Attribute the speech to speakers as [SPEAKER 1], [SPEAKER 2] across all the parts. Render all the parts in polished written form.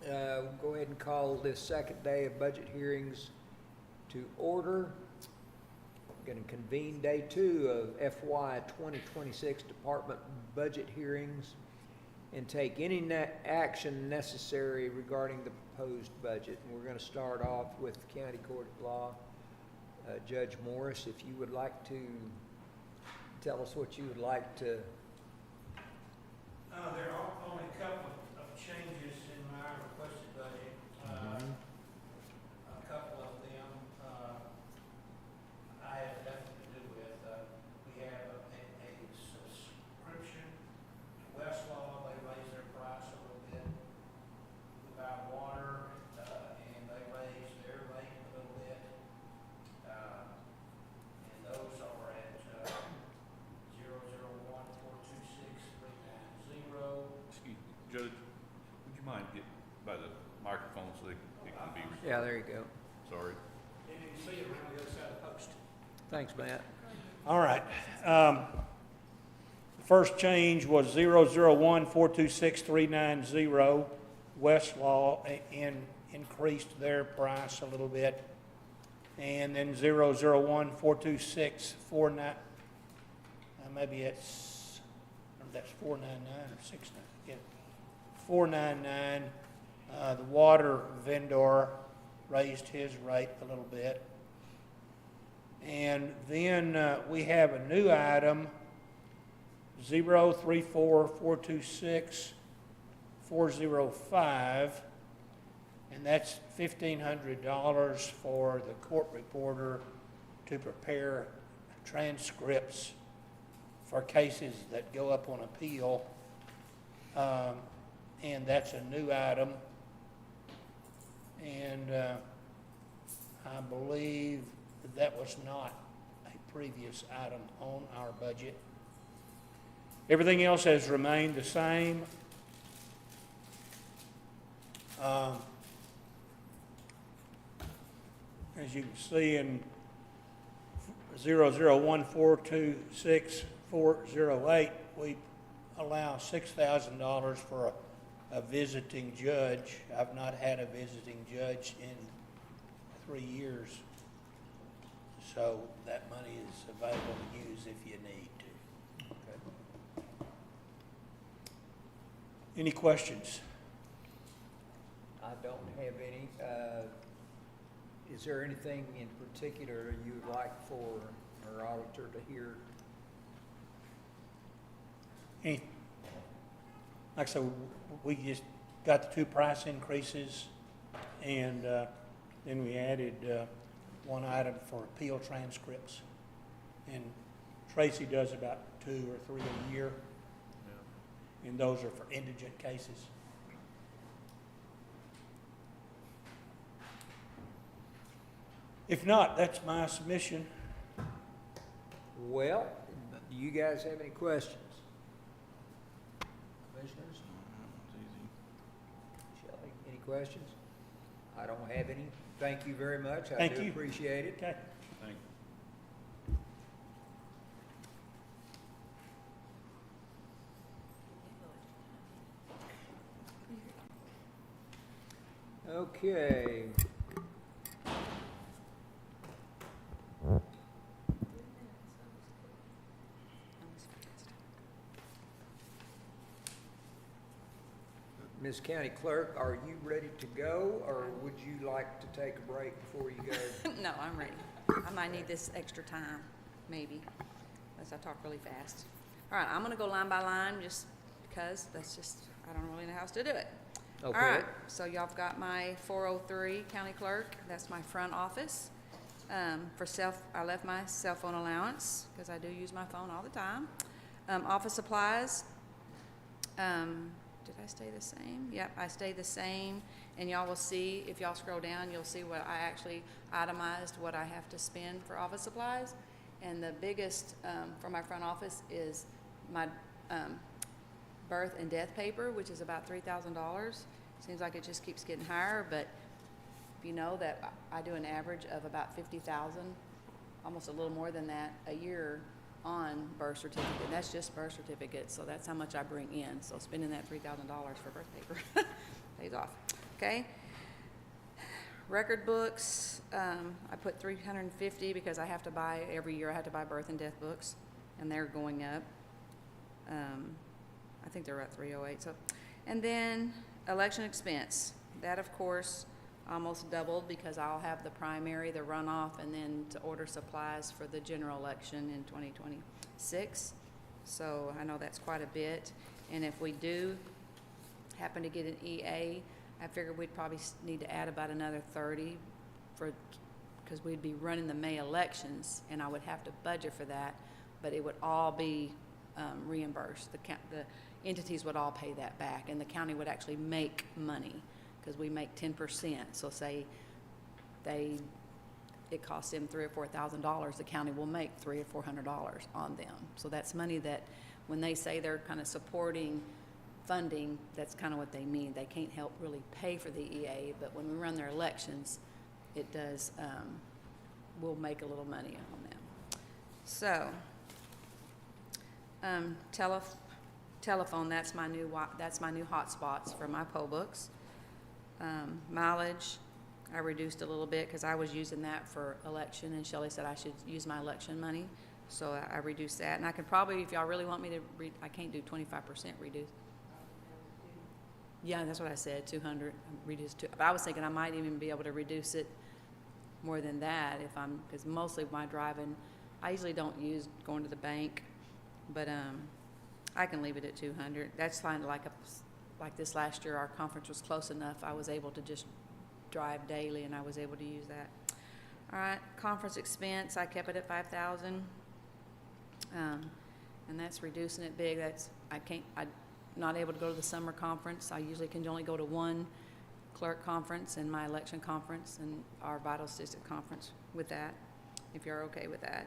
[SPEAKER 1] We'll go ahead and call this second day of budget hearings to order. We're going to convene day 2 of FY 2026 department budget hearings and take any action necessary regarding the proposed budget. And we're going to start off with the County Court of Law. Judge Morris, if you would like to tell us what you would like to.
[SPEAKER 2] There are only a couple of changes in my requested budget. A couple of them I have nothing to do with. We have a subscription to Westlaw. They raised their price a little bit. We buy water, and they raised their rate a little bit. And those are at 001-426-390.
[SPEAKER 3] Excuse me, Judge, would you mind getting by the microphone so it can be recorded?
[SPEAKER 1] Yeah, there you go.
[SPEAKER 3] Sorry.
[SPEAKER 2] And you can see it around the other side of the post.
[SPEAKER 1] Thanks, Matt.
[SPEAKER 2] All right. The first change was 001-426-390. Westlaw increased their price a little bit. And then 001-426-49, maybe that's 499 or 69. Yeah, 499. The water vendor raised his rate a little bit. And then we have a new item, 034-426-405, and that's $1,500 for the court reporter to prepare transcripts for cases that go up on appeal. And that's a new item. And I believe that was not a previous item on our budget. Everything else has remained the same. As you can see in 001-426-408, we allow $6,000 for a visiting judge. I've not had a visiting judge in 3 years. So that money is available to use if you need to.
[SPEAKER 1] Okay.
[SPEAKER 2] Any questions?
[SPEAKER 1] I don't have any. Is there anything in particular you would like for our auditor to hear?
[SPEAKER 2] Like I said, we just got the 2 price increases, and then we added one item for appeal transcripts. And Tracy does about 2 or 3 a year, and those are for indigent cases. If not, that's my submission.
[SPEAKER 1] Well, do you guys have any questions? Commissioners? Shelley, any questions? I don't have any. Thank you very much. I do appreciate it.
[SPEAKER 2] Okay.
[SPEAKER 3] Thank
[SPEAKER 1] Okay. Ms. County Clerk, are you ready to go, or would you like to take a break before you go?
[SPEAKER 4] No, I'm ready. I might need this extra time, maybe, unless I talk really fast. All right, I'm gonna go line by line just because I don't really know how else to do it.
[SPEAKER 1] Okay.
[SPEAKER 4] All right, so y'all have got my 403 County Clerk. That's my front office. I left my cell phone allowance because I do use my phone all the time. Office supplies. Did I stay the same? Yep, I stayed the same. And y'all will see, if y'all scroll down, you'll see what I actually itemized, what I have to spend for office supplies. And the biggest for my front office is my birth and death paper, which is about $3,000. Seems like it just keeps getting higher, but if you know that I do an average of about 50,000, almost a little more than that a year on birth certificate. That's just birth certificates, so that's how much I bring in. So spending that $3,000 for birth paper pays off. Okay? Record books, I put 350 because I have to buy, every year I have to buy birth and death books, and they're going up. I think they're at 308, so. And then election expense, that of course almost doubled because I'll have the primary, the runoff, and then to order supplies for the general election in 2026. So I know that's quite a bit. And if we do happen to get an EA, I figured we'd probably need to add about another 30 because we'd be running the May elections, and I would have to budget for that, but it would all be reimbursed. The entities would all pay that back, and the county would actually make money because we make 10%. So say it costs them $3,000 or $4,000, the county will make $300 or $400 on them. So that's money that when they say they're kind of supporting funding, that's kind of what they mean. They can't help really pay for the EA, but when we run their elections, it does, we'll make a little money on them. So, telephone, that's my new hotspots for my poll books. Mileage, I reduced a little bit because I was using that for election, and Shelley said I should use my election money, so I reduced that. And I could probably, if y'all really want me to I can't do 25% reduce. Yeah, that's what I said, 200, reduced to, but I was thinking I might even be able to reduce it more than that if because mostly my driving, I usually don't use going to the bank, but I can leave it at 200. That's fine. Like this last year, our conference was close enough. I was able to just drive daily, and I was able to use that. All right, conference expense, I kept it at 5,000, and that's reducing it big. I'm not able to go to the summer conference. I usually can only go to one clerk conference and my election conference and our vital statistic conference with that, if you're okay with that.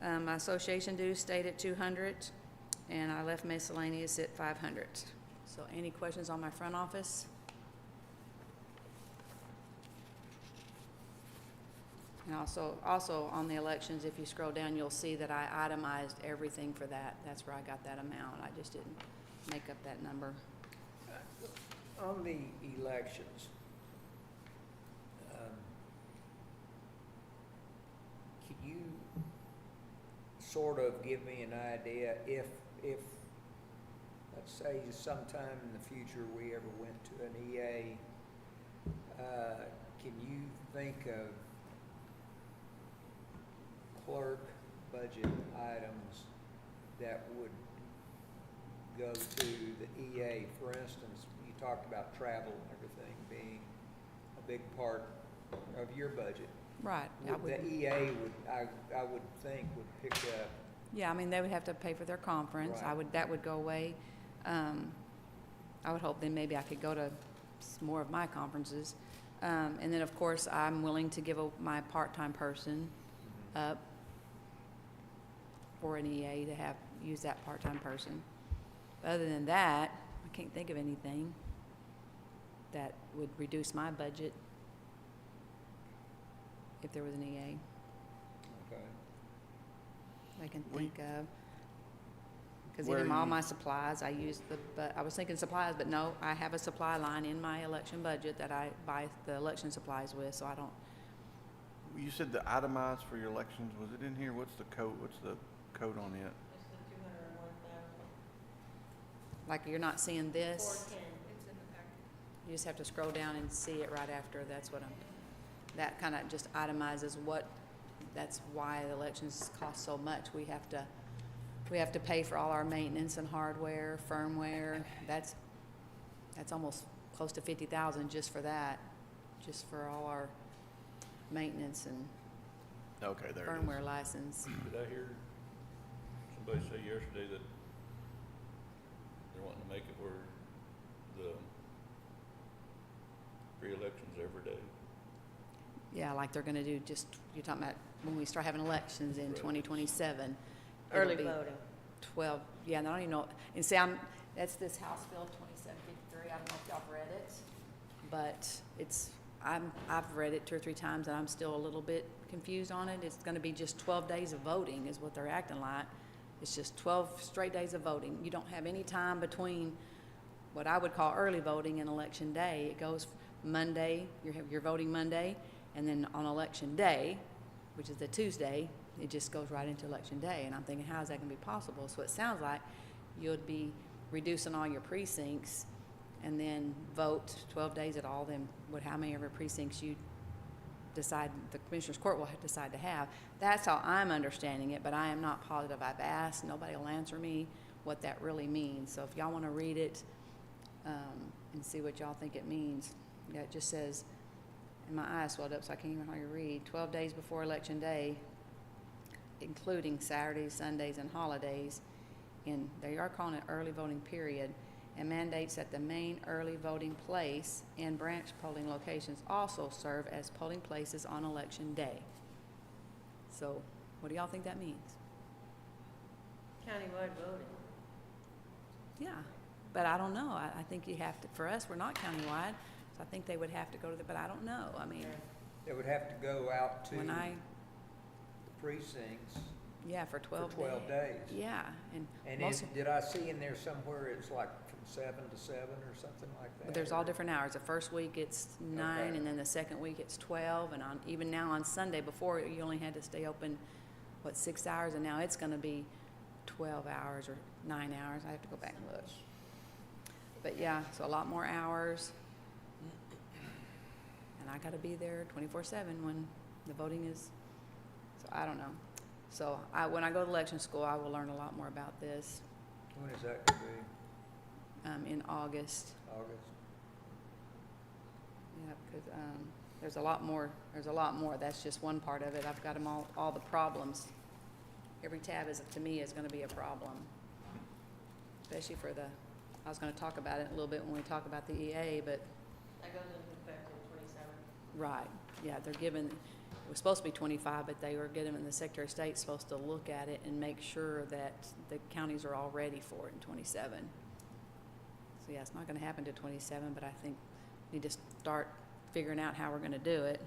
[SPEAKER 4] My association dues stayed at 200, and I left miscellaneous at 500. So any questions on my front office? And also on the elections, if you scroll down, you'll see that I itemized everything for that. That's where I got that amount. I just didn't make up that number.
[SPEAKER 1] On the elections, can you sort of give me an idea if let's say sometime in the future we ever went to an EA, can you think of clerk budget items that would go to the EA? For instance, you talked about travel and everything being a big part of your budget.
[SPEAKER 4] Right.
[SPEAKER 1] The EA I would think would pick up.
[SPEAKER 4] Yeah, I mean, they would have to pay for their conference.
[SPEAKER 1] Right.
[SPEAKER 4] That would go away. I would hope then maybe I could go to more of my conferences. And then, of course, I'm willing to give my part-time person up for an EA to use that part-time person. Other than that, I can't think of anything that would reduce my budget if there was an EA
[SPEAKER 1] Okay.
[SPEAKER 4] I can think of. Because even all my supplies, I use but I was thinking supplies, but no, I have a supply line in my election budget that I buy the election supplies with, so I don't.
[SPEAKER 5] You said the itemized for your elections, was it in here? What's the code on it?
[SPEAKER 6] It's the 201,000.
[SPEAKER 4] Like, you're not seeing this?
[SPEAKER 6] 410. It's in the packet.
[SPEAKER 4] You just have to scroll down and see it right after. That's what that kind of just itemizes that's why the elections cost so much. We have to pay for all our maintenance and hardware, firmware. That's almost close to 50,000 just for that, just for all our maintenance and
[SPEAKER 5] Okay, there it is.
[SPEAKER 4] firmware license.
[SPEAKER 3] Did I hear somebody say yesterday that they're wanting to make it where the pre-elections every day?
[SPEAKER 4] Yeah, like they're gonna do you're talking about when we start having elections in
[SPEAKER 3] Right.
[SPEAKER 4] 2027.
[SPEAKER 6] Early
[SPEAKER 4] it'll be
[SPEAKER 6] voting.
[SPEAKER 4] 12, yeah, and I don't even know, and see, that's this House Bill 2753, I don't know if y'all read it, but I've read it 2 or 3 times, and I'm still a little bit confused on it. It's gonna be just 12 days of voting is what they're acting like. It's just 12 straight days of voting. You don't have any time between what I would call early voting and election day. It goes Monday, you're voting Monday, and then on election day, which is the Tuesday, it just goes right into election day. And I'm thinking, how is that gonna be possible? So it sounds like you'd be reducing all your precincts and then vote 12 days at all them, how many ever precincts you decide, the Commissioners Court will decide to have. That's how I'm understanding it, but I am not positive. I've asked, nobody will answer me what that really means. So if y'all wanna read it, and see what y'all think it means. Yeah, it just says, and my eyes swelled up so I can't even hardly read, 12 days before election day, including Saturdays, Sundays, and holidays, and they are calling it early voting period, and mandates that the main early voting place and branch polling locations also serve as polling places on election day. So, what do y'all think that means?
[SPEAKER 6] Countywide voting.
[SPEAKER 4] Yeah, but I don't know. I think you have to, for us, we're not countywide, so I think they would have to go to the, but I don't know. I mean,
[SPEAKER 1] They would have to go out to
[SPEAKER 4] when
[SPEAKER 1] the
[SPEAKER 4] I,
[SPEAKER 1] precincts
[SPEAKER 4] yeah, for
[SPEAKER 1] for
[SPEAKER 4] 12
[SPEAKER 1] 12 days.
[SPEAKER 4] Yeah, and
[SPEAKER 1] And
[SPEAKER 4] most,
[SPEAKER 1] did I see in there somewhere it's like from 7 to 7 or something like that?
[SPEAKER 4] but there's all
[SPEAKER 1] or-
[SPEAKER 4] different hours. The first week it's 9,
[SPEAKER 1] Okay.
[SPEAKER 4] and then the second week it's 12, and on, even now on Sunday, before you only had to stay open, 6 hours, and now it's gonna be 12 hours or 9 hours. I have to go back and look. But yeah, so a lot more hours. And I gotta be there 24/7 when the voting is, so I don't know. So when I go to election school, I will learn a lot more about this,
[SPEAKER 1] When is that gonna be?
[SPEAKER 4] in August.
[SPEAKER 1] August?
[SPEAKER 4] Yeah, because, there's a lot more, that's just one part of it. I've got them all the problems. Every tab is, to me, is gonna be a problem. Especially for I was gonna talk about it a little bit when we talk about the EA, but,
[SPEAKER 6] That goes into effect in 27.
[SPEAKER 4] right, yeah, they're given, it was supposed to be 25, but they were given, the Secretary of State's supposed to look at it and make sure that the counties are all ready for it in 27. So yeah, it's not gonna happen to 27, but I think we need to start figuring out how we're gonna do it,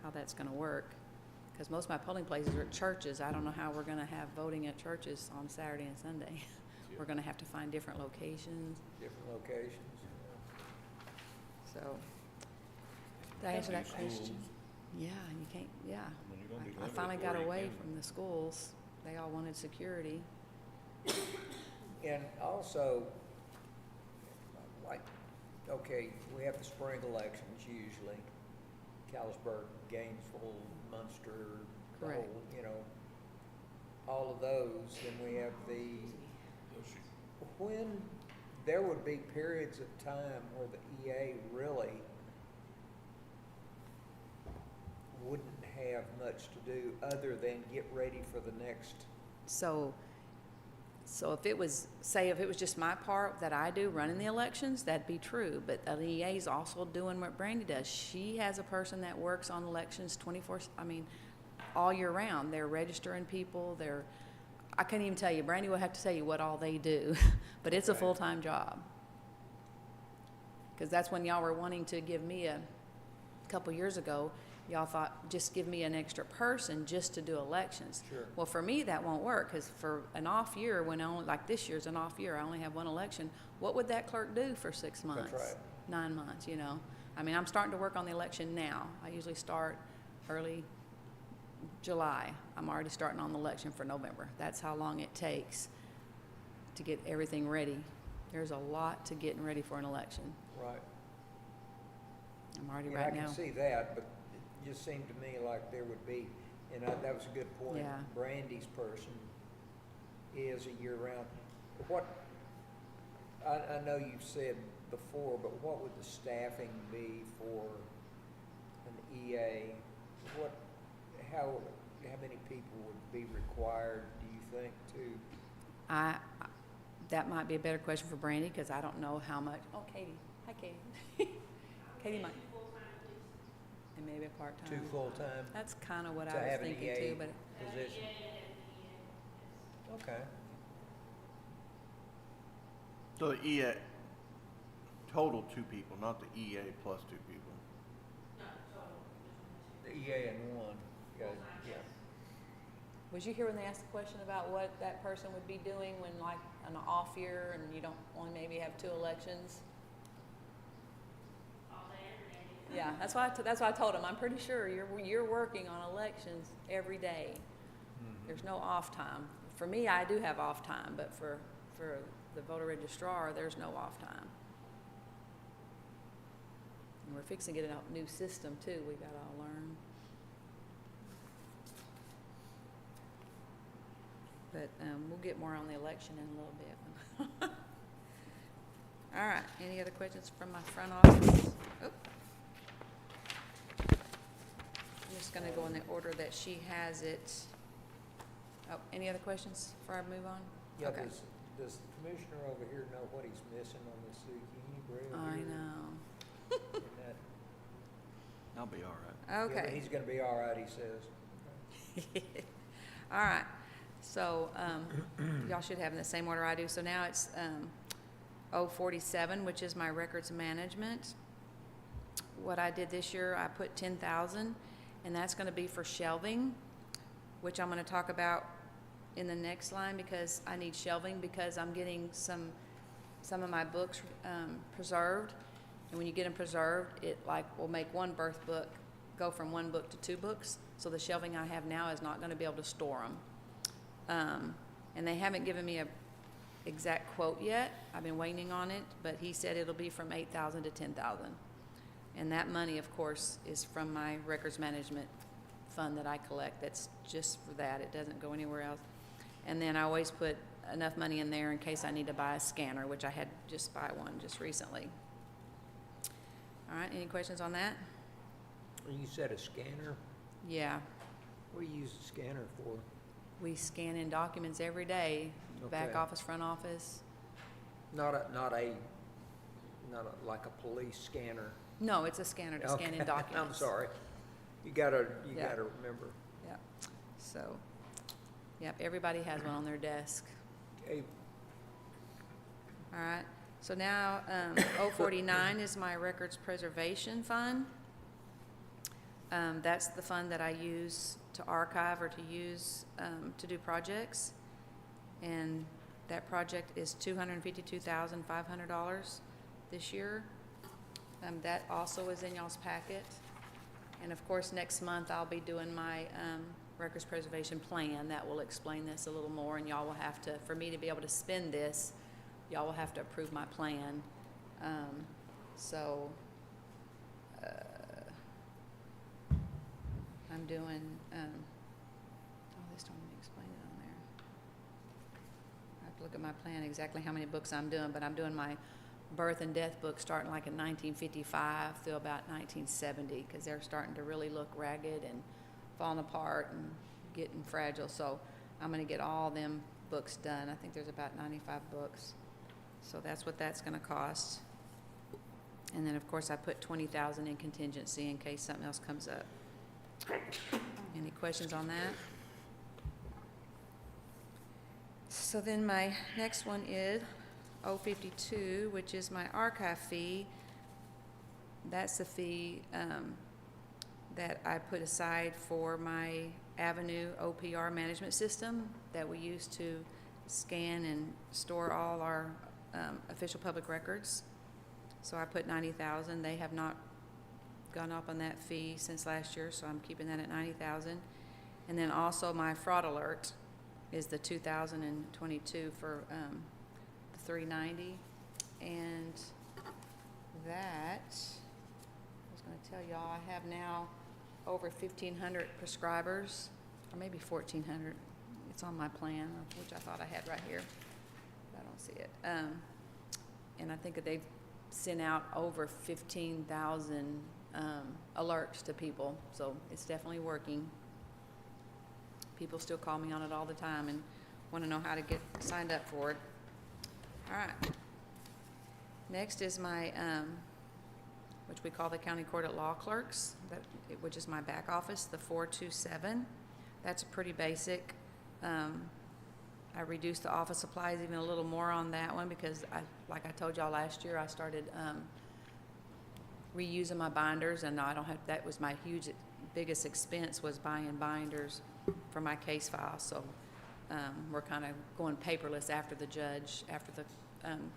[SPEAKER 4] how that's gonna work. Because most of my polling places are at churches. I don't know how we're gonna have voting at churches on Saturday and Sunday. We're gonna have to find different locations,
[SPEAKER 1] Different locations?
[SPEAKER 4] so. Did I answer that
[SPEAKER 3] Schools.
[SPEAKER 4] question? Yeah, you can't, yeah.
[SPEAKER 3] When you're gonna be
[SPEAKER 4] I
[SPEAKER 3] limited
[SPEAKER 4] finally
[SPEAKER 3] to
[SPEAKER 4] got
[SPEAKER 3] where you
[SPEAKER 4] away
[SPEAKER 3] can-
[SPEAKER 4] from the schools. They all wanted security.
[SPEAKER 1] And also, like, okay, we have the spring elections usually, Callisburg, Gainesville, Munster, the
[SPEAKER 4] Correct.
[SPEAKER 1] whole, you know, all of those, then we have when there would be periods of time where the EA really wouldn't have much to do other than get ready for the next.
[SPEAKER 4] So if it was, say, if it was just my part that I do running the elections, that'd be true. But the EA's also doing what Brandy does. She has a person that works on elections 24, all year round. They're registering people. I couldn't even tell you. Brandy will have to tell you what all they do, but it's a
[SPEAKER 1] Okay.
[SPEAKER 4] full-time job. Because that's when y'all were wanting to give me a couple years ago. Y'all thought, just give me an extra person just to do elections.
[SPEAKER 1] Sure.
[SPEAKER 4] Well, for me, that won't work, because for an off year, when I only, like this year's an off year, I only have one election, what would that clerk do for 6 months?
[SPEAKER 1] right.
[SPEAKER 4] 9 months, you know? I'm starting to work on the election now. I usually start early July. I'm already starting on the election for November. That's how long it takes to get everything ready. There's a lot to getting ready for an election.
[SPEAKER 1] Right.
[SPEAKER 4] I'm already
[SPEAKER 1] Yeah,
[SPEAKER 4] right
[SPEAKER 1] I
[SPEAKER 4] now.
[SPEAKER 1] can see that, but it just seemed to me like there would be, and that was a good point.
[SPEAKER 4] Yeah.
[SPEAKER 1] Brandy's person is a year-round. What, I know you've said before, but what would the staffing be for an EA? How many people would be required, do you think, to?
[SPEAKER 4] That might be a better question for Brandy, because I don't know how much. Oh, Katie. Hi, Katie. Katie might. And maybe a part-time.
[SPEAKER 1] 2 full-time
[SPEAKER 4] That's kind of what
[SPEAKER 1] to
[SPEAKER 4] I was
[SPEAKER 1] have an
[SPEAKER 4] thinking
[SPEAKER 1] EA
[SPEAKER 4] too, but
[SPEAKER 1] position? Okay.
[SPEAKER 5] So the EA, total 2 people, not the EA plus 2 people.
[SPEAKER 1] The EA and one, yeah.
[SPEAKER 4] was you here when they asked the question about what that person would be doing when, like, an off year and you don't only maybe have 2 elections? Yeah, that's why I told him, I'm pretty sure you're working on elections every day. There's no off time. For me, I do have off time, but for the voter registrar, there's no off time. And we're fixing to get a new system too, we gotta all learn. But we'll get more on the election in a little bit. All right, any other questions from my front office? Oop. I'm just gonna go in the order that she has it. Oh, any other questions before I move on?
[SPEAKER 1] Yeah,
[SPEAKER 4] Okay.
[SPEAKER 1] does the commissioner over here know what he's missing on this zucchini bread?
[SPEAKER 4] I
[SPEAKER 1] here?
[SPEAKER 4] know.
[SPEAKER 1] And that-
[SPEAKER 5] I'll be all right.
[SPEAKER 1] yeah, but
[SPEAKER 4] Okay.
[SPEAKER 1] he's gonna be all right, he says.
[SPEAKER 4] All right, so, y'all should have in the same order I do. So now it's, 047, which is my records management. What I did this year, I put 10,000, and that's gonna be for shelving, which I'm gonna talk about in the next line, because I need shelving, because I'm getting some of my books, preserved. And when you get them preserved, it like will make one birth book go from one book to two books. So the shelving I have now is not gonna be able to store them. And they haven't given me a exact quote yet. I've been waiting on it, but he said it'll be from 8,000 to 10,000. And that money, of course, is from my records management fund that I collect. That's just for that. It doesn't go anywhere else. And then I always put enough money in there in case I need to buy a scanner, which I had just buy one just recently. All right, any questions on that?
[SPEAKER 1] You said a scanner?
[SPEAKER 4] Yeah,
[SPEAKER 1] What do you use the scanner for?
[SPEAKER 4] we scan in documents every day, back
[SPEAKER 1] Okay.
[SPEAKER 4] office, front office.
[SPEAKER 1] Not like a police scanner?
[SPEAKER 4] No, it's a scanner to scan in
[SPEAKER 1] Okay.
[SPEAKER 4] documents.
[SPEAKER 1] I'm sorry. You gotta
[SPEAKER 4] Yeah.
[SPEAKER 1] remember.
[SPEAKER 4] Yep, so, yep, everybody has one on their desk.
[SPEAKER 1] Okay,
[SPEAKER 4] All right, so now, 049 is my records preservation fund. That's the fund that I use to archive or to use, to do projects. And that project is $252,500 this year. That also is in y'all's packet. And of course, next month I'll be doing my, records preservation plan. That will explain this a little more, and y'all will have to, for me to be able to spend this, y'all will have to approve my plan. So, I'm doing, this don't even explain it on there. I have to look at my plan, exactly how many books I'm doing, but I'm doing my birth and death book starting like in 1955 through about 1970, because they're starting to really look ragged and falling apart and getting fragile. So I'm gonna get all them books done. I think there's about 95 books. So that's what that's gonna cost. And then, of course, I put 20,000 in contingency in case something else comes up. Any questions on that? So then my next one is 052, which is my archive fee. That's the fee that I put aside for my Avenue OPR management system that we use to scan and store all our official public records. So I put 90,000. They have not gone up on that fee since last year, so I'm keeping that at 90,000. And then also my fraud alert is the 2022 for the 390. And that, I was going to tell y'all, I have now over 1,500 prescribers, or maybe 1,400. It's on my plan, which I thought I had right here. I don't see it. And I think that they've sent out over 15,000 alerts to people, so it's definitely working. People still call me on it all the time and want to know how to get signed up for it. All right. Next is my, which we call the County Court at Law Clerks, which is my back office, the 427. That's pretty basic. I reduced the office supplies even a little more on that one because like I told y'all last year, I started reusing my binders, and I don't have, that was my biggest expense, was buying binders for my case file. So we're kind of going paperless after the after the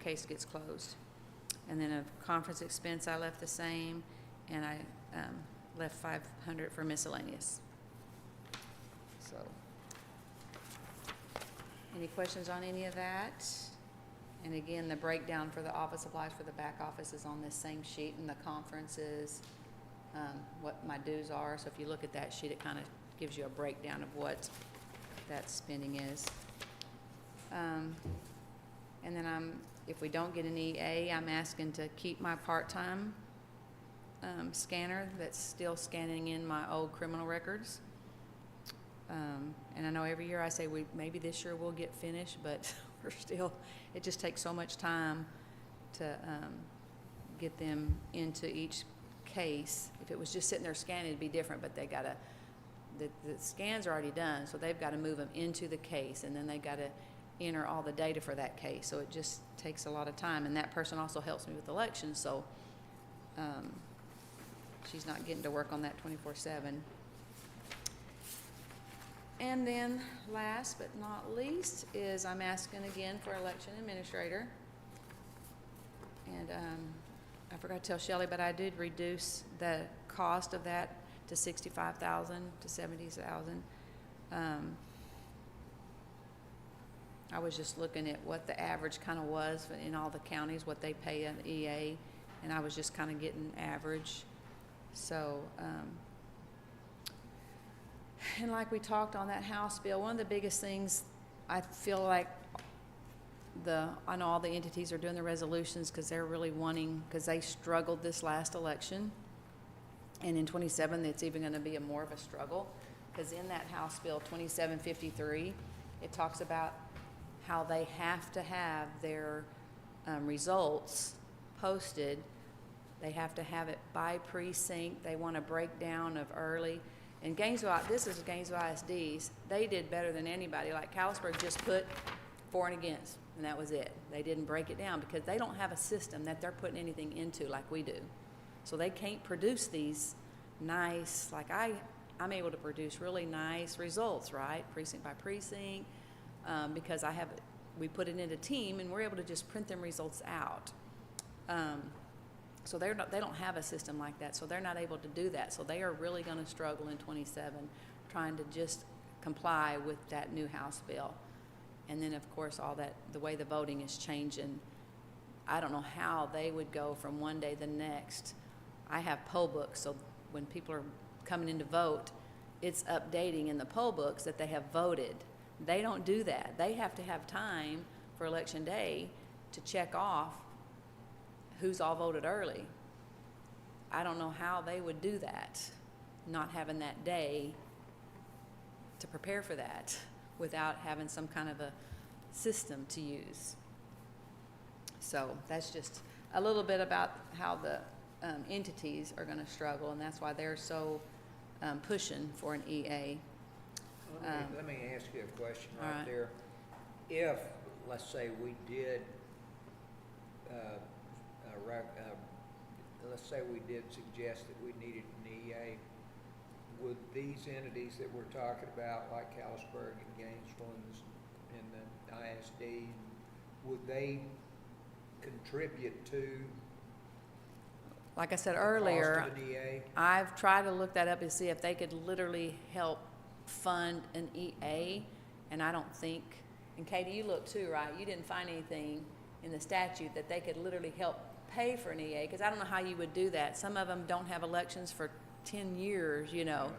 [SPEAKER 4] case gets closed. And then a conference expense I left the same, and I left 500 for miscellaneous. So, any questions on any of that? And again, the breakdown for the office supplies for the back office is on this same sheet, and the conferences, what my dues are. So if you look at that sheet, it kind of gives you a breakdown of what that spending is. And then if we don't get an EA, I'm asking to keep my part-time scanner that's still scanning in my old criminal records. And I know every year I say maybe this year we'll get finished, but we're still, it just takes so much time to get them into each case. If it was just sitting there scanning, it'd be different, but they gotta, the scans are already done, so they've got to move them into the case, and then they got to enter all the data for that case. So it just takes a lot of time, and that person also helps me with elections, so she's not getting to work on that 24/7. And then last but not least is I'm asking again for election administrator. And I forgot to tell Shelley, but I did reduce the cost of that to $65,000 to $70,000. I was just looking at what the average kind of was in all the counties, what they pay an EA, and I was just kind of getting average. So, and like we talked on that House bill, one of the biggest things I feel like I know all the entities are doing the resolutions because they're really wanting, because they struggled this last election. And in 27, it's even going to be more of a struggle, because in that House bill 2753, it talks about how they have to have their results posted. They have to have it by precinct. They want a breakdown of early. And Gainesville, this is Gainesville ISD's, they did better than anybody. Like Callisburg just put for and against, and that was it. They didn't break it down because they don't have a system that they're putting anything into like we do. So they can't produce these nice, like I'm able to produce really nice results, right? Precinct by precinct, because we put it in a team and we're able to just print them results out. So they don't have a system like that, so they're not able to do that. So they are really going to struggle in 27, trying to just comply with that new House bill. And then, of course, all that, the way the voting is changing, I don't know how they would go from one day to the next. I have poll books, so when people are coming in to vote, it's updating in the poll books that they have voted. They don't do that. They have to have time for election day to check off who's all voted early. I don't know how they would do that, not having that day to prepare for that without having some kind of a system to use. So that's just a little bit about how the entities are going to struggle, and that's why they're so pushing for an EA.
[SPEAKER 1] Let me ask you a question
[SPEAKER 4] all
[SPEAKER 1] right
[SPEAKER 4] right.
[SPEAKER 1] there. If, let's say we did, let's say we did suggest that we needed an EA, would these entities that we're talking about, like Callisburg and Gainesville and the ISD, would they contribute to
[SPEAKER 4] Like I said
[SPEAKER 1] the
[SPEAKER 4] earlier,
[SPEAKER 1] cost of an EA?
[SPEAKER 4] I've tried to look that up and see if they could literally help fund an EA, and I don't think, and Katie, you looked too, right? You didn't find anything in the statute that they could literally help pay for an EA, because I don't know how you would do that. Some of them don't have elections for 10 years, you know,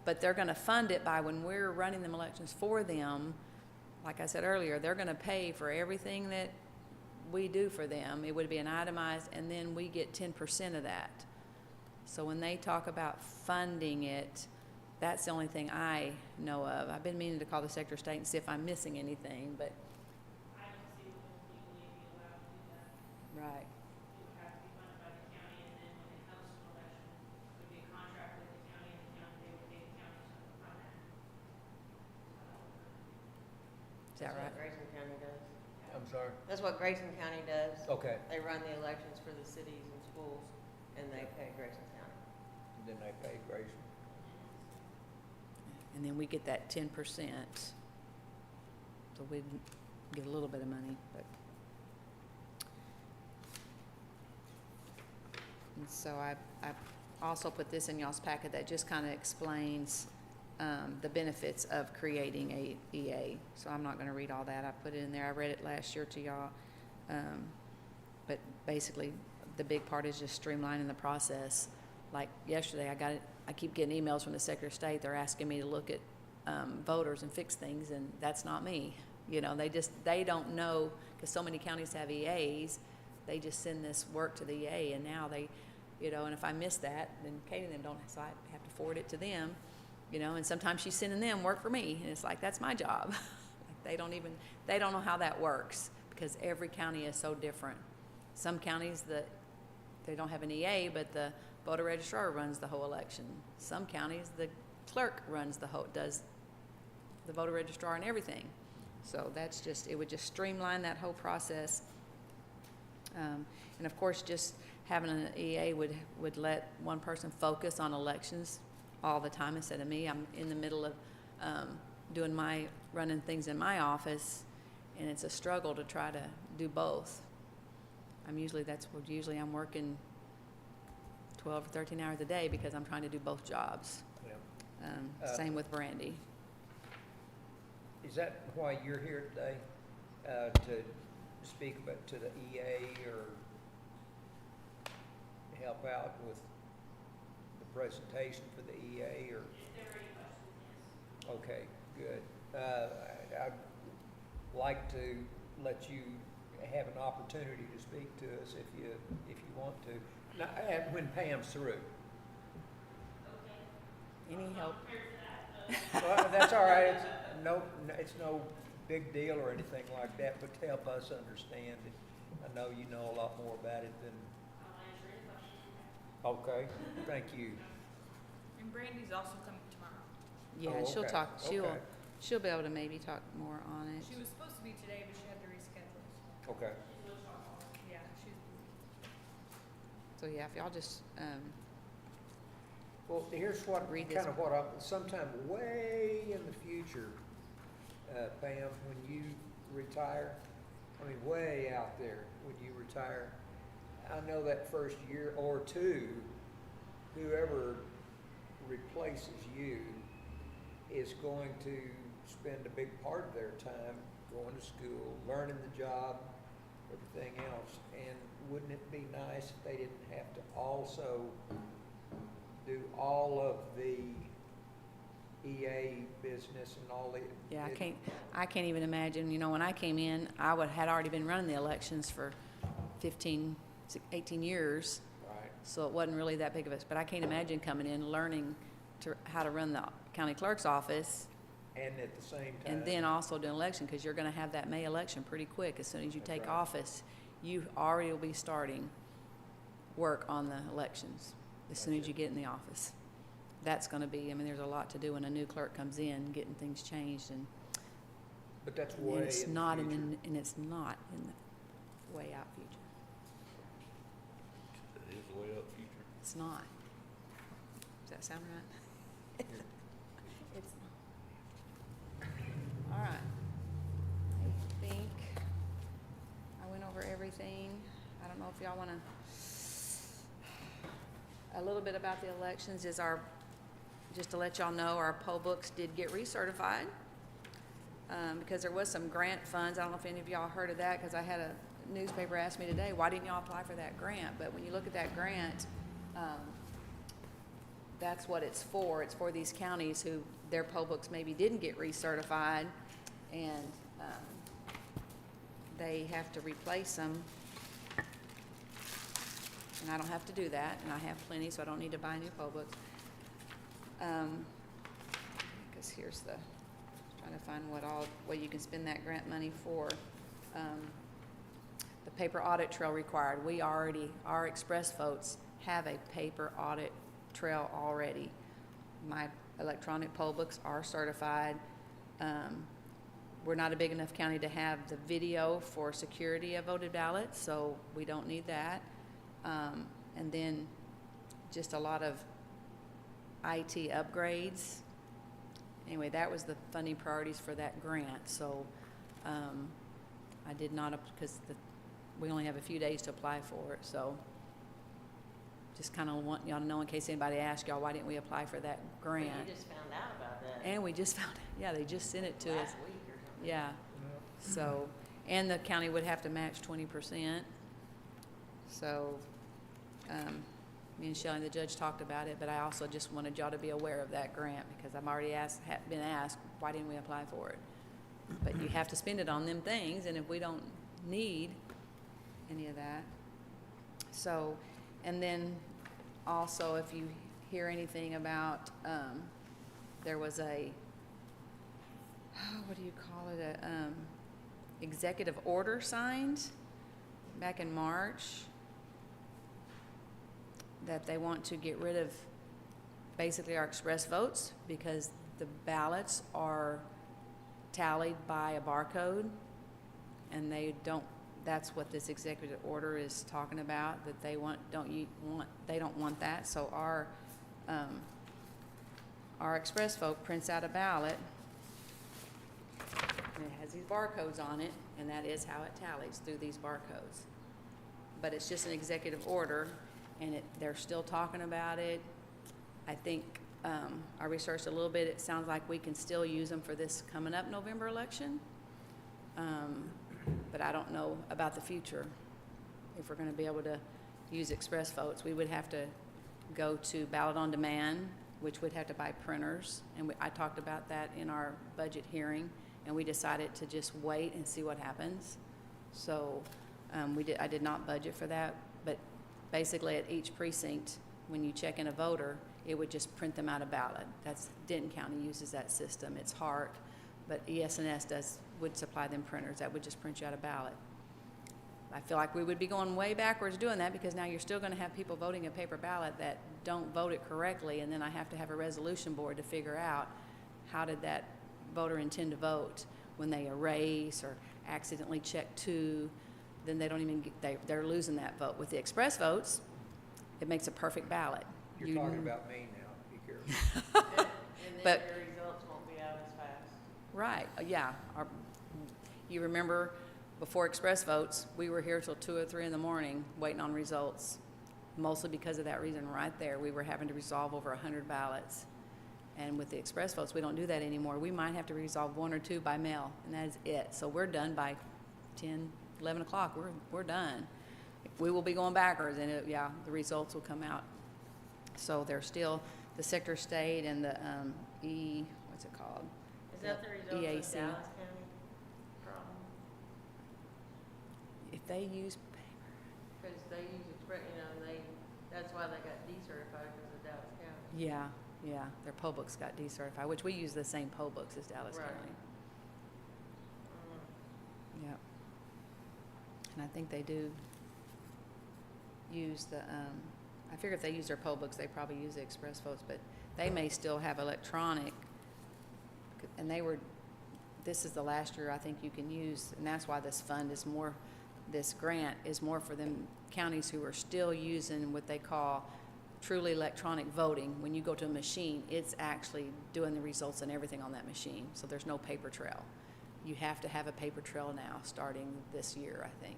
[SPEAKER 4] but they're going to fund it by when we're running them elections for them. Like I said earlier, they're going to pay for everything that we do for them. It would be an itemized, and then we get 10% of that. So when they talk about funding it, that's the only thing I know of. I've been meaning to call the Secretary of State and see if I'm missing anything, but.
[SPEAKER 6] I don't see when legally be allowed to do that.
[SPEAKER 4] Right.
[SPEAKER 6] It would have to be funded by the county, and then when it comes to an election, it would be a contract with the county, and the county, they would pay the county to run that.
[SPEAKER 4] Is that right?
[SPEAKER 6] That's what Grayson County does.
[SPEAKER 1] I'm sorry?
[SPEAKER 6] That's what Grayson County does.
[SPEAKER 1] Okay,
[SPEAKER 6] They run the elections for the cities and schools, and they pay Grayson County.
[SPEAKER 1] then they pay Grayson.
[SPEAKER 4] And then we get that 10%. So we get a little bit of money, but. Let's So I also put this in y'all's packet that just kind of explains the benefits of creating a EA. So I'm not gonna read all that. I put it in there. I read it last year to y'all. But basically, the big part is just streamlining the process. Like yesterday, I keep getting emails from the Secretary of State. They're asking me to look at voters and fix things, and that's not me. You know, they don't know, because so many counties have EAs, they just send this work to the EA, and now they, you know, and if I miss that, then Katie and them don't, so I have to forward it to them, you know, and sometimes she's sending them work for me, and it's like, that's my job. Like, they don't know how that works, because every county is so different. Some counties they don't have an EA, but the voter registrar runs the whole election. Some counties, the clerk does the voter registrar and everything. So that's just, it would just streamline that whole process. And of course, just having an EA would let one person focus on elections all the time instead of me. I'm in the middle of running things in my office, and it's a struggle to try to do both. Usually I'm working 12 or 13 hours a day because I'm trying to do both jobs.
[SPEAKER 1] Yeah.
[SPEAKER 4] Same with Brandy.
[SPEAKER 1] Is that why you're here today, to speak about to the EA or help out with the presentation for the EA, or?
[SPEAKER 6] If there are any questions, yes.
[SPEAKER 1] Okay, good. I'd like to let you have an opportunity to speak to us if you want to. Now, when Pam's through.
[SPEAKER 4] Any help?
[SPEAKER 1] Well, that's all right. It's no big deal or anything like that, but to help us understand it. I know you know a lot more about it than.
[SPEAKER 6] I'll answer any questions.
[SPEAKER 1] Okay, thank you.
[SPEAKER 7] And Brandy's also coming tomorrow.
[SPEAKER 4] Yeah,
[SPEAKER 1] Oh,
[SPEAKER 4] she'll
[SPEAKER 1] okay,
[SPEAKER 4] talk,
[SPEAKER 1] okay.
[SPEAKER 4] she'll be able to maybe talk more on it.
[SPEAKER 7] She was supposed to be today, but she had to reschedule.
[SPEAKER 1] Okay.
[SPEAKER 7] Yeah, she's
[SPEAKER 4] So yeah, if y'all just,
[SPEAKER 1] Well, here's what,
[SPEAKER 4] Read this.
[SPEAKER 1] kind of what sometime way in the future, Pam, when you retire, I mean, way out there, when you retire, I know that first year or two, whoever replaces you is going to spend a big part of their time going to school, learning the job, everything else. And wouldn't it be nice if they didn't have to also do all of the EA business and all the?
[SPEAKER 4] yeah, I can't even imagine, you know, when I came in, had already been running the elections for 18 years.
[SPEAKER 1] Right.
[SPEAKER 4] So it wasn't really that big of a, but I can't imagine coming in, learning how to run the county clerk's office,
[SPEAKER 1] And at the same time.
[SPEAKER 4] and then also do an election, because you're gonna have that May election pretty quick. As soon as you
[SPEAKER 1] That's
[SPEAKER 4] take
[SPEAKER 1] right.
[SPEAKER 4] office, you already will be starting work on the elections as soon as you get in the office. That's gonna be, I mean, there's a lot to do when a new clerk comes in, getting things changed, and
[SPEAKER 1] But that's
[SPEAKER 4] and
[SPEAKER 1] way in
[SPEAKER 4] it's
[SPEAKER 1] the
[SPEAKER 4] not
[SPEAKER 1] future.
[SPEAKER 4] and it's not in the way out future.
[SPEAKER 3] It is the way out future.
[SPEAKER 4] It's not. Does that sound right? It's not. All right. I think I went over everything. I don't know if y'all wanna, a little bit about the elections is just to let y'all know, our poll books did get recertified. Because there was some grant funds. I don't know if any of y'all heard of that, because I had a newspaper ask me today, why didn't y'all apply for that grant? But when you look at that grant, that's what it's for. It's for these counties who their poll books maybe didn't get recertified, and they have to replace them. And I don't have to do that, and I have plenty, so I don't need to buy new poll books. Because here's trying to find what you can spend that grant money for. The paper audit trail required. Our express votes have a paper audit trail already. My electronic poll books are certified. We're not a big enough county to have the video for security of voted ballots, so we don't need that. And then just a lot of IT upgrades. Anyway, that was the funding priorities for that grant, so I did not, because we only have a few days to apply for it, so just kind of want y'all to know in case anybody asks y'all, why didn't we apply for that
[SPEAKER 8] But
[SPEAKER 4] grant?
[SPEAKER 8] you just found out about that
[SPEAKER 4] And we just found, yeah, they just sent it to us.
[SPEAKER 8] last week or something.
[SPEAKER 4] Yeah, so, and the county would have to match 20%. So, me and Shelley, the judge, talked about it, but I also just wanted y'all to be aware of that grant because I'm already been asked, why didn't we apply for it? But you have to spend it on them things, and if we don't need any of that. So, and then also if you hear anything about, there was a, what do you call it, executive order signed back in March that they want to get rid of basically our express votes because the ballots are tallied by a barcode, and they don't, that's what this executive order is talking about, that they they don't want that. So our express vote prints out a ballot, and it has these barcodes on it, and that is how it tallies, through these barcodes. But it's just an executive order, and they're still talking about it. I think, I researched a little bit, it sounds like we can still use them for this coming up November election. But I don't know about the future. If we're gonna be able to use express votes, we would have to go to ballot on demand, which would have to buy printers. And I talked about that in our budget hearing, and we decided to just wait and see what happens. So, I did not budget for that, but basically at each precinct, when you check in a voter, it would just print them out a ballot. Denton County uses that system. It's Hart, but ES&S would supply them printers. That would just print you out a ballot. I feel like we would be going way backwards doing that because now you're still gonna have people voting a paper ballot that don't vote it correctly, and then I have to have a resolution board to figure out how did that voter intend to vote when they erase or accidentally check two, then they don't even get, they're losing that vote. With the express votes, it makes a perfect ballot.
[SPEAKER 1] You're talking about me now, be careful.
[SPEAKER 8] And then
[SPEAKER 4] But-
[SPEAKER 8] your results won't be out as fast.
[SPEAKER 4] Right, yeah. You remember before express votes, we were here till 2 or 3 in the morning waiting on results, mostly because of that reason right there. We were having to resolve over 100 ballots. And with the express votes, we don't do that anymore. We might have to resolve 1 or 2 by mail, and that is it. So we're done by 10, 11 o'clock. We're done. We will be going backwards, and the results will come out. So they're still, the Secretary of State and the what's it called?
[SPEAKER 8] Is that the results
[SPEAKER 4] EAC.
[SPEAKER 8] of Dallas County problem?
[SPEAKER 4] If they use
[SPEAKER 8] Because they use express, that's why they got decertified because of Dallas County.
[SPEAKER 4] Yeah, their poll books got decertified, which we use the same poll books as Dallas
[SPEAKER 8] Right.
[SPEAKER 4] County. Yep. And I think they do use the, I figure if they use their poll books, they probably use the express votes, but they may still have electronic. And this is the last year I think you can use, and that's why this grant is more for them counties who are still using what they call truly electronic voting. When you go to a machine, it's actually doing the results and everything on that machine, so there's no paper trail. You have to have a paper trail now, starting this year, I think.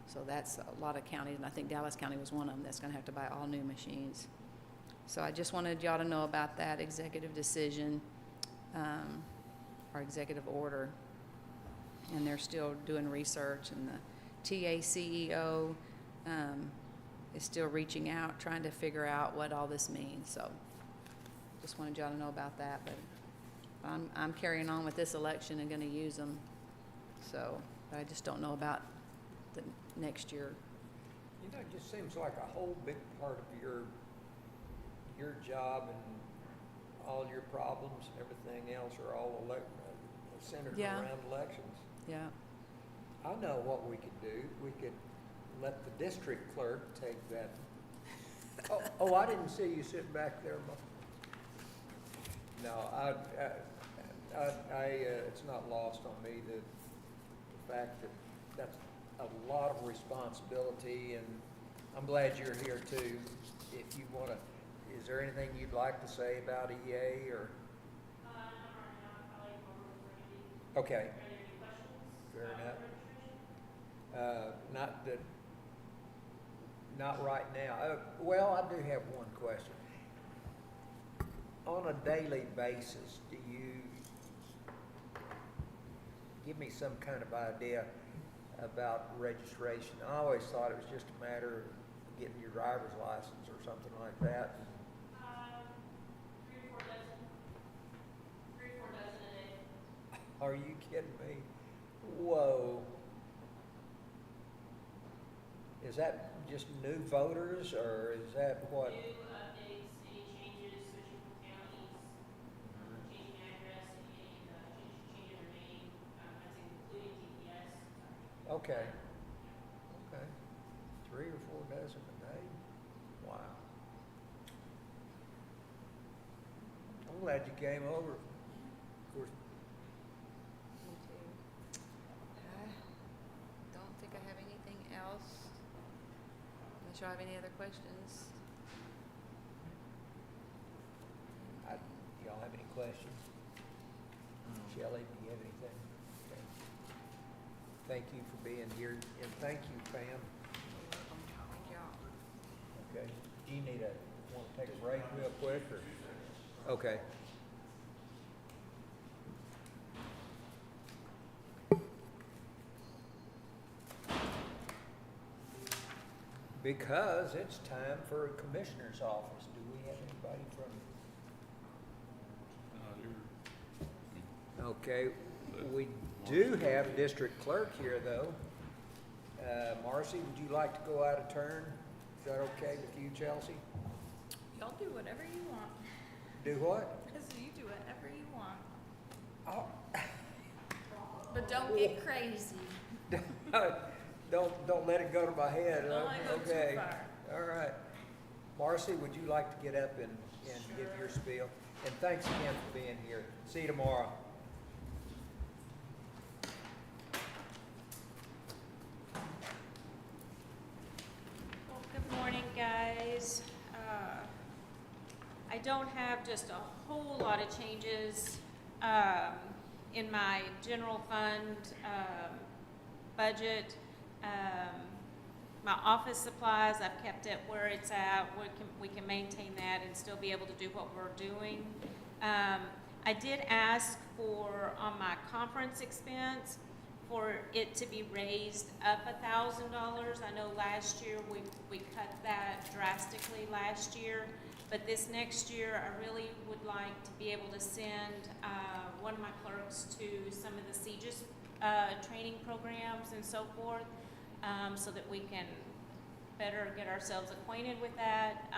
[SPEAKER 4] So that's a lot of counties, and I think Dallas County was one of them that's gonna have to buy all new machines. So I just wanted y'all to know about that executive decision, or executive order. And they're still doing research, and the TA CEO, is still reaching out, trying to figure out what all this means. So just wanted y'all to know about that, but I'm carrying on with this election and gonna use them. So, but I just don't know about the next year.
[SPEAKER 1] You know, it just seems like a whole big part of your job and all your problems and everything else are all centered
[SPEAKER 4] Yeah.
[SPEAKER 1] around elections.
[SPEAKER 4] Yeah,
[SPEAKER 1] I know what we could do. We could let the district clerk take that. Oh, I didn't see you sitting back there. No, it's not lost on me the fact that that's a lot of responsibility, and I'm glad you're here too. If you want to, is there anything you'd like to say about EA or?
[SPEAKER 6] Not right now, probably more with Randy.
[SPEAKER 1] Okay,
[SPEAKER 6] Are there any questions?
[SPEAKER 1] fair
[SPEAKER 6] about
[SPEAKER 1] enough.
[SPEAKER 6] registration?
[SPEAKER 1] Not that Not right now. Well, I do have one question. On a daily basis, do you give me some kind of idea about registration? I always thought it was just a matter of getting your driver's license or something like that.
[SPEAKER 6] 3 or 4 dozen a day.
[SPEAKER 1] Are you kidding me? Whoa. Is that just new voters, or is that what?
[SPEAKER 6] New updates, any changes, switching from counties, changing address, any, changing their name, that's including TPS.
[SPEAKER 1] Okay. Okay. 3 or 4 dozen a day? Wow. I'm glad you came over. Of course,
[SPEAKER 4] Me too. I don't think I have anything else. Unless y'all have any other questions.
[SPEAKER 1] y'all have any questions? Shelley, do you have anything? Okay. Thank you for being here, and thank you, Pam.
[SPEAKER 4] Thank y'all.
[SPEAKER 1] Okay. Do you need want to take a break real quick, or? Okay. Because it's time for a commissioner's office. Do we have anybody from? Okay, we do have district clerk here, though. Marcy, would you like to go out of turn? Is that okay with you, Chelsea?
[SPEAKER 7] Y'all do whatever you want.
[SPEAKER 1] Do what?
[SPEAKER 7] Because you do whatever you want.
[SPEAKER 1] Oh.
[SPEAKER 7] But don't get crazy.
[SPEAKER 1] Don't let it go to my head.
[SPEAKER 7] Don't let it go too
[SPEAKER 1] Okay.
[SPEAKER 7] far.
[SPEAKER 1] All right. Marcy, would you like to get up and give your spiel? And thanks again for being here. See you tomorrow.
[SPEAKER 9] Well, good morning, guys. I don't have just a whole lot of changes in my general fund budget. My office supplies, I've kept it where it's at. We can maintain that and still be able to do what we're doing. I did ask for, on my conference expense, for it to be raised up $1,000. I know last year we cut that drastically last year, but this next year I really would like to be able to send one of my clerks to some of the CGIS training programs and so forth, so that we can better get ourselves acquainted with that,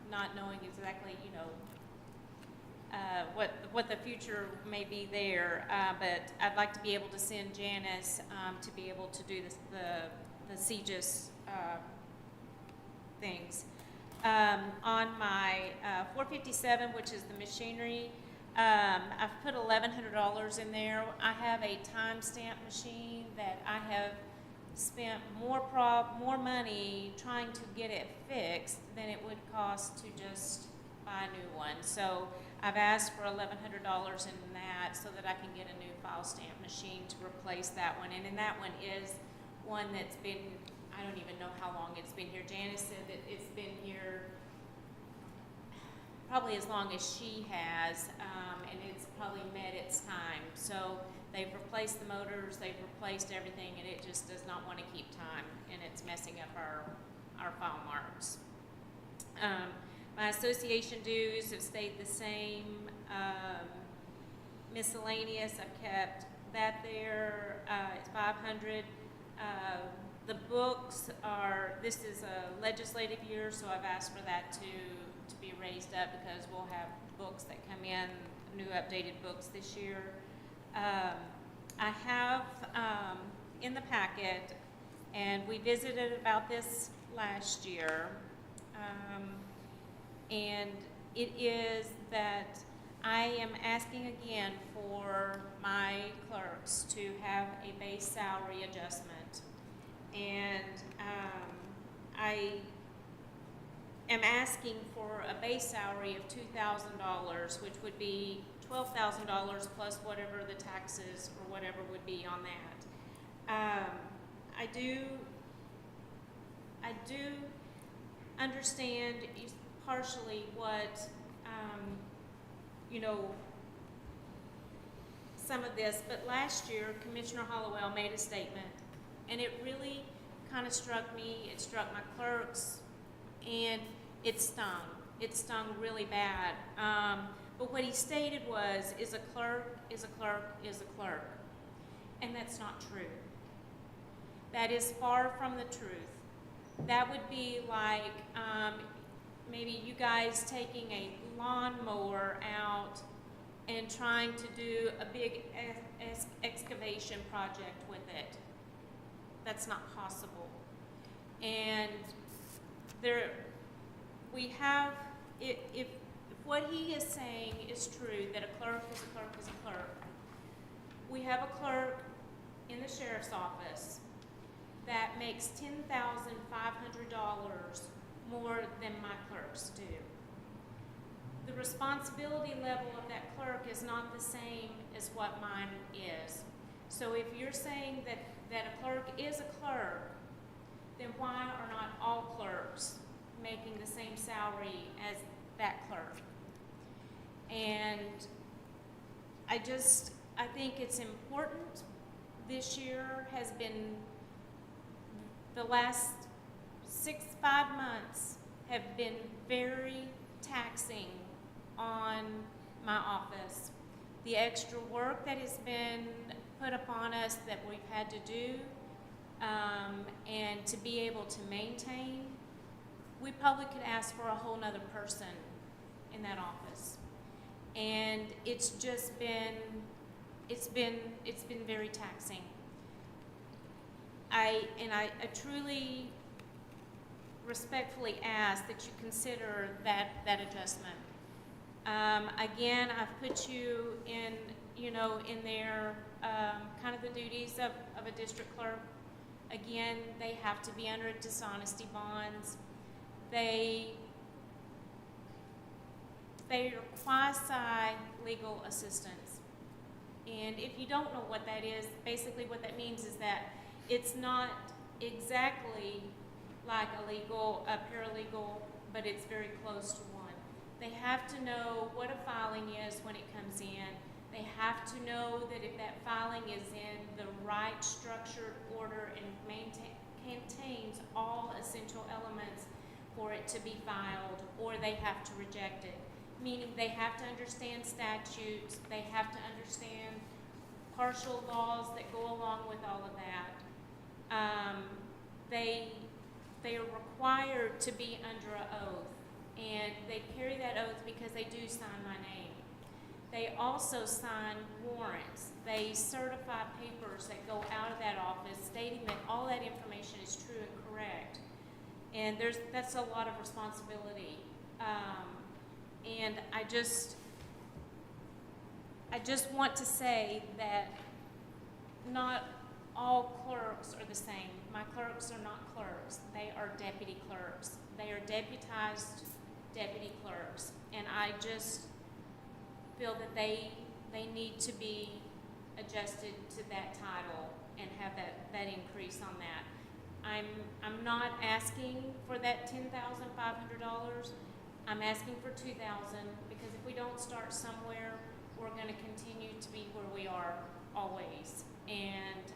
[SPEAKER 9] not knowing exactly, what the future may be there, but I'd like to be able to send Janice to be able to do the CGIS things. On my 457, which is the machinery, I've put $1,100 in there. I have a timestamp machine that I have spent more money trying to get it fixed than it would cost to just buy a new one. So I've asked for $1,100 in that so that I can get a new file stamp machine to replace that one. And that one is one that's been, I don't even know how long it's been here. Janice said that it's been here probably as long as she has, and it's probably met its time. So they've replaced the motors, they've replaced everything, and it just does not want to keep time, and it's messing up our file marks. My association dues have stayed the same. Miscellaneous, I've kept that there. It's $500. The books are, this is a legislative year, so I've asked for that to be raised up because we'll have books that come in, new updated books this year. I have in the packet, and we visited about this last year, and it is that I am asking again for my clerks to have a base salary adjustment. And I am asking for a base salary of $2,000, which would be $12,000 plus whatever the taxes or whatever would be on that. I do understand partially what, you know, some of this, but last year Commissioner Hollowell made a statement, and it really kind of struck me, it struck my clerks, and it stung. It stung really bad. But what he stated was, is a clerk, is a clerk, is a clerk. And that's not true. That is far from the truth. That would be like maybe you guys taking a lawnmower out and trying to do a big excavation project with it. That's not possible. And there, we have, if what he is saying is true, that a clerk is a clerk is a clerk, we have a clerk in the sheriff's office that makes $10,500 more than my clerks do. The responsibility level of that clerk is not the same as what mine is. So if you're saying that a clerk is a clerk, then why are not all clerks making the same salary as that clerk? And I think it's important. This year has been, the last 5 months have been very taxing on my office. The extra work that has been put upon us that we've had to do, and to be able to maintain, we probably could ask for a whole nother person in that office. And it's just been, it's been very taxing. I truly respectfully ask that you consider that adjustment. Again, I've put you in, in there, kind of the duties of a district clerk. Again, they have to be under dishonesty bonds. They are quasi-legal assistants. And if you don't know what that is, basically what that means is that it's not exactly like a paralegal, but it's very close to one. They have to know what a filing is when it comes in. They have to know that if that filing is in the right structured order and contains all essential elements for it to be filed, or they have to reject it. Meaning they have to understand statutes, they have to understand partial laws that go along with all of that. They are required to be under an oath, and they carry that oath because they do sign my name. They also sign warrants. They certify papers that go out of that office stating that all that information is true and correct. And that's a lot of responsibility. And I just want to say that not all clerks are the same. My clerks are not clerks. They are deputy clerks. They are deputized deputy clerks. And I just feel that they need to be adjusted to that title and have that increase on that. I'm not asking for that $10,500. I'm asking for $2,000, because if we don't start somewhere, we're going to continue to be where we are always. And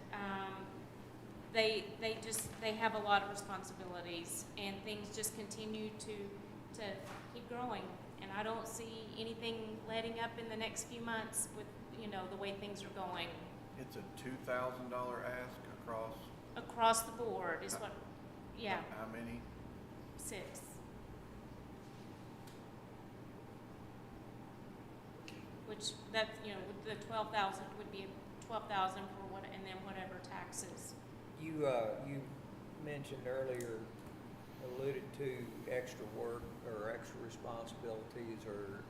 [SPEAKER 9] they have a lot of responsibilities, and things just continue to keep growing. And I don't see anything letting up in the next few months with the way things are going.
[SPEAKER 5] It's a $2,000 ask
[SPEAKER 9] Across the board is what, yeah.
[SPEAKER 5] How many?
[SPEAKER 9] 6. Which that's, the 12,000 would be 12,000 for what, and then whatever taxes.
[SPEAKER 1] You mentioned earlier, alluded to extra work or extra responsibilities or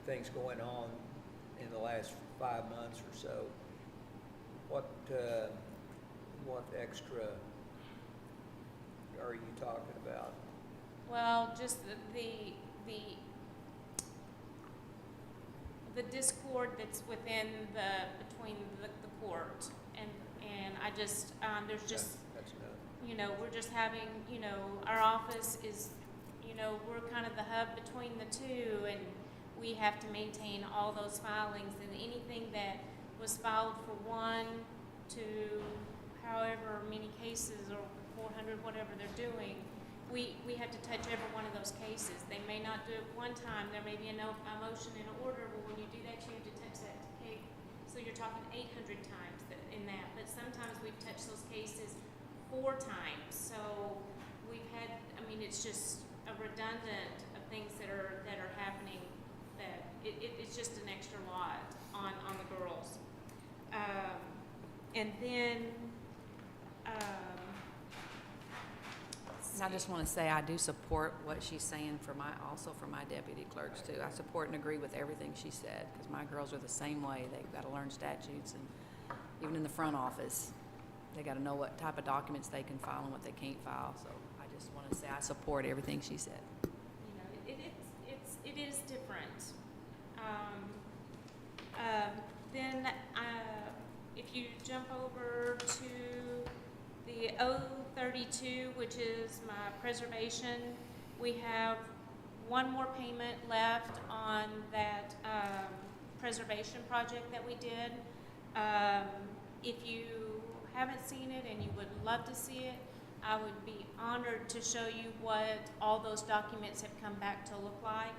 [SPEAKER 1] things going on in the last 5 months or so. What extra are you talking about?
[SPEAKER 9] Well, just the discord that's within between the court, and I just there's just
[SPEAKER 1] That's enough.
[SPEAKER 9] we're just having our office is you know, we're kind of the hub between the two, and we have to maintain all those filings, and anything that was filed for 1 to however many cases, or 400, whatever they're doing, we have to touch every one of those cases. They may not do it one time, there may be a motion and an order, well, when you do that, you have to touch that case. So you're talking 800 times in that, but sometimes we've touched those cases 4 times. So we've had, I mean, it's just a redundant of things that are happening, that it's just an extra lot on the girls. And then,
[SPEAKER 4] And I just want to say, I do support what she's saying also for my deputy clerks too. I support and agree with everything she said, because my girls are the same way. They've got to learn statutes, and even in the front office, they got to know what type of documents they can file and what they can't file. So I just want to say I support everything she said.
[SPEAKER 9] you know, it is different. Then, if you jump over to the 032, which is my preservation, we have one more payment left on that preservation project that we did. If you haven't seen it and you would love to see it, I would be honored to show you what all those documents have come back to look like.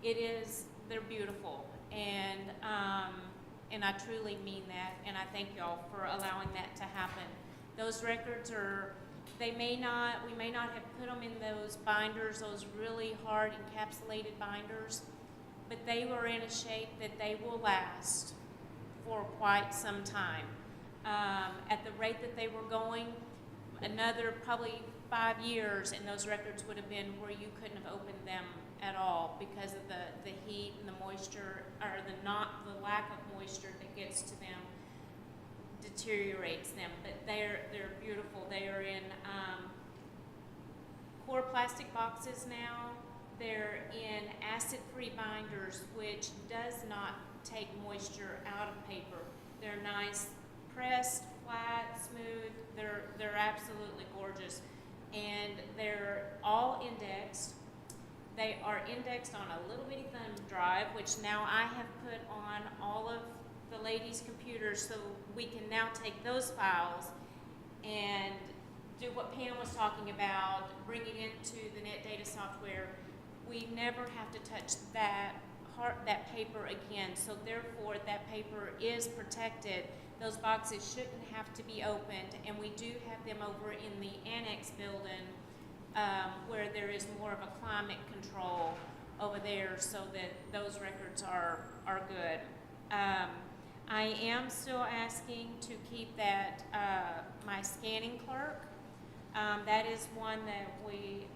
[SPEAKER 9] They're beautiful, and I truly mean that, and I thank y'all for allowing that to happen. Those records we may not have put them in those binders, those really hard encapsulated binders, but they were in a shape that they will last for quite some time. At the rate that they were going, another probably 5 years, and those records would have been where you couldn't have opened them at all because of the heat and the moisture, or the lack of moisture that gets to them deteriorates them. But they're beautiful. They are in core plastic boxes now. They're in acid-free binders, which does not take moisture out of paper. They're nice, pressed, flat, smooth. They're absolutely gorgeous, and they're all indexed. They are indexed on a little bitty thumb drive, which now I have put on all of the ladies' computers, so we can now take those files and do what Pam was talking about, bring it into the net data software. We never have to touch that paper again, so therefore that paper is protected. Those boxes shouldn't have to be opened, and we do have them over in the annex building where there is more of a climate control over there, so that those records are good. I am still asking to keep that my scanning clerk. That is one that we,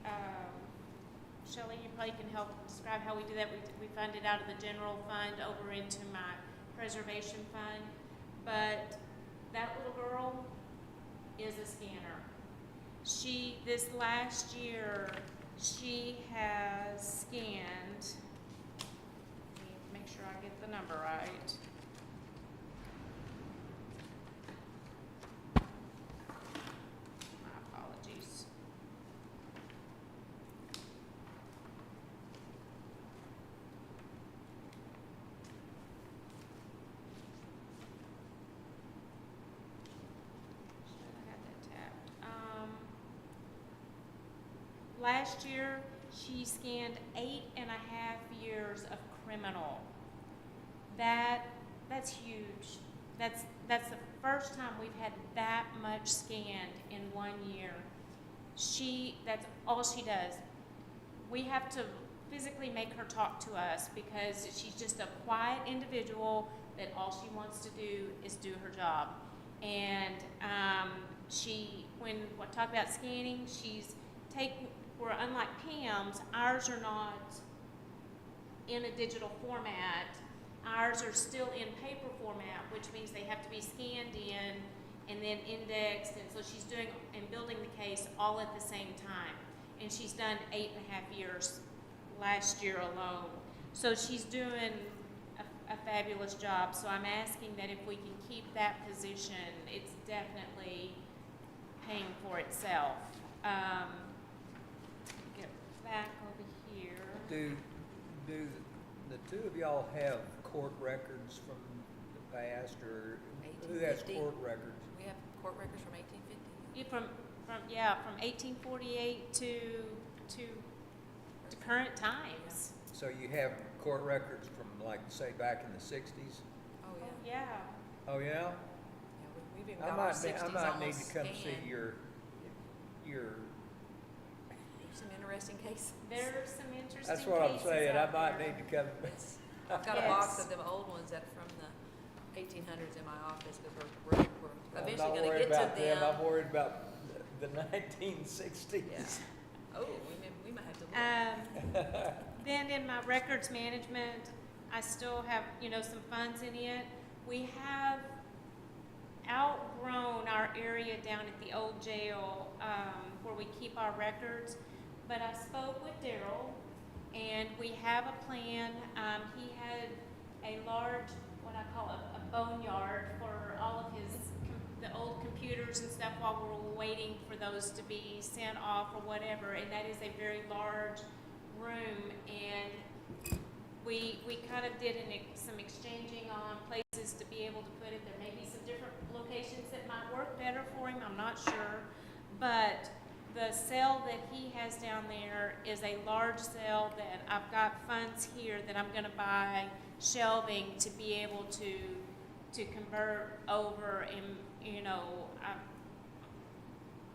[SPEAKER 9] Shelley, you probably can help describe how we do that. We fund it out of the general fund over into my preservation fund. But that little girl is a scanner. This last year, she has scanned, let me make sure I get the number right. My apologies. Last year, she scanned 8.5 years of criminal. That's huge. That's the first time we've had that much scanned in 1 year. That's all she does. We have to physically make her talk to us because she's just a quiet individual that all she wants to do is do her job. And when we talk about scanning, where unlike Pam's, ours are not in a digital format. Ours are still in paper format, which means they have to be scanned in and then indexed. And so she's doing and building the case all at the same time. And she's done 8.5 years last year alone. So she's doing a fabulous job. So I'm asking that if we can keep that position, it's definitely paying for itself. Get back over
[SPEAKER 1] Do the two of y'all have court records from the past, or who has
[SPEAKER 10] 1850.
[SPEAKER 1] court records?
[SPEAKER 10] We have court records from 1850.
[SPEAKER 9] From 1848 to current times.
[SPEAKER 1] So you have court records from, like, say, back in the sixties?
[SPEAKER 10] Oh, yeah.
[SPEAKER 9] Yeah.
[SPEAKER 1] Oh, yeah?
[SPEAKER 10] Yeah, we've even
[SPEAKER 1] I
[SPEAKER 10] got our
[SPEAKER 1] might,
[SPEAKER 10] 60s
[SPEAKER 1] I might need
[SPEAKER 10] almost
[SPEAKER 1] to come see
[SPEAKER 10] scanned.
[SPEAKER 1] your,
[SPEAKER 10] Some interesting cases.
[SPEAKER 9] There's some interesting
[SPEAKER 1] that's what I'm
[SPEAKER 9] cases
[SPEAKER 1] saying, I
[SPEAKER 9] out
[SPEAKER 1] might
[SPEAKER 9] there.
[SPEAKER 1] need to come.
[SPEAKER 10] It's, I've got a box
[SPEAKER 9] Yes.
[SPEAKER 10] of them old ones that are from the 1800s in my office, because we're
[SPEAKER 1] I'm
[SPEAKER 10] eventually
[SPEAKER 1] not
[SPEAKER 10] gonna
[SPEAKER 1] worried
[SPEAKER 10] get to
[SPEAKER 1] about them,
[SPEAKER 10] them.
[SPEAKER 1] I'm worried about the 1960s.
[SPEAKER 10] Yeah. Oh, we might have to look.
[SPEAKER 9] Then in my records management, I still have, some funds in it. We have outgrown our area down at the old jail, where we keep our records. But I spoke with Daryl, and we have a plan. He had a large, what I call a boneyard for all of the old computers and stuff while we're waiting for those to be sent off or whatever. And that is a very large room, and we kind of did some exchanging on places to be able to put it. There may be some different locations that might work better for him, I'm not sure. But the cell that he has down there is a large cell that I've got funds here that I'm gonna buy shelving to be able to convert over. And, I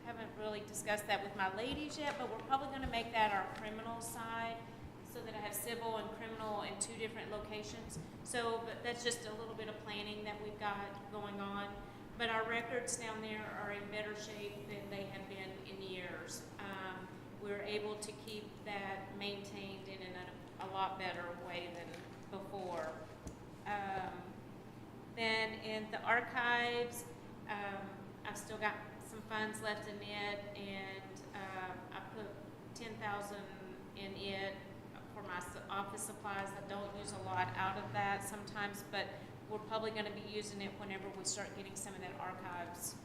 [SPEAKER 9] haven't really discussed that with my ladies yet, but we're probably gonna make that our criminal side, so that I have civil and criminal in two different locations. So, but that's just a little bit of planning that we've got going on. But our records down there are in better shape than they have been in years. We're able to keep that maintained in a lot better way than before. Then in the archives, I've still got some funds left in it, and I put 10,000 in it for my office supplies. I don't use a lot out of that sometimes, but we're probably going to be using it whenever we start getting some of that archives.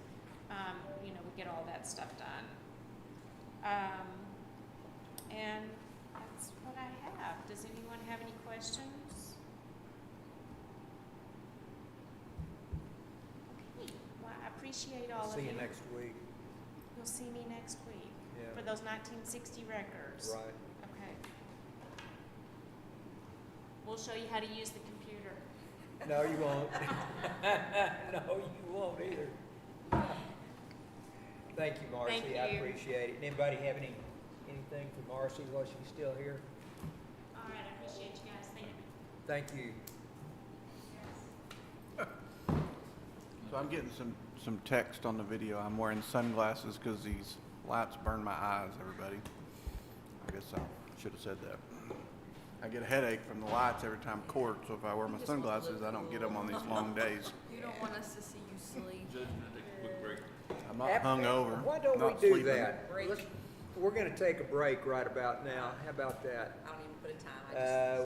[SPEAKER 9] We get all that stuff done. And that's what I have. Does anyone have any questions? Okay. Well, I appreciate all of
[SPEAKER 1] See
[SPEAKER 9] you.
[SPEAKER 1] you next week.
[SPEAKER 9] You'll see me next week
[SPEAKER 1] Yeah.
[SPEAKER 9] for those 1960 records.
[SPEAKER 1] Right.
[SPEAKER 9] Okay. We'll show you how to use the computer.
[SPEAKER 1] No, you won't. No, you won't either. Thank you, Marcy.
[SPEAKER 9] Thank
[SPEAKER 1] I
[SPEAKER 9] you.
[SPEAKER 1] appreciate it. Anybody have anything for Marcy while she's still here?
[SPEAKER 9] All right, I appreciate you guys. Thank you.
[SPEAKER 1] Thank you.
[SPEAKER 5] So I'm getting some text on the video. I'm wearing sunglasses because these lights burn my eyes, everybody. I guess I should have said that. I get a headache from the lights every time court, so if I wear my
[SPEAKER 10] You just want to
[SPEAKER 5] sunglasses,
[SPEAKER 10] look
[SPEAKER 5] I don't get
[SPEAKER 10] cool.
[SPEAKER 5] them on these long days.
[SPEAKER 10] You don't want us to see you sleep.
[SPEAKER 3] Judge, can I take a quick break?
[SPEAKER 5] I'm not hungover.
[SPEAKER 1] Why don't
[SPEAKER 5] not
[SPEAKER 1] we do
[SPEAKER 5] sleeping.
[SPEAKER 1] that?
[SPEAKER 10] Break.
[SPEAKER 1] We're gonna take a break right about now. How about that?
[SPEAKER 10] I don't even put a time. I just.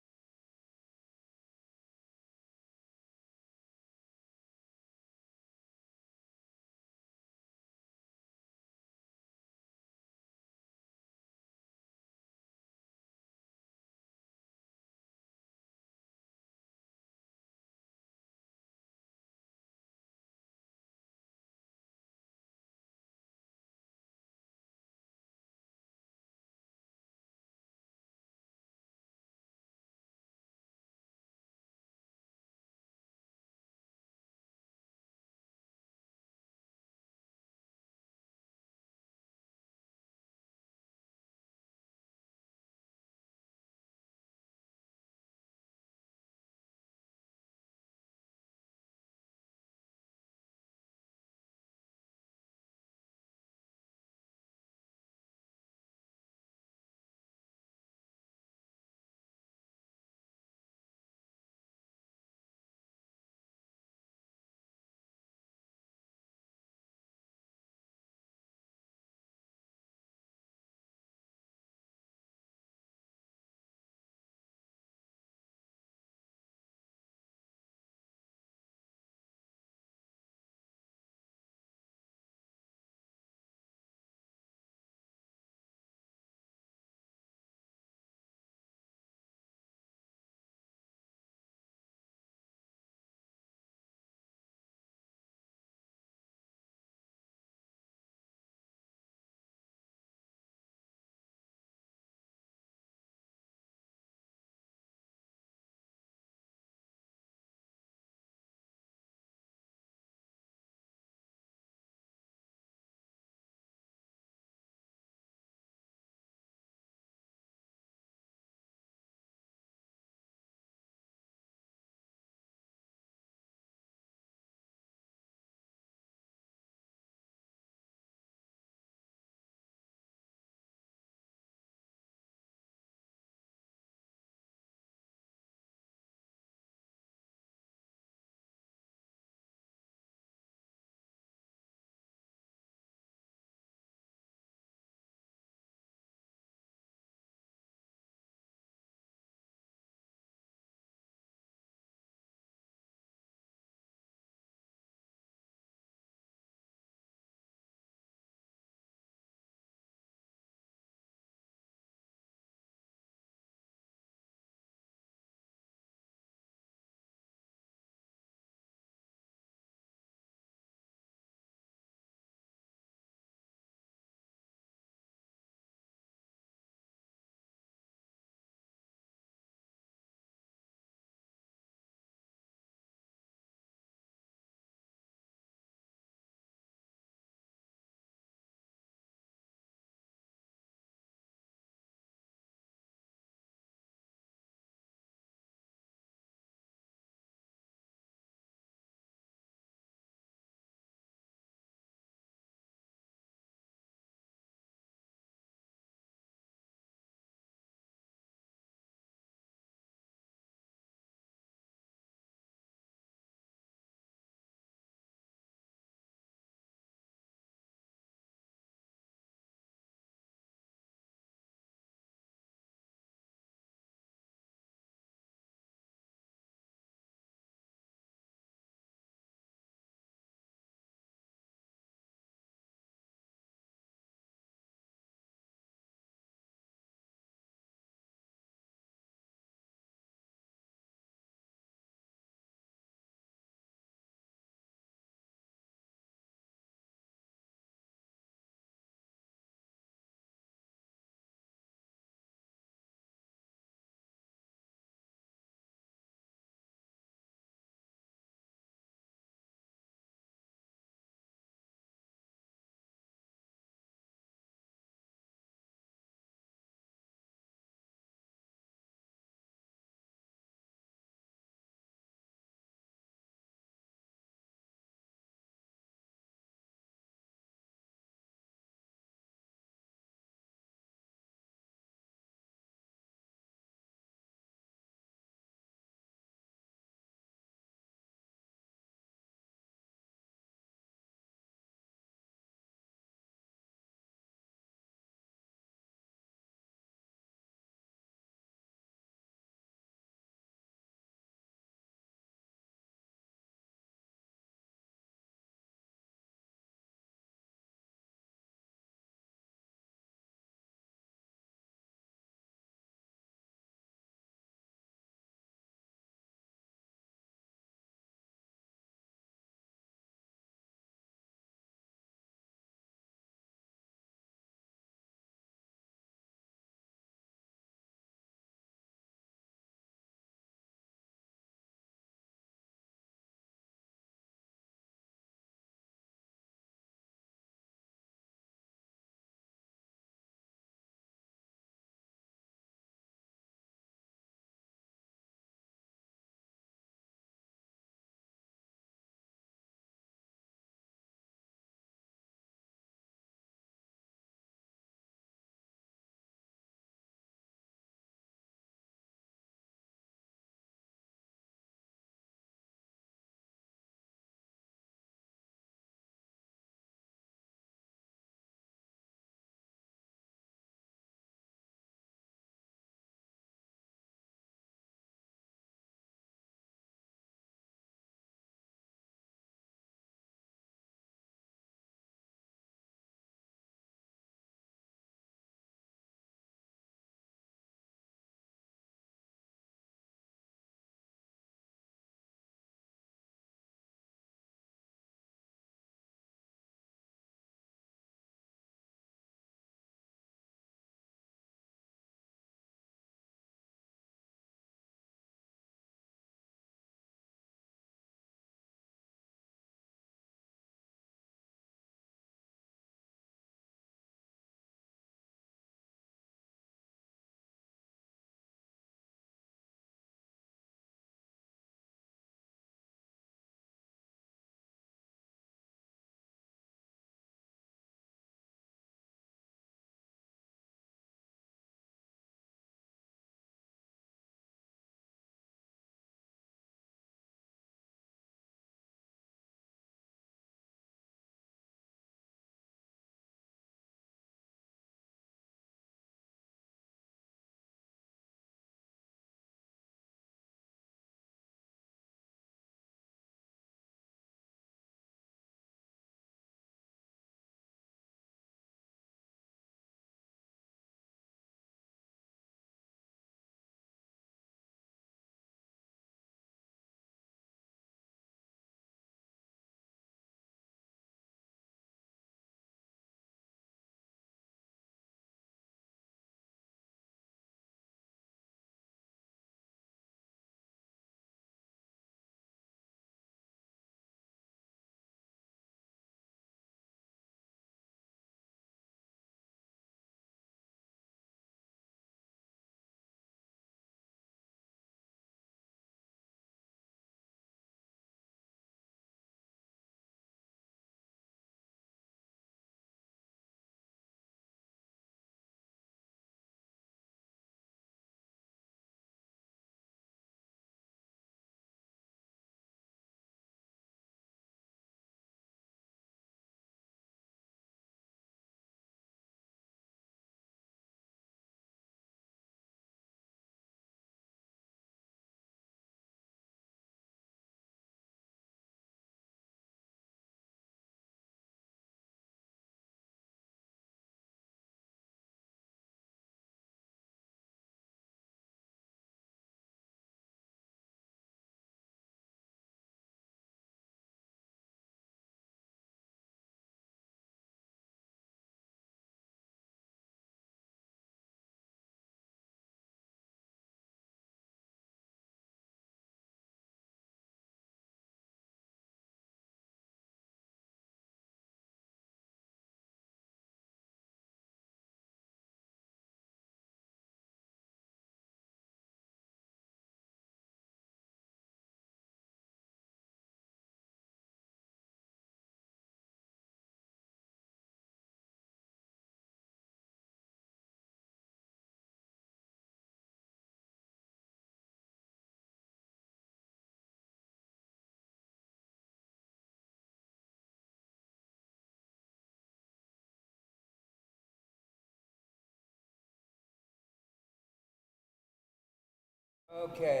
[SPEAKER 1] Okay,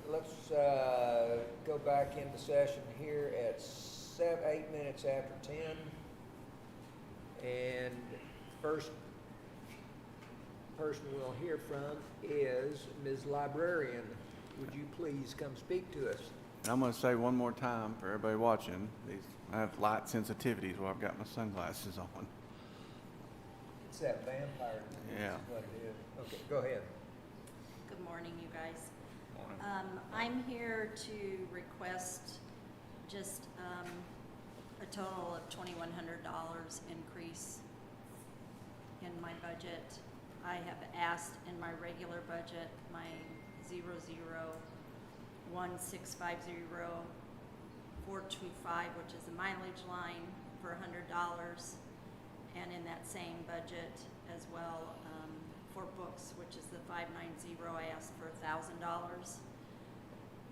[SPEAKER 1] let's go back into session here at 8 minutes after 10. And first person we'll hear from is Ms. Librarian. Would you please come speak to us?
[SPEAKER 5] I'm gonna say one more time for everybody watching, I have light sensitivities while I've got my sunglasses on.
[SPEAKER 1] It's that vampire thing,
[SPEAKER 5] Yeah.
[SPEAKER 1] is what it is. Okay, go ahead.
[SPEAKER 11] Good morning, you guys.
[SPEAKER 3] Morning.
[SPEAKER 11] I'm here to request just a total of $2,100 increase in my budget. I have asked in my regular budget, my 001650-425, which is the mileage line, for $100. And in that same budget as well, for books, which is the 590, I asked for $1,000.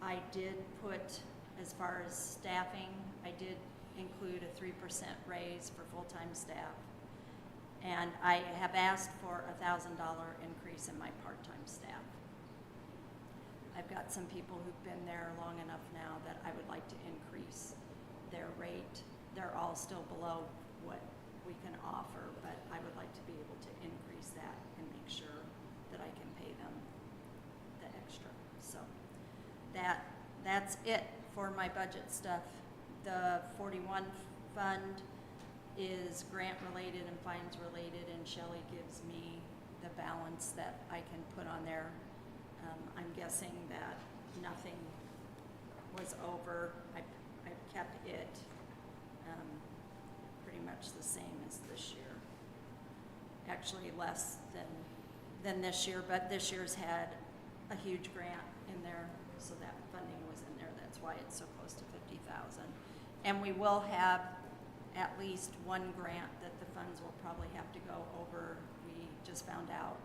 [SPEAKER 11] I did put, as far as staffing, I did include a 3% raise for full-time staff. And I have asked for a $1,000 increase in my part-time staff. I've got some people who've been there long enough now that I would like to increase their rate. They're all still below what we can offer, but I would like to be able to increase that and make sure that I can pay them the extra. So that's it for my budget stuff. The 41 fund is grant related and fines related, and Shelley gives me the balance that I can put on there. I'm guessing that nothing was over. I kept it pretty much the same as this year. Actually less than this year, but this year's had a huge grant in there, so that funding was in there. That's why it's so close to 50,000. And we will have at least one grant that the funds will probably have to go over. We just found out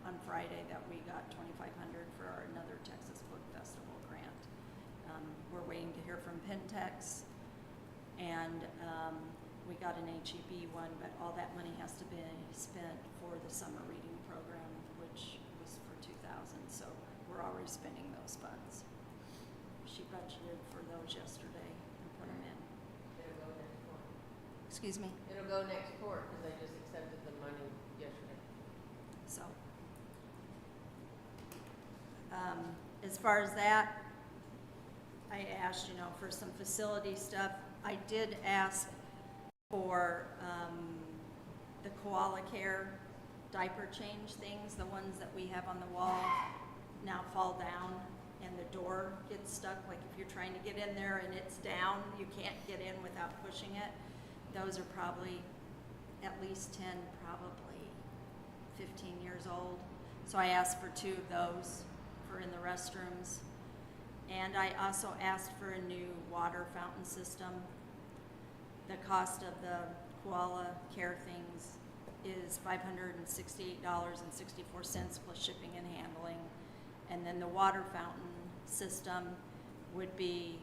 [SPEAKER 11] on Friday that we got $2,500 for another Texas Book Festival grant. We're waiting to hear from Pentex, and we got an HEB one, but all that money has to be spent for the summer reading program, which was for 2,000. So we're already spending those funds. She budgeted for those yesterday and put them in.
[SPEAKER 8] It'll go next court.
[SPEAKER 11] Excuse me.
[SPEAKER 8] It'll go next court, because they just accepted the money yesterday.
[SPEAKER 11] So, as far as that, I asked, for some facility stuff. I did ask for the koala care diaper change things, the ones that we have on the wall now fall down and the door gets stuck. Like if you're trying to get in there and it's down, you can't get in without pushing it. Those are probably at least 10, probably 15 years old. So I asked for 2 of those for in the restrooms. And I also asked for a new water fountain system. The cost of the koala care things is $568.64 plus shipping and handling. And then the water fountain system would be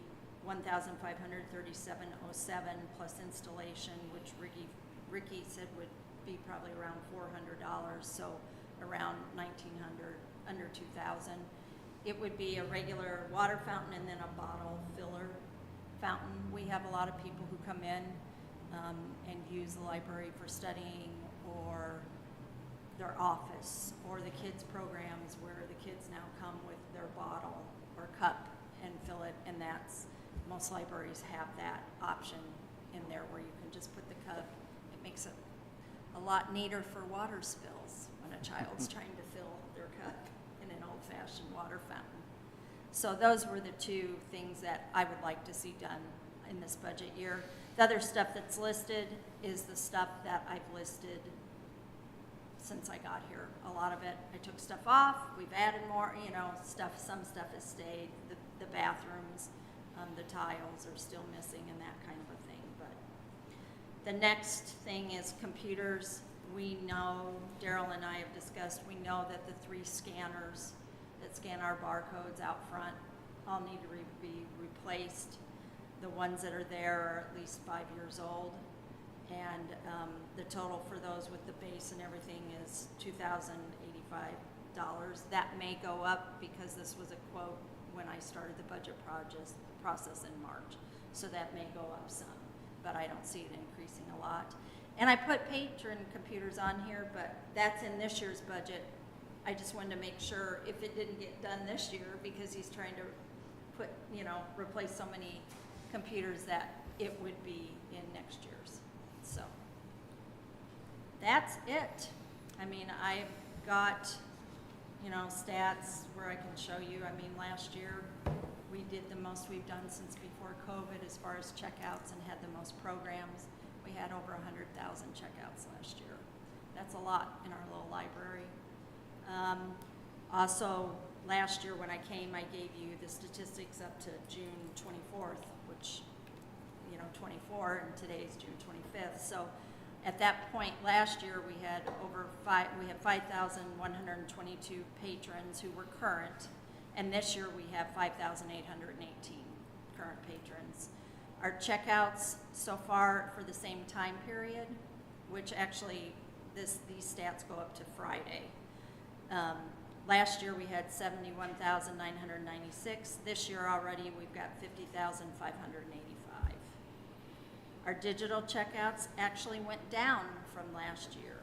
[SPEAKER 11] $1,537.07 plus installation, which Ricky said would be probably around $400, so around $1,900, under $2,000. It would be a regular water fountain and then a bottle filler fountain. We have a lot of people who come in and use the library for studying, or their office, or the kids' programs where the kids now come with their bottle or cup and fill it, and most libraries have that option in there where you can just put the cup. It makes it a lot neater for water spills when a child's trying to fill their cup in an old-fashioned water fountain. So those were the 2 things that I would like to see done in this budget year. The other stuff that's listed is the stuff that I've listed since I got here. A lot of it, I took stuff off, we've added more, some stuff has stayed. The bathrooms, the tiles are still missing and that kind of a thing. But the next thing is computers. We know, Daryl and I have discussed, we know that the 3 scanners that scan our barcodes out front all need to be replaced. The ones that are there are at least 5 years old. And the total for those with the base and everything is $2,085 That may go up because this was a quote when I started the budget process in March. So that may go up some, but I don't see it increasing a lot. And I put patron computers on here, but that's in this year's budget. I just wanted to make sure if it didn't get done this year, because he's trying to put, replace so many computers, that it would be in next year's. So that's it. I mean, I've got, stats where I can show you. I mean, last year we did the most we've done since before COVID as far as checkouts and had the most programs. We had over 100,000 checkouts last year. That's a lot in our little library. Also, last year when I came, I gave you the statistics up to June 24th, which, 24, and today's June 25th. So at that point last year, we had 5,122 patrons who were current, and this year we have 5,818 current patrons. Our checkouts so far for the same time period, which actually these stats go up to Friday. Last year we had 71,996. This year already we've got 50,585. Our digital checkouts actually went down from last year.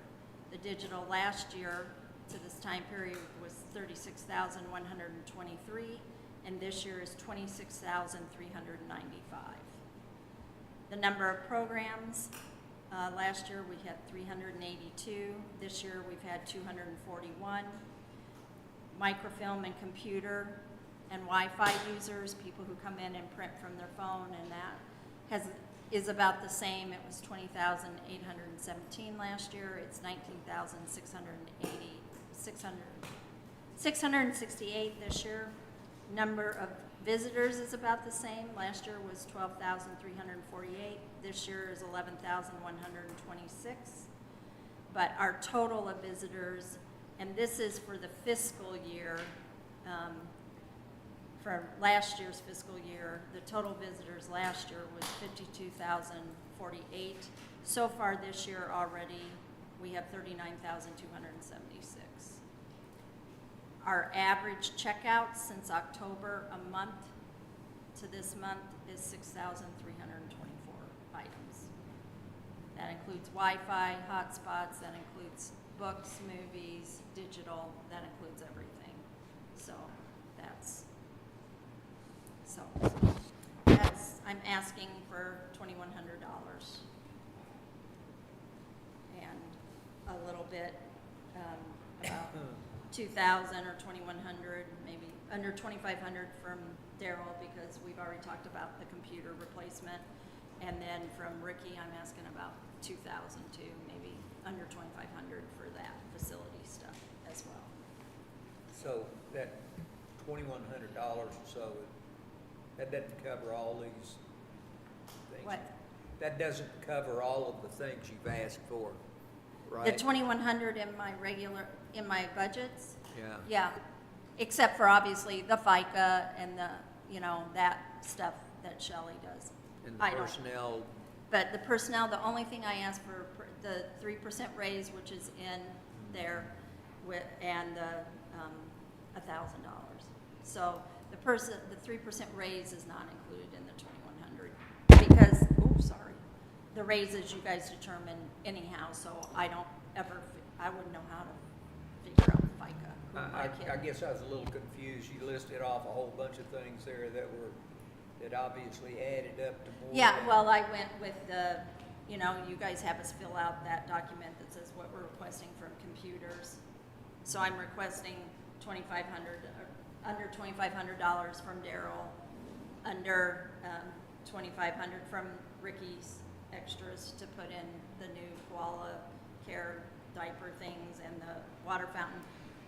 [SPEAKER 11] The digital last year to this time period was 36,123, and this year is 26,395. The number of programs, last year we had 382. This year we've had 241. Microfilm and computer and Wi-Fi users, people who come in and print from their phone, and that is about the same. It was 20,817 last year. It's 19,668 this year. Number of visitors is about the same. Last year was 12,348. This year is 11,126. But our total of visitors, and this is for the fiscal year, for last year's fiscal year, the total visitors last year was 52,048. So far this year already, we have 39,276. Our average checkouts since October a month to this month is 6,324 items. That includes Wi-Fi, hotspots, that includes books, movies, digital, that includes everything. So I'm asking for $2,100 and a little bit, about 2,000 or 2,100, maybe under 2,500 from Daryl, because we've already talked about the computer replacement. And then from Ricky, I'm asking about 2,000 too, maybe under 2,500 for that facility stuff as well.
[SPEAKER 1] So that $2,100 or so, that doesn't cover all these things?
[SPEAKER 11] What?
[SPEAKER 1] That doesn't cover all of the things you've asked for, right?
[SPEAKER 11] The 2,100 in my budgets?
[SPEAKER 1] Yeah.
[SPEAKER 11] Yeah, except for obviously the FICA and the, that stuff that Shelley does.
[SPEAKER 1] And the
[SPEAKER 11] I don't.
[SPEAKER 1] personnel,
[SPEAKER 11] But the personnel, the only thing I asked for, the 3% raise, which is in there, and the $1,000. So the 3% raise is not included in the 2,100 because, the raises you guys determine anyhow. So I wouldn't know how to figure out FICA. Who am
[SPEAKER 1] I
[SPEAKER 11] kidding?
[SPEAKER 1] guess I was a little confused. You listed off a whole bunch of things there that obviously added up to more.
[SPEAKER 11] Yeah, well, I went with you guys have us fill out that document that says what we're requesting from computers. So I'm requesting under $2,500 from Daryl, under $2,500 from Ricky's extras to put in the new koala care diaper things and the water fountain.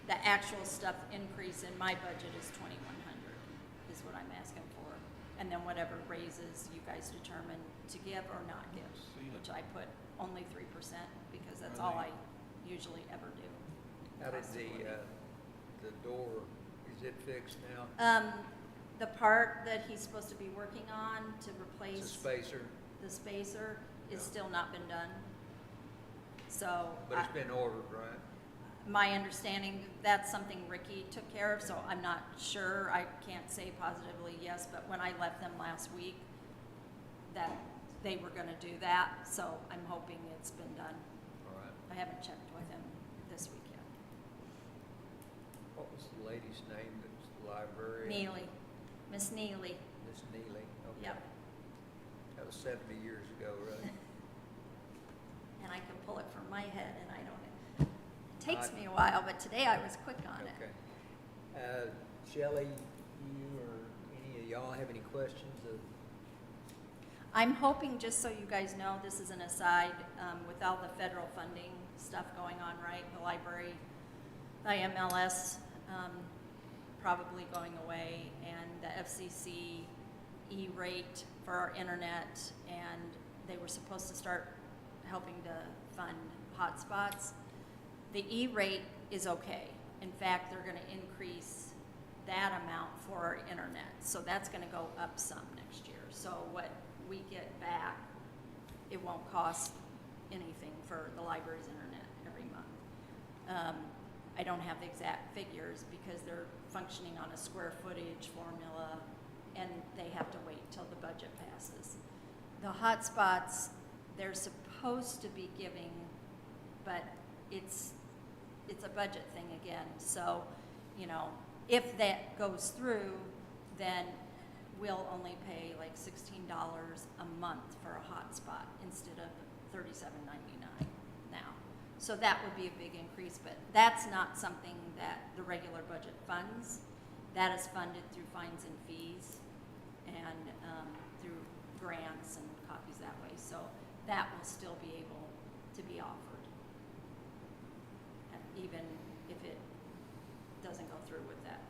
[SPEAKER 11] The actual stuff increase in my budget is $2,100 is what I'm asking for. And then whatever raises you guys determine to give or not give, which I put only 3% because that's all I usually ever do.
[SPEAKER 1] How did the door, is it fixed now?
[SPEAKER 11] The part that he's supposed to be working on to replace
[SPEAKER 1] It's a spacer,
[SPEAKER 11] the spacer is
[SPEAKER 1] Yeah.
[SPEAKER 11] still not been done. So.
[SPEAKER 1] but it's been ordered, right?
[SPEAKER 11] my understanding, that's something Ricky took care of, so I'm not sure, I can't say positively yes, but when I left them last week, that they were gonna do that, so I'm hoping it's been done.
[SPEAKER 1] All right.
[SPEAKER 11] I haven't checked with him this week yet.
[SPEAKER 1] What was the lady's name that was the librarian?
[SPEAKER 11] Neely, Miss Neely,
[SPEAKER 1] Miss Neely, okay.
[SPEAKER 11] yep.
[SPEAKER 1] That was 70 years ago, really.
[SPEAKER 11] And I can pull it from my head, and I don't, it takes me a while, but today I was quick on it.
[SPEAKER 1] Okay. Shelley, you or any of y'all have any questions of?
[SPEAKER 11] I'm hoping, just so you guys know, this is an aside, with all the federal funding stuff going on, right? The library, the MLS, probably going away, and the FCC E-rate for our internet, and they were supposed to start helping to fund hotspots. The E-rate is okay. In fact, they're gonna increase that amount for our internet, so that's gonna go up some next year. So what we get back, it won't cost anything for the library's internet every month. I don't have the exact figures because they're functioning on a square footage formula, and they have to wait till the budget passes. The hotspots, they're supposed to be giving, but it's a budget thing again. So, you know, if that goes through, then we'll only pay like $16 a month for a hotspot instead of $37.99 now. So that would be a big increase, but that's not something that the regular budget funds. That is funded through fines and fees and through grants and copies that way. So that will still be able to be offered, even if it doesn't go through with that.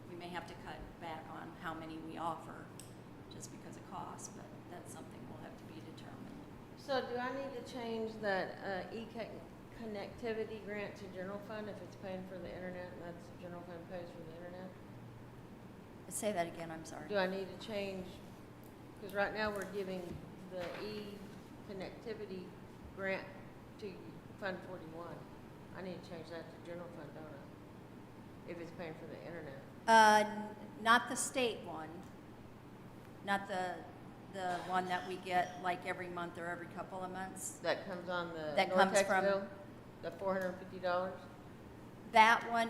[SPEAKER 11] We may have to cut back on how many we offer just because of cost, but that's something will have to be determined.
[SPEAKER 8] So do I need to change that e-connectivity grant to general fund if it's paying for the internet, and that's general fund pays for the internet?
[SPEAKER 11] Say that again, I'm sorry.
[SPEAKER 8] Do I need to change, because right now we're giving the e-connectivity grant to Fund 41. I need to change that to general fund, don't I? If it's paying for the internet.
[SPEAKER 11] Not the state one, not the one that we get like every month or every couple of months.
[SPEAKER 8] That comes on the
[SPEAKER 11] That
[SPEAKER 8] North
[SPEAKER 11] comes
[SPEAKER 8] Texas
[SPEAKER 11] from-
[SPEAKER 8] bill? The $450?
[SPEAKER 11] That one,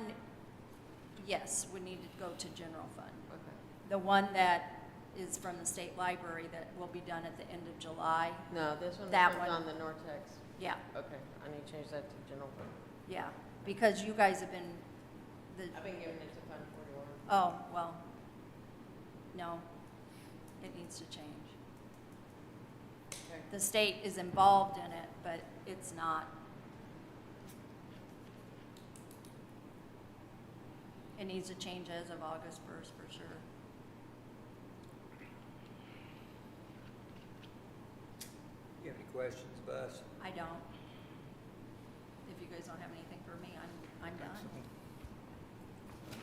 [SPEAKER 11] yes, would need to go to general fund.
[SPEAKER 8] Okay.
[SPEAKER 11] The one that is from the state library that will be done at the end of July,
[SPEAKER 8] No, this one
[SPEAKER 11] That
[SPEAKER 8] comes
[SPEAKER 11] one.
[SPEAKER 8] on the North Tex.
[SPEAKER 11] yeah,
[SPEAKER 8] Okay, I need to change that to general fund.
[SPEAKER 11] yeah, because you guys have been,
[SPEAKER 8] I've been giving it to Fund 41.
[SPEAKER 11] oh, well, no, it needs to change.
[SPEAKER 8] Okay.
[SPEAKER 11] The state is involved in it, but it's not. It needs to change as of August 1st for sure.
[SPEAKER 1] You have any questions of us?
[SPEAKER 11] I don't. If you guys don't have anything for me, I'm done.
[SPEAKER 1] I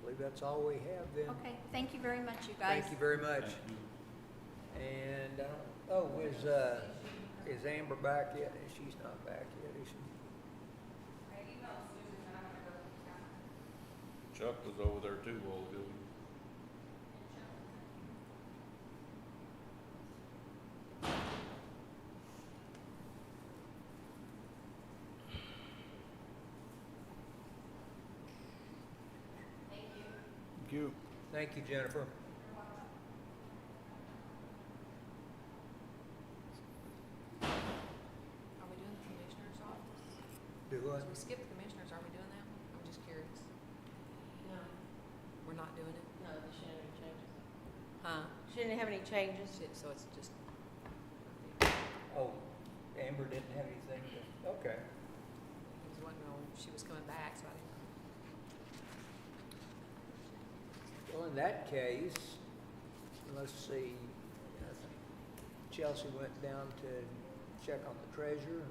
[SPEAKER 1] believe that's all we have then.
[SPEAKER 11] Okay, thank you very much, you guys.
[SPEAKER 1] Thank you very much. And, is Amber back yet? She's not back yet, is she?
[SPEAKER 3] Chuck was over there too a while ago.
[SPEAKER 5] Thank you.
[SPEAKER 1] Thank you, Jennifer.
[SPEAKER 10] Are we doing the commissioner's office?
[SPEAKER 1] Do what?
[SPEAKER 10] We skipped the commissioners, are we doing that? I'm just curious.
[SPEAKER 8] No,
[SPEAKER 10] We're not doing it?
[SPEAKER 8] no, she didn't have any changes.
[SPEAKER 10] Huh?
[SPEAKER 8] She didn't have any changes.
[SPEAKER 10] So it's just,
[SPEAKER 1] Oh, Amber didn't have anything to, okay.
[SPEAKER 10] I was wondering when she was coming back, so I didn't.
[SPEAKER 1] Well, in that case, let's see, I think Chelsea went down to check on the treasurer.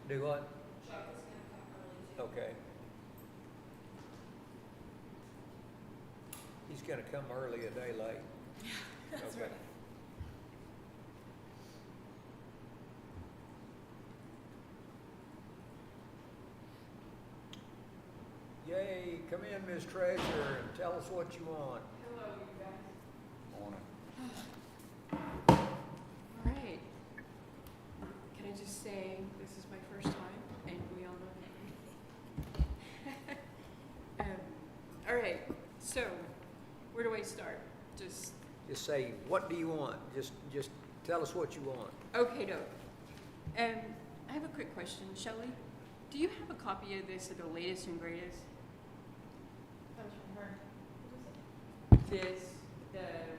[SPEAKER 1] Do what?
[SPEAKER 6] Chuck is gonna come early too.
[SPEAKER 1] Okay. He's gonna come early, a day late.
[SPEAKER 10] That's
[SPEAKER 1] Okay.
[SPEAKER 10] right.
[SPEAKER 1] Yay, come in, Ms. Treasurer, and tell us what you want.
[SPEAKER 6] Hello, you guys.
[SPEAKER 5] Morning.
[SPEAKER 10] All right. Can I just say, this is my first time, and we all know that. All right, so, where do I start? Just,
[SPEAKER 1] Just say, what do you want? Just tell us what you want.
[SPEAKER 10] okay, doke. I have a quick question. Shelley, do you have a copy of this, of the latest and greatest?
[SPEAKER 7] Comes from her.
[SPEAKER 10] This,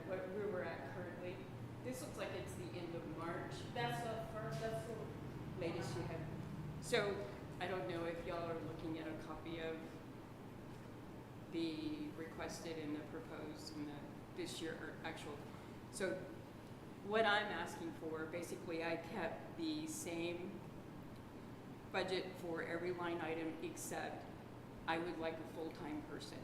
[SPEAKER 10] where we're at currently? This looks like it's the end of March.
[SPEAKER 7] That's the first, that's the.
[SPEAKER 10] Latest you have. So, I don't know if y'all are looking at a copy of the requested and the proposed and the this year or actual. So, what I'm asking for, basically I kept the same budget for every line item except I would like a full-time person.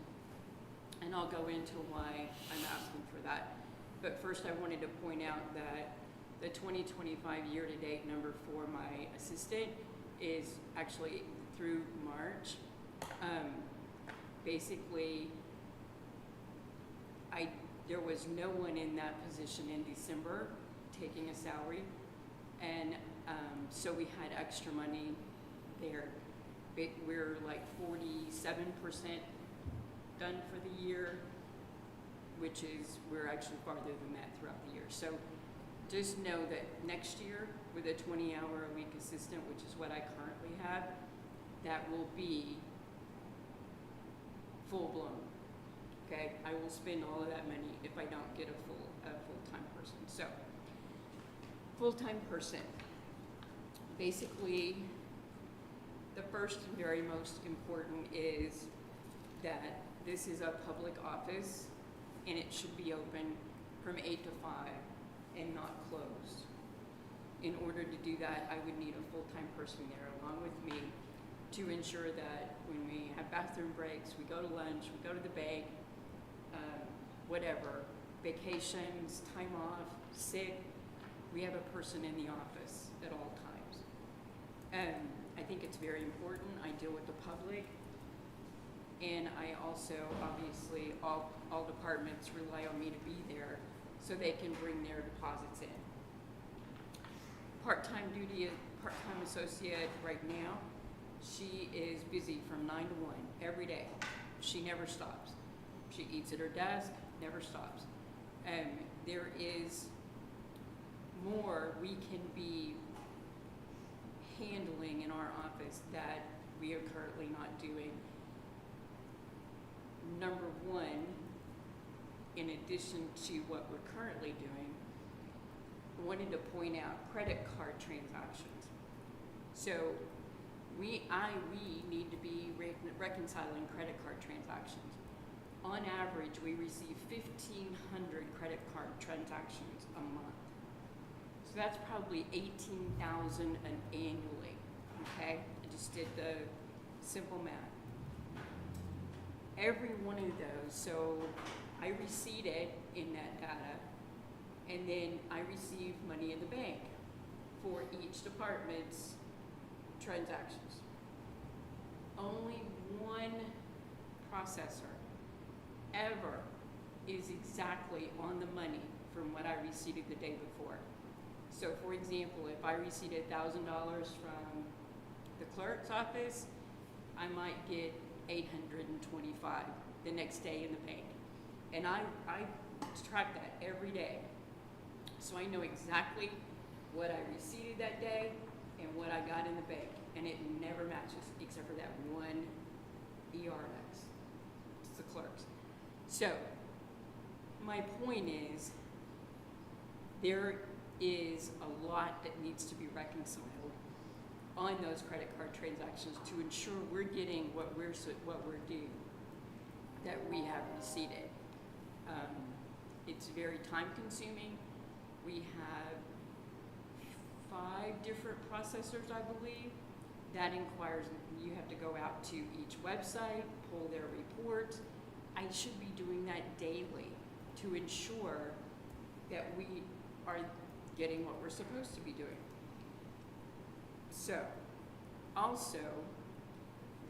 [SPEAKER 10] And I'll go into why I'm asking for that. But first I wanted to point out that the 2025 year-to-date number for my assistant is actually through March. Basically, there was no one in that position in December taking a salary. And so we had extra money there. We're like 47% done for the year, which is, we're actually farther than that throughout the year. So just know that next year, with a 20-hour-a-week assistant, which is what I currently have, that will be full-blown. Okay, I will spend all of that money if I don't get a full-time person. So, full-time person. Basically, the first and very most important is that this is a public office and it should be open from 8 to 5 and not closed. In order to do that, I would need a full-time person there along with me to ensure that when we have bathroom breaks, we go to lunch, we go to the bank, whatever, vacations, time off, sick, we have a person in the office at all times. I think it's very important. I deal with the public, and I also, obviously, all departments rely on me to be there so they can bring their deposits in. Part-time associate right now, she is busy from 9 to 1 every day. She never stops. She eats at her desk, never stops. There is more we can be handling in our office that we are currently not doing. Number one, in addition to what we're currently doing, I wanted to point out credit card transactions. So we need to be reconciling credit card transactions. On average, we receive 1,500 credit card transactions a month. So that's probably 18,000 annually, okay? I just did the simple math. Every one of those, so I receipt it in that data, and then I receive money in the bank for each department's transactions. Only one processor ever is exactly on the money from what I received the day before. So for example, if I received $1,000 from the clerk's office, I might get 825 the next day in the bank. And I track that every day. So I know exactly what I received that day and what I got in the bank. And it never matches except for that one ERX. It's the clerk's. So my point is, there is a lot that needs to be reconciled on those credit card transactions to ensure we're getting what we're due, that we have received. It's very time consuming. We have 5 different processors, I believe, That requires, you have to go out to each website, pull their report. I should be doing that daily to ensure that we are getting what we're supposed to be doing. So, also,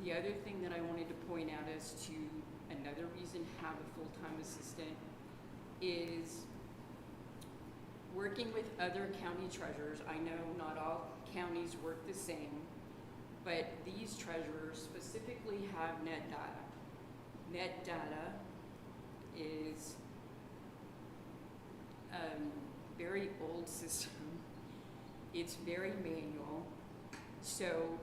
[SPEAKER 10] the other thing that I wanted to point out as to another reason to have a full-time assistant is working with other county treasurers. I know not all counties work the same, but these treasurers specifically have net data. Net data is a very old system. It's very manual. So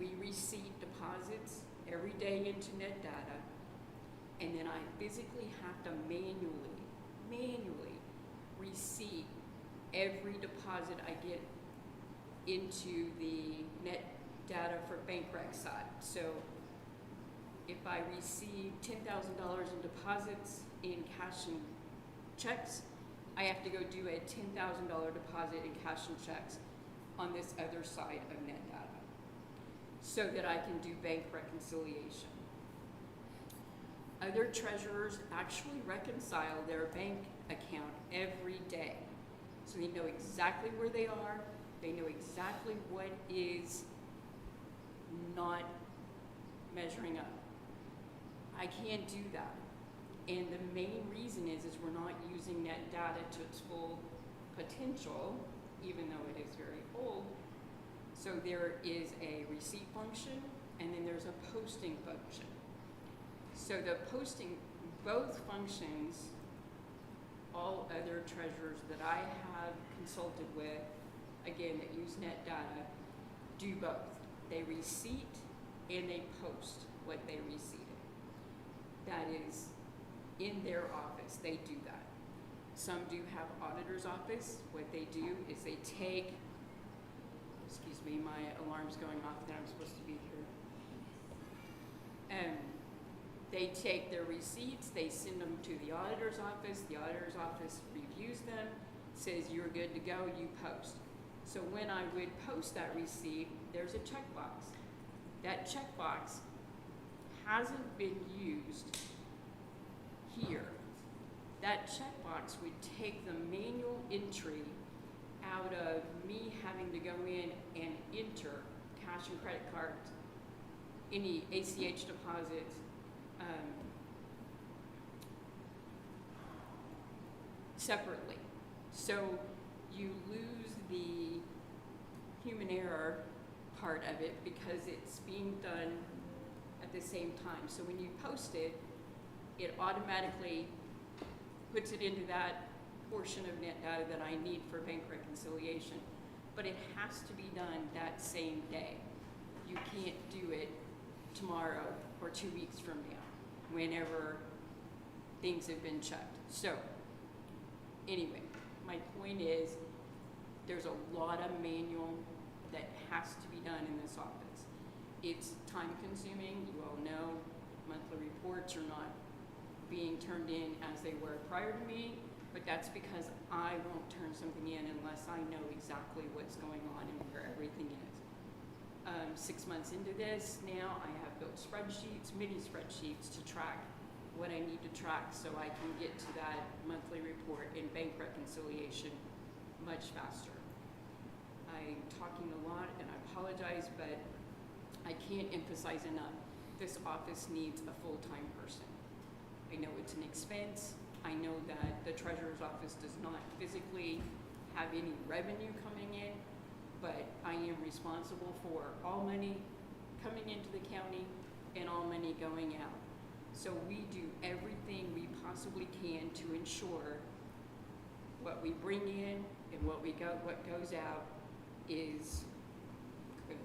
[SPEAKER 10] we receive deposits every day into net data, and then I physically have to manually receipt every deposit I get into the net data for bank rec side. So if I receive $10,000 in deposits in cash and checks, I have to go do a $10,000 deposit in cash and checks on this other side of net data so that I can do bank reconciliation. Other treasurers actually reconcile their bank account every day. So they know exactly where they are, they know exactly what is not measuring up. I can't do that. And the main reason is we're not using net data to its full potential, even though it is very old. So there is a receipt function, and then there's a posting function. So the posting, both functions, all other treasurers that I have consulted with, again, that use net data, do both. They receipt and they post what they receipted. That is in their office, they do that. Some do have auditor's office. What they do is they take, excuse me, my alarm's going off that I'm supposed to be here. They take their receipts, they send them to the auditor's office reviews them, says you're good to go, you post. So when I would post that receipt, there's a checkbox. That checkbox hasn't been used here. That checkbox would take the manual entry out of me having to go in and enter cash and credit cards, any ACH deposits, separately. So you lose the human error part of it because it's being done at the same time. So when you post it, it automatically puts it into that portion of net data that I need for bank reconciliation. But it has to be done that same day. You can't do it tomorrow or 2 weeks from now, whenever things have been checked. So anyway, my point is there's a lot of manual that has to be done in this office. It's time consuming. You all know monthly reports are not being turned in as they were prior to me, but that's because I won't turn something in unless I know exactly what's going on and where everything is. 6 months into this now, I have built spreadsheets, mini spreadsheets to track what I need to track so I can get to that monthly report and bank reconciliation much faster. I'm talking a lot and I apologize, but I can't emphasize enough. This office needs a full-time person. I know it's an expense. I know that the treasurer's office does not physically have any revenue coming in, but I am responsible for all money coming into the county and all money going out. So we do everything we possibly can to ensure what we bring in and what goes out is good.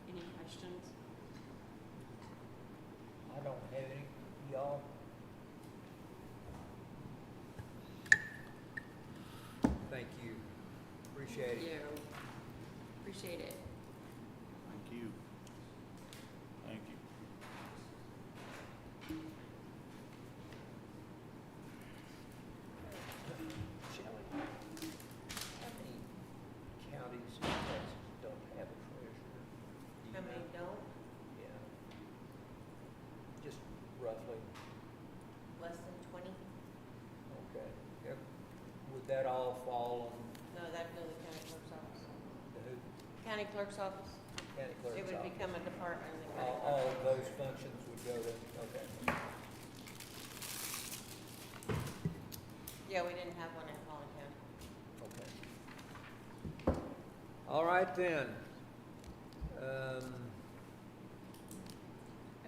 [SPEAKER 10] Any questions?
[SPEAKER 1] I don't have any, y'all. Thank you. Appreciate it.
[SPEAKER 10] Thank you. Appreciate it.
[SPEAKER 5] Thank you.
[SPEAKER 3] Thank you.
[SPEAKER 1] Shelley, how many counties in Texas roughly?
[SPEAKER 8] Less than 20?
[SPEAKER 1] Okay. Yep. Would that all fall on
[SPEAKER 8] No, that'd go to the county clerk's office.
[SPEAKER 1] the who?
[SPEAKER 8] County clerk's office?
[SPEAKER 1] County clerk's
[SPEAKER 8] It would
[SPEAKER 1] office?
[SPEAKER 8] become a department in the county
[SPEAKER 1] All
[SPEAKER 8] clerk's
[SPEAKER 1] of those functions would go to, okay.
[SPEAKER 8] Yeah, we didn't have one in Collin County.
[SPEAKER 1] Okay. All right then.
[SPEAKER 7] I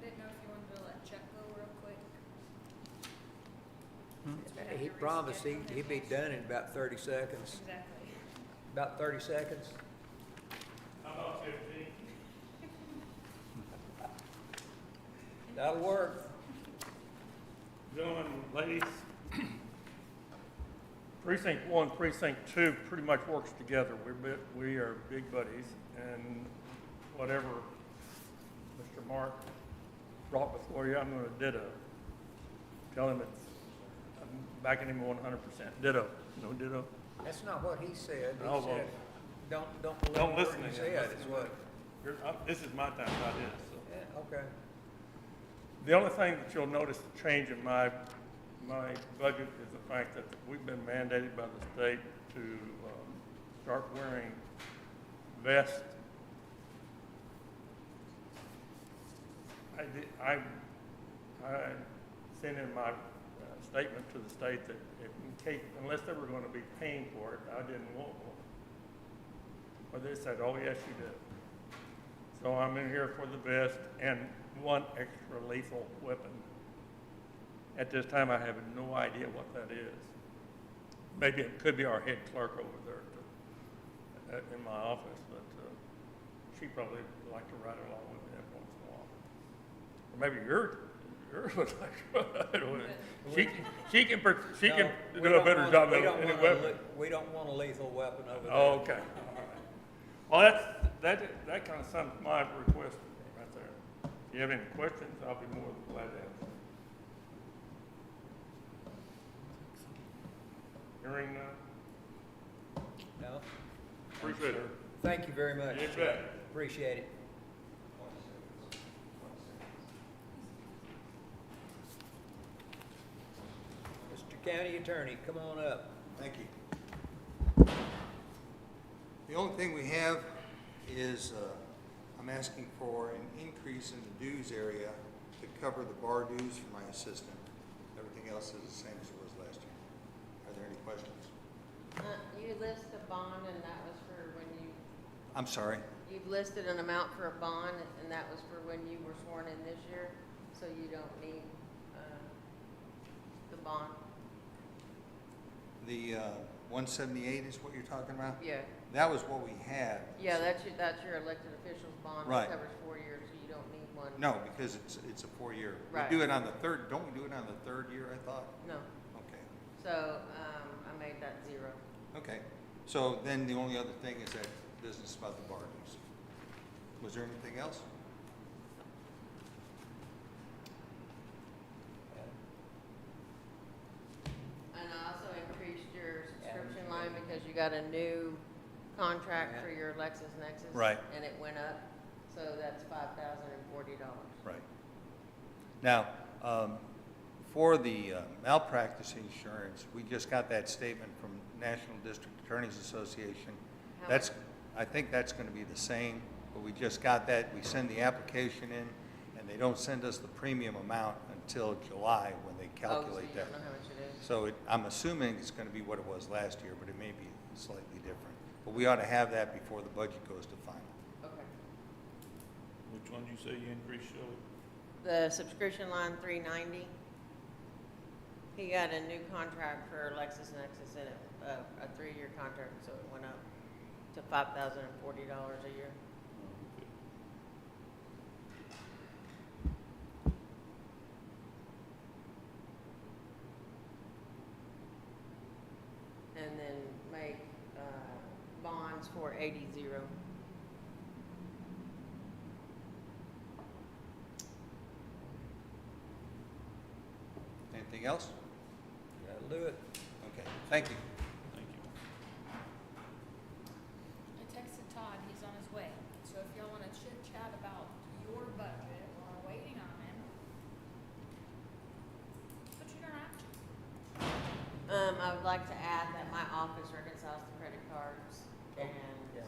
[SPEAKER 7] didn't know if you wanted to let Chuck go real quick.
[SPEAKER 1] He promised he'd be done in about 30 seconds.
[SPEAKER 7] Exactly.
[SPEAKER 1] About 30 seconds?
[SPEAKER 2] How about 15?
[SPEAKER 1] That'll work.
[SPEAKER 12] Gentlemen, ladies, Precinct 1, Precinct 2 pretty much works together. We are big buddies, and whatever Mr. Mark brought before you, I'm gonna ditto. Tell him I'm backing him 100%. Ditto. No ditto?
[SPEAKER 1] That's not what he said. He
[SPEAKER 12] Oh, well,
[SPEAKER 1] said, don't
[SPEAKER 12] Don't
[SPEAKER 1] believe
[SPEAKER 12] listen
[SPEAKER 1] what
[SPEAKER 12] to
[SPEAKER 1] he
[SPEAKER 12] him.
[SPEAKER 1] said, is what.
[SPEAKER 12] This is my time, not his, so.
[SPEAKER 1] Yeah, okay.
[SPEAKER 12] The only thing that you'll notice the change in my budget is the fact that we've been mandated by the state to start wearing vests. I sent in my statement to the state that unless they were going to be paying for it, I didn't want one. But they said, oh yes, you did. So I'm in here for the vest and one extra lethal weapon. At this time, I have no idea what that is. Maybe it could be our head clerk over there in my office, but she probably would like to ride along with me every once in a while. Or maybe yours would like to ride with me. She can
[SPEAKER 1] No, we
[SPEAKER 12] do a
[SPEAKER 1] don't
[SPEAKER 12] better
[SPEAKER 1] want-
[SPEAKER 12] job
[SPEAKER 1] we
[SPEAKER 12] than
[SPEAKER 1] don't
[SPEAKER 12] any
[SPEAKER 1] want
[SPEAKER 12] weapon.
[SPEAKER 1] We don't want a lethal weapon over there.
[SPEAKER 12] Oh, okay. All right. Well, that kind of sums my request right there. If you have any questions, I'll be more than glad to answer. Hearing none.
[SPEAKER 1] No?
[SPEAKER 12] Appreciate it.
[SPEAKER 1] Thank you very much.
[SPEAKER 12] You bet.
[SPEAKER 1] Appreciate it. Mr. County Attorney, come on up.
[SPEAKER 13] Thank you. The only thing we have is, I'm asking for an increase in the dues area to cover the bar dues for my assistant. Everything else is the same as it was last year. Are there any questions?
[SPEAKER 8] You list a bond and that was for when
[SPEAKER 13] I'm sorry?
[SPEAKER 8] you've listed an amount for a bond and that was for when you were sworn in this year, so you don't need, the bond.
[SPEAKER 13] The 178 is what you're talking about?
[SPEAKER 8] Yeah,
[SPEAKER 13] That was what we had.
[SPEAKER 8] yeah, that's your elected official's bond.
[SPEAKER 13] Right.
[SPEAKER 8] It covers 4 years, so you don't need one.
[SPEAKER 13] No, because it's a 4-year.
[SPEAKER 8] Right.
[SPEAKER 13] We do it on the third, don't we do it on the third year, I thought?
[SPEAKER 8] No,
[SPEAKER 13] Okay.
[SPEAKER 8] so, I made that 0.
[SPEAKER 13] Okay. So then the only other thing is that business about the bar dues. Was there anything else?
[SPEAKER 8] And I also increased your subscription line because you got a new contract for your LexisNexis.
[SPEAKER 13] Right.
[SPEAKER 8] And it went up, so that's $5,040.
[SPEAKER 13] Right. Now, for the malpractice insurance, we just got that statement from National District Attorneys Association.
[SPEAKER 8] How
[SPEAKER 13] That's, I think that's going to be the same, but we just got that. We send the application in, and they don't send us the premium amount until July when they calculate
[SPEAKER 8] Oh, so you
[SPEAKER 13] that.
[SPEAKER 8] don't know how much it is?
[SPEAKER 13] So I'm assuming it's going to be what it was last year, but it may be slightly different. But we ought to have that before the budget goes to final.
[SPEAKER 8] Okay.
[SPEAKER 3] Which one you say you increased, Shelley?
[SPEAKER 8] The subscription line, $390. He got a new contract for LexisNexis in it, a 3-year contract, so it went up to $5,040 a year. And then make, bonds for 80.
[SPEAKER 13] Anything else?
[SPEAKER 1] That'll do it.
[SPEAKER 13] Okay, thank you.
[SPEAKER 3] Thank you.
[SPEAKER 7] I texted Todd, he's on his way, so if y'all wanna chit chat about your budget while we're waiting on him.
[SPEAKER 8] like to add that my office reconciles the credit cards,
[SPEAKER 1] Oh,
[SPEAKER 8] and,
[SPEAKER 1] yeah.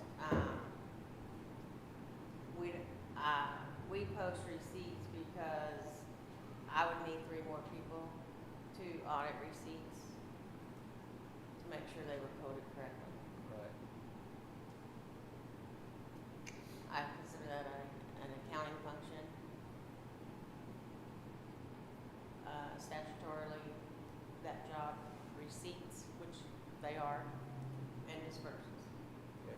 [SPEAKER 8] we post receipts because I would need 3 more people to audit receipts to make sure they were coded correctly.
[SPEAKER 1] Right.
[SPEAKER 8] I consider that an accounting function. Statutorily, that job receipts, which they are, and disperses.
[SPEAKER 1] Okay.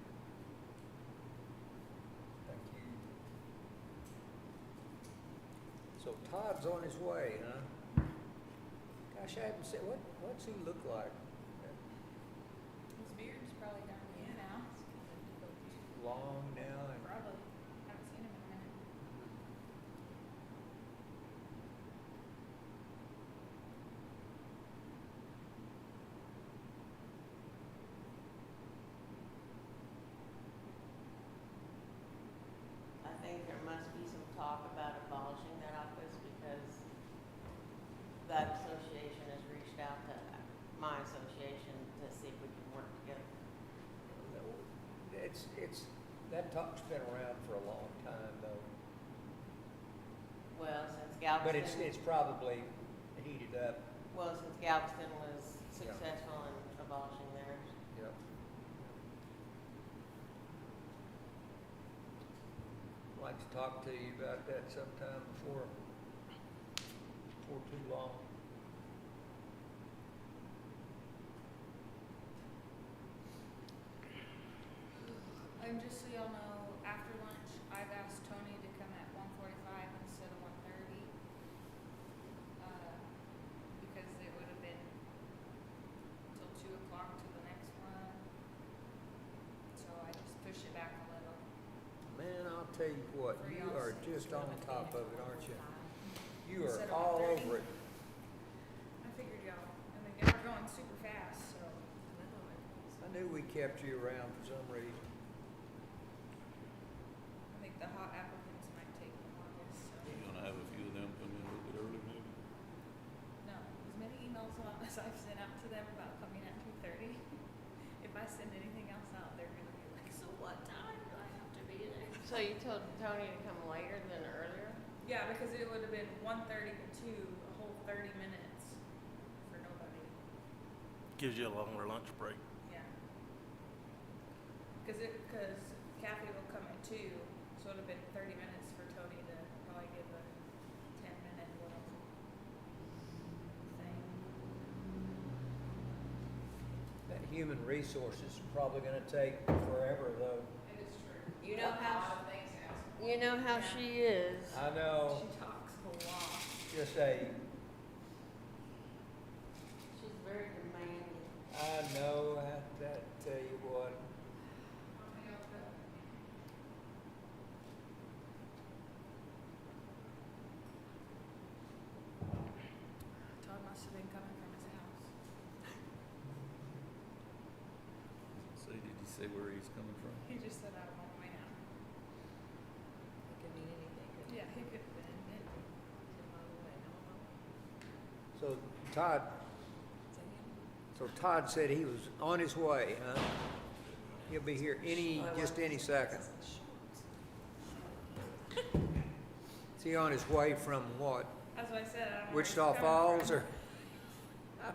[SPEAKER 1] Thank you. So Todd's on his way, huh? Gosh, I haven't seen, what's he look like?
[SPEAKER 7] His beard's probably down here now.
[SPEAKER 1] Long now and
[SPEAKER 7] Probably. Haven't seen him in a minute.
[SPEAKER 8] I think there must be some talk about abolishing that office because that association has reached out to my association to see if we can work together.
[SPEAKER 1] that talk's been around for a long time though.
[SPEAKER 8] Well, since
[SPEAKER 1] But
[SPEAKER 8] Galveston.
[SPEAKER 1] it's probably heated up.
[SPEAKER 8] Well, since Galveston was
[SPEAKER 1] Yeah.
[SPEAKER 8] successful in abolishing theirs.
[SPEAKER 1] Yep. I'd like to talk to you about that sometime before too long.
[SPEAKER 7] And just so y'all know, after lunch, I've asked Tony to come at 1:45 instead of 1:30. Because it would have been till 2 o'clock to the next one. So I just pushed it back a little.
[SPEAKER 1] Man, I'll tell you what,
[SPEAKER 7] For
[SPEAKER 1] you
[SPEAKER 7] y'all's
[SPEAKER 1] are
[SPEAKER 7] sake,
[SPEAKER 1] just
[SPEAKER 7] so
[SPEAKER 1] on
[SPEAKER 7] it'll be
[SPEAKER 1] top
[SPEAKER 7] at
[SPEAKER 1] of it, aren't you?
[SPEAKER 7] 1:45.
[SPEAKER 1] You are
[SPEAKER 7] Instead of
[SPEAKER 1] all
[SPEAKER 7] 1:30.
[SPEAKER 1] over it.
[SPEAKER 7] I figured y'all, I mean, y'all are going super fast, so.
[SPEAKER 1] I knew we kept you around for some reason.
[SPEAKER 7] I think the hot applicants might take the longest, so.
[SPEAKER 3] You gonna have a few of them come in a little bit early maybe?
[SPEAKER 7] No, as many emails as I've sent out to them about coming at 2:30. If I send anything else out, they're gonna be like, so what time do I have to be there?
[SPEAKER 8] So you told Tony to come later than earlier?
[SPEAKER 7] Yeah, because it would have been 1:30 to 2, a whole 30 minutes for nobody.
[SPEAKER 2] Gives you a longer lunch break.
[SPEAKER 7] Yeah. Because Kathy will come at 2, so it would have been 30 minutes for Tony to probably give a 10-minute little thing.
[SPEAKER 1] That human resources is probably gonna take forever though.
[SPEAKER 7] It is true.
[SPEAKER 8] You know how,
[SPEAKER 7] things
[SPEAKER 8] you know how
[SPEAKER 7] Yeah.
[SPEAKER 8] she is.
[SPEAKER 1] I know,
[SPEAKER 7] She talks a lot.
[SPEAKER 1] just a,
[SPEAKER 8] She's very demanding.
[SPEAKER 1] I know, that tell you what.
[SPEAKER 7] Todd must have been coming from his house.
[SPEAKER 3] Say, did he say where he's coming from?
[SPEAKER 7] He just said, I'm on my way now.
[SPEAKER 8] It could mean anything.
[SPEAKER 7] Yeah, he could have been in it.
[SPEAKER 1] So Todd said he was on his way, huh? He'll be here just any second. Is he on his way from what?
[SPEAKER 7] That's what I said, I don't know where he's
[SPEAKER 1] Wichita
[SPEAKER 7] coming
[SPEAKER 1] Falls
[SPEAKER 7] from.
[SPEAKER 1] or?
[SPEAKER 7] So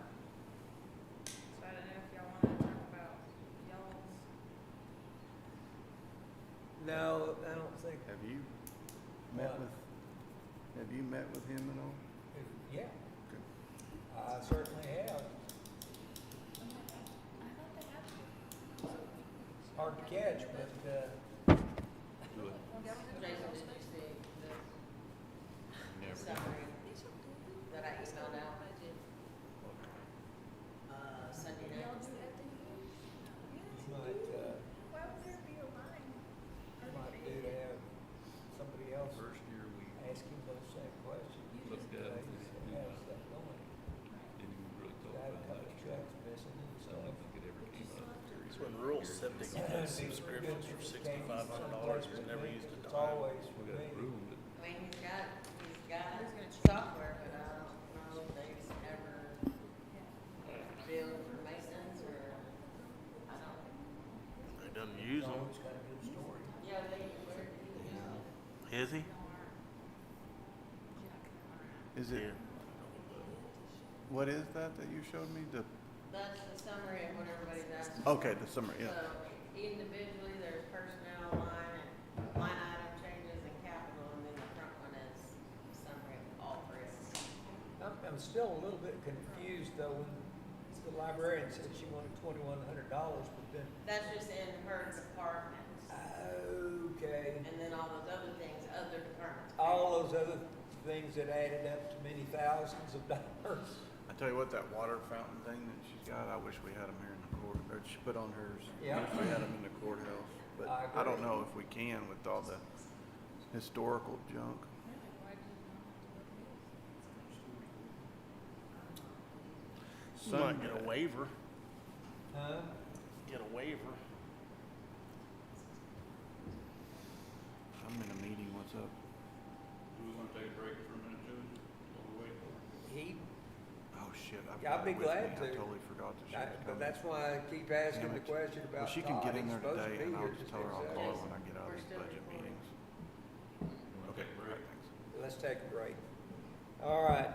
[SPEAKER 7] I don't know if y'all wanna talk about y'all's.
[SPEAKER 1] No, I don't think.
[SPEAKER 5] Have you
[SPEAKER 1] What?
[SPEAKER 5] have you met with him at all?
[SPEAKER 1] Yeah,
[SPEAKER 5] Good.
[SPEAKER 1] I certainly have.
[SPEAKER 7] I thought they had to.
[SPEAKER 1] Hard to catch, but,
[SPEAKER 3] Do it.
[SPEAKER 8] Jason, did you see the
[SPEAKER 3] Never.
[SPEAKER 8] summary that I emailed out? Sunday night.
[SPEAKER 7] Y'all do that to you?
[SPEAKER 1] might,
[SPEAKER 7] Why would there be a line?
[SPEAKER 1] might do to have somebody else
[SPEAKER 3] First year we
[SPEAKER 1] ask him those same questions.
[SPEAKER 3] looked at it, we
[SPEAKER 1] How's that going?
[SPEAKER 3] didn't even really talk
[SPEAKER 1] Got a
[SPEAKER 3] about
[SPEAKER 1] couple
[SPEAKER 3] last year.
[SPEAKER 1] checks missing and
[SPEAKER 3] So I don't
[SPEAKER 1] stuff.
[SPEAKER 3] think it ever came up.
[SPEAKER 2] It's when rural septic had subscriptions for $6,500 and never used a
[SPEAKER 1] It's
[SPEAKER 2] dime.
[SPEAKER 1] always for
[SPEAKER 3] We got
[SPEAKER 1] me.
[SPEAKER 3] room, but
[SPEAKER 8] I mean, he's got
[SPEAKER 7] He's gonna change.
[SPEAKER 8] software, but I don't know if they've ever billed or made
[SPEAKER 5] Is it, what is that you showed me?
[SPEAKER 8] That's the summary of what everybody's asking.
[SPEAKER 5] Okay, the summary, yeah.
[SPEAKER 8] So individually, there's personnel line and line item changes and capital, and then the front one is summary of all three of them.
[SPEAKER 1] I'm still a little bit confused though, when the librarian said she wanted $2,100, but then,
[SPEAKER 8] That's just in her department.
[SPEAKER 1] okay.
[SPEAKER 8] And then all those other things, other departments.
[SPEAKER 1] All those other things that added up to many thousands of dollars.
[SPEAKER 5] I tell you what, that water fountain thing that she's got, I wish we had them here in the court, or she put on hers.
[SPEAKER 1] Yeah.
[SPEAKER 5] I wish we had them in the courthouse, but
[SPEAKER 1] I
[SPEAKER 5] I don't
[SPEAKER 1] agree.
[SPEAKER 5] know if we can with all the historical junk.
[SPEAKER 12] Might get a waiver,
[SPEAKER 1] Huh?
[SPEAKER 12] get a waiver.
[SPEAKER 5] I'm in a meeting, what's up?
[SPEAKER 3] Do we wanna take a break for a minute too, while we wait for it?
[SPEAKER 1] He,
[SPEAKER 5] Oh, shit, I've
[SPEAKER 1] I'd
[SPEAKER 5] got
[SPEAKER 1] be
[SPEAKER 5] it with
[SPEAKER 1] glad
[SPEAKER 5] me.
[SPEAKER 1] to.
[SPEAKER 5] I totally forgot that she was
[SPEAKER 1] but
[SPEAKER 5] coming.
[SPEAKER 1] that's why I keep asking
[SPEAKER 5] Damn
[SPEAKER 1] the
[SPEAKER 5] it.
[SPEAKER 1] question about
[SPEAKER 5] Well, she
[SPEAKER 1] Todd.
[SPEAKER 5] can get in
[SPEAKER 1] He's
[SPEAKER 5] there
[SPEAKER 1] supposed to
[SPEAKER 5] today,
[SPEAKER 1] be
[SPEAKER 5] and I'll
[SPEAKER 1] here
[SPEAKER 5] just
[SPEAKER 1] just
[SPEAKER 5] tell her I'll
[SPEAKER 1] any
[SPEAKER 5] call her
[SPEAKER 1] second.
[SPEAKER 5] when I get out of
[SPEAKER 8] We're
[SPEAKER 5] these
[SPEAKER 8] still
[SPEAKER 5] budget
[SPEAKER 8] recording.
[SPEAKER 5] meetings.
[SPEAKER 3] Okay,
[SPEAKER 5] All right, thanks.
[SPEAKER 1] Let's take a break. All right.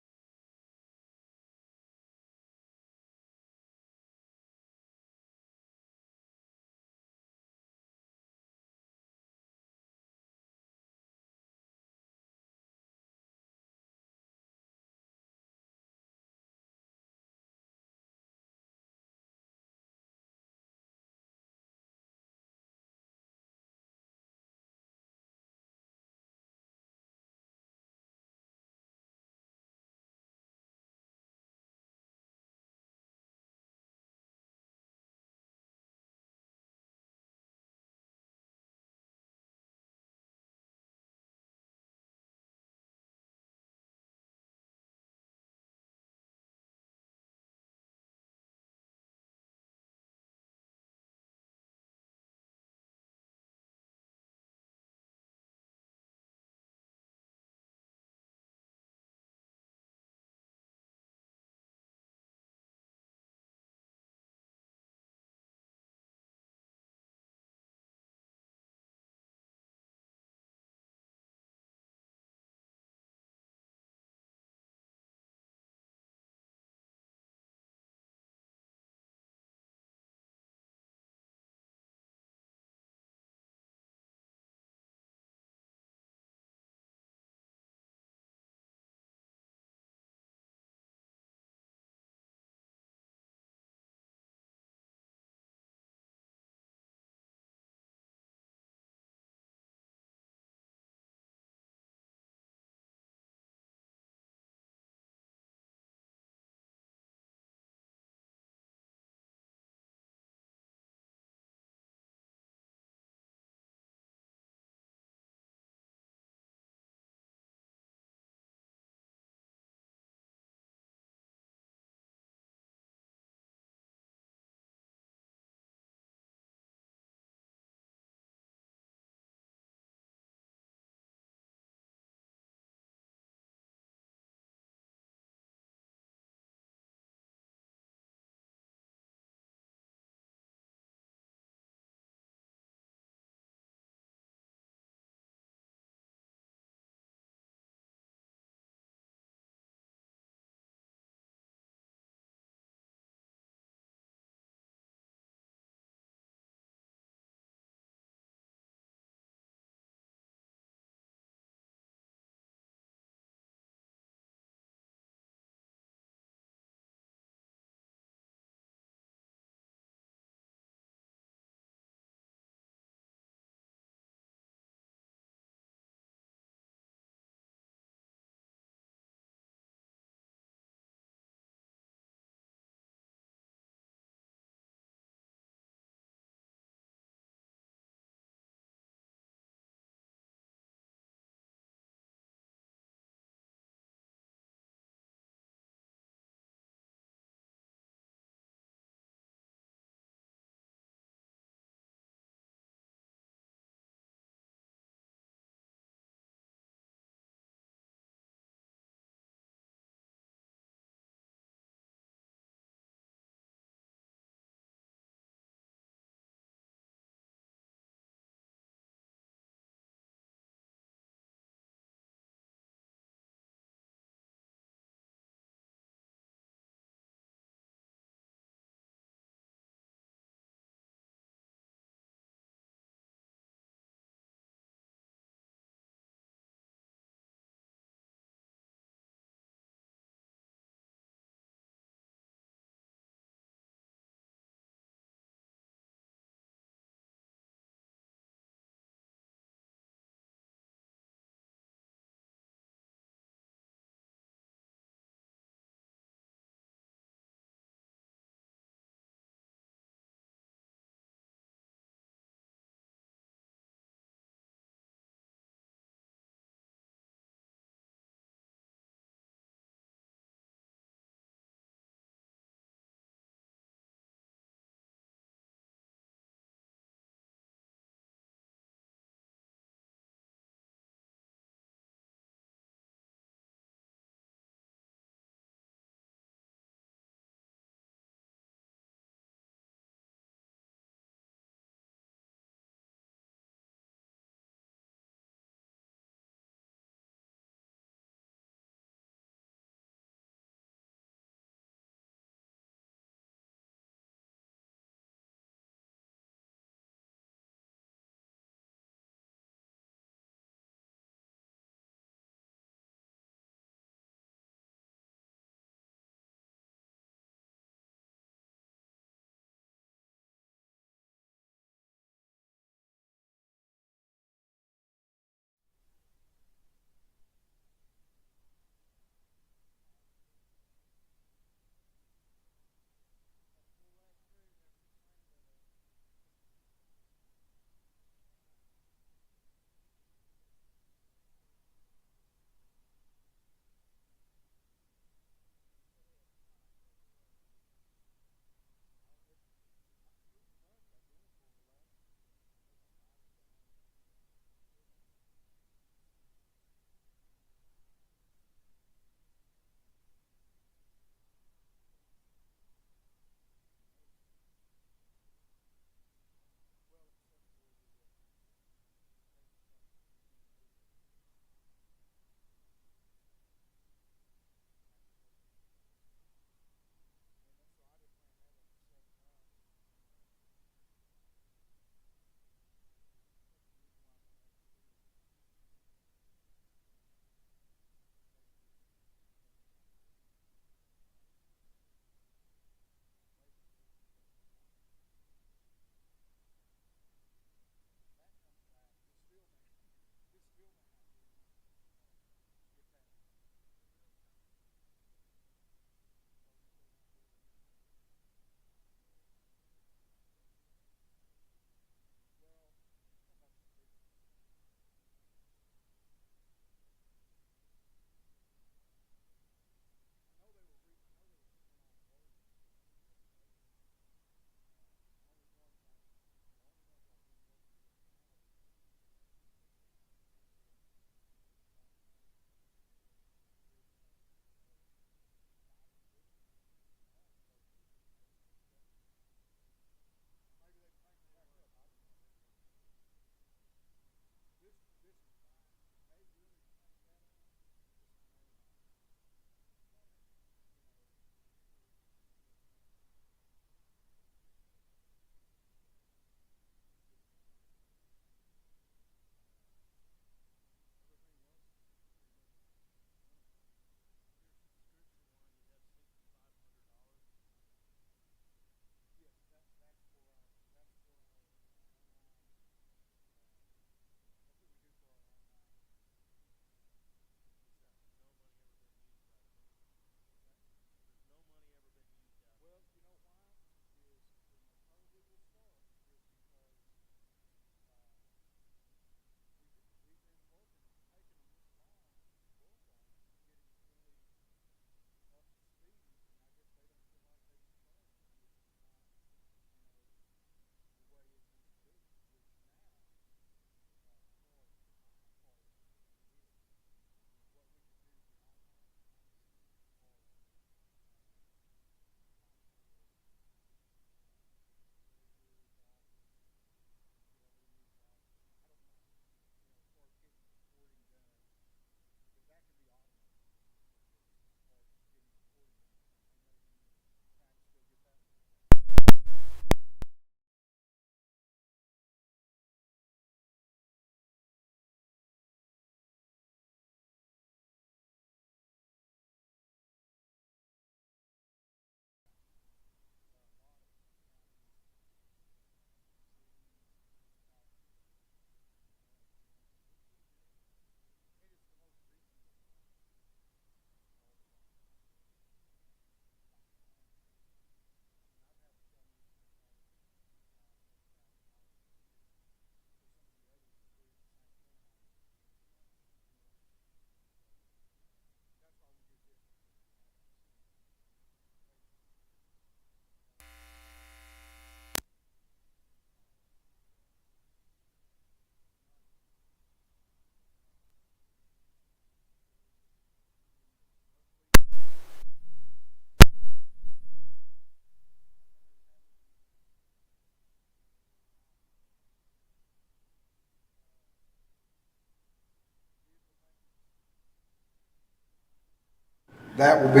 [SPEAKER 13] That will be,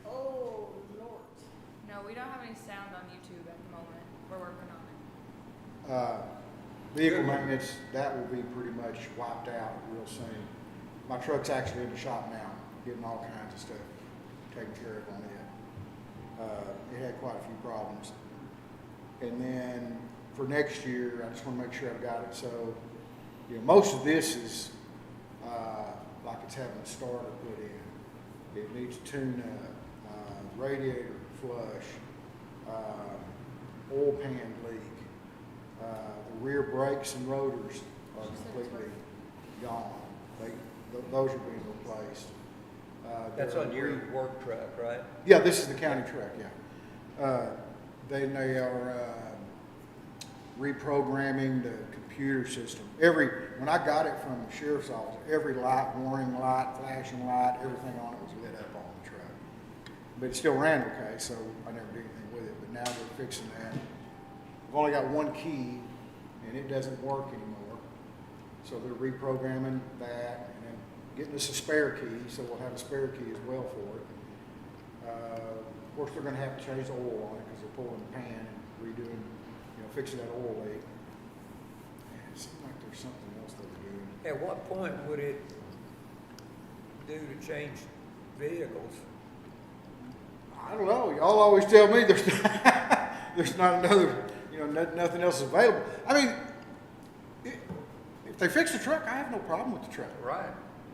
[SPEAKER 7] Oh, Lord. No, we don't have any sound on YouTube at the moment. We're working on it.
[SPEAKER 13] vehicle maintenance, that will be pretty much wiped out real soon. My truck's actually in the shop now, getting all kinds of stuff taken care of on it. It had quite a few problems. And then for next year, I just want to make sure I've got it. So, you know, most of this is like it's having a starter put in. It needs tune up, radiator flush, oil pan leak. The rear brakes and rotors are completely gone. Those are being replaced.
[SPEAKER 1] That's
[SPEAKER 13] there
[SPEAKER 1] on
[SPEAKER 13] are
[SPEAKER 1] your work truck, right?
[SPEAKER 13] Yeah, this is the county truck, yeah. They are reprogramming the computer system. When I got it from the sheriff's office, every light, warning light, flashing light, everything on it was lit up on the truck. But it still ran okay, so I never did anything with it. But now they're fixing that. I've only got one key, and it doesn't work anymore. So they're reprogramming that, and then getting us a spare key, so we'll have a spare key as well for it. Of course, they're going to have to change the oil on it because they're pulling the pan and redoing, fixing that oil leak. And it seems like there's something else they're doing.
[SPEAKER 1] At what point would it do to change vehicles?
[SPEAKER 13] I don't know. Y'all always tell me there's there's not another, nothing else available. I mean, if they fix the truck, I have no problem with the truck.
[SPEAKER 1] Right.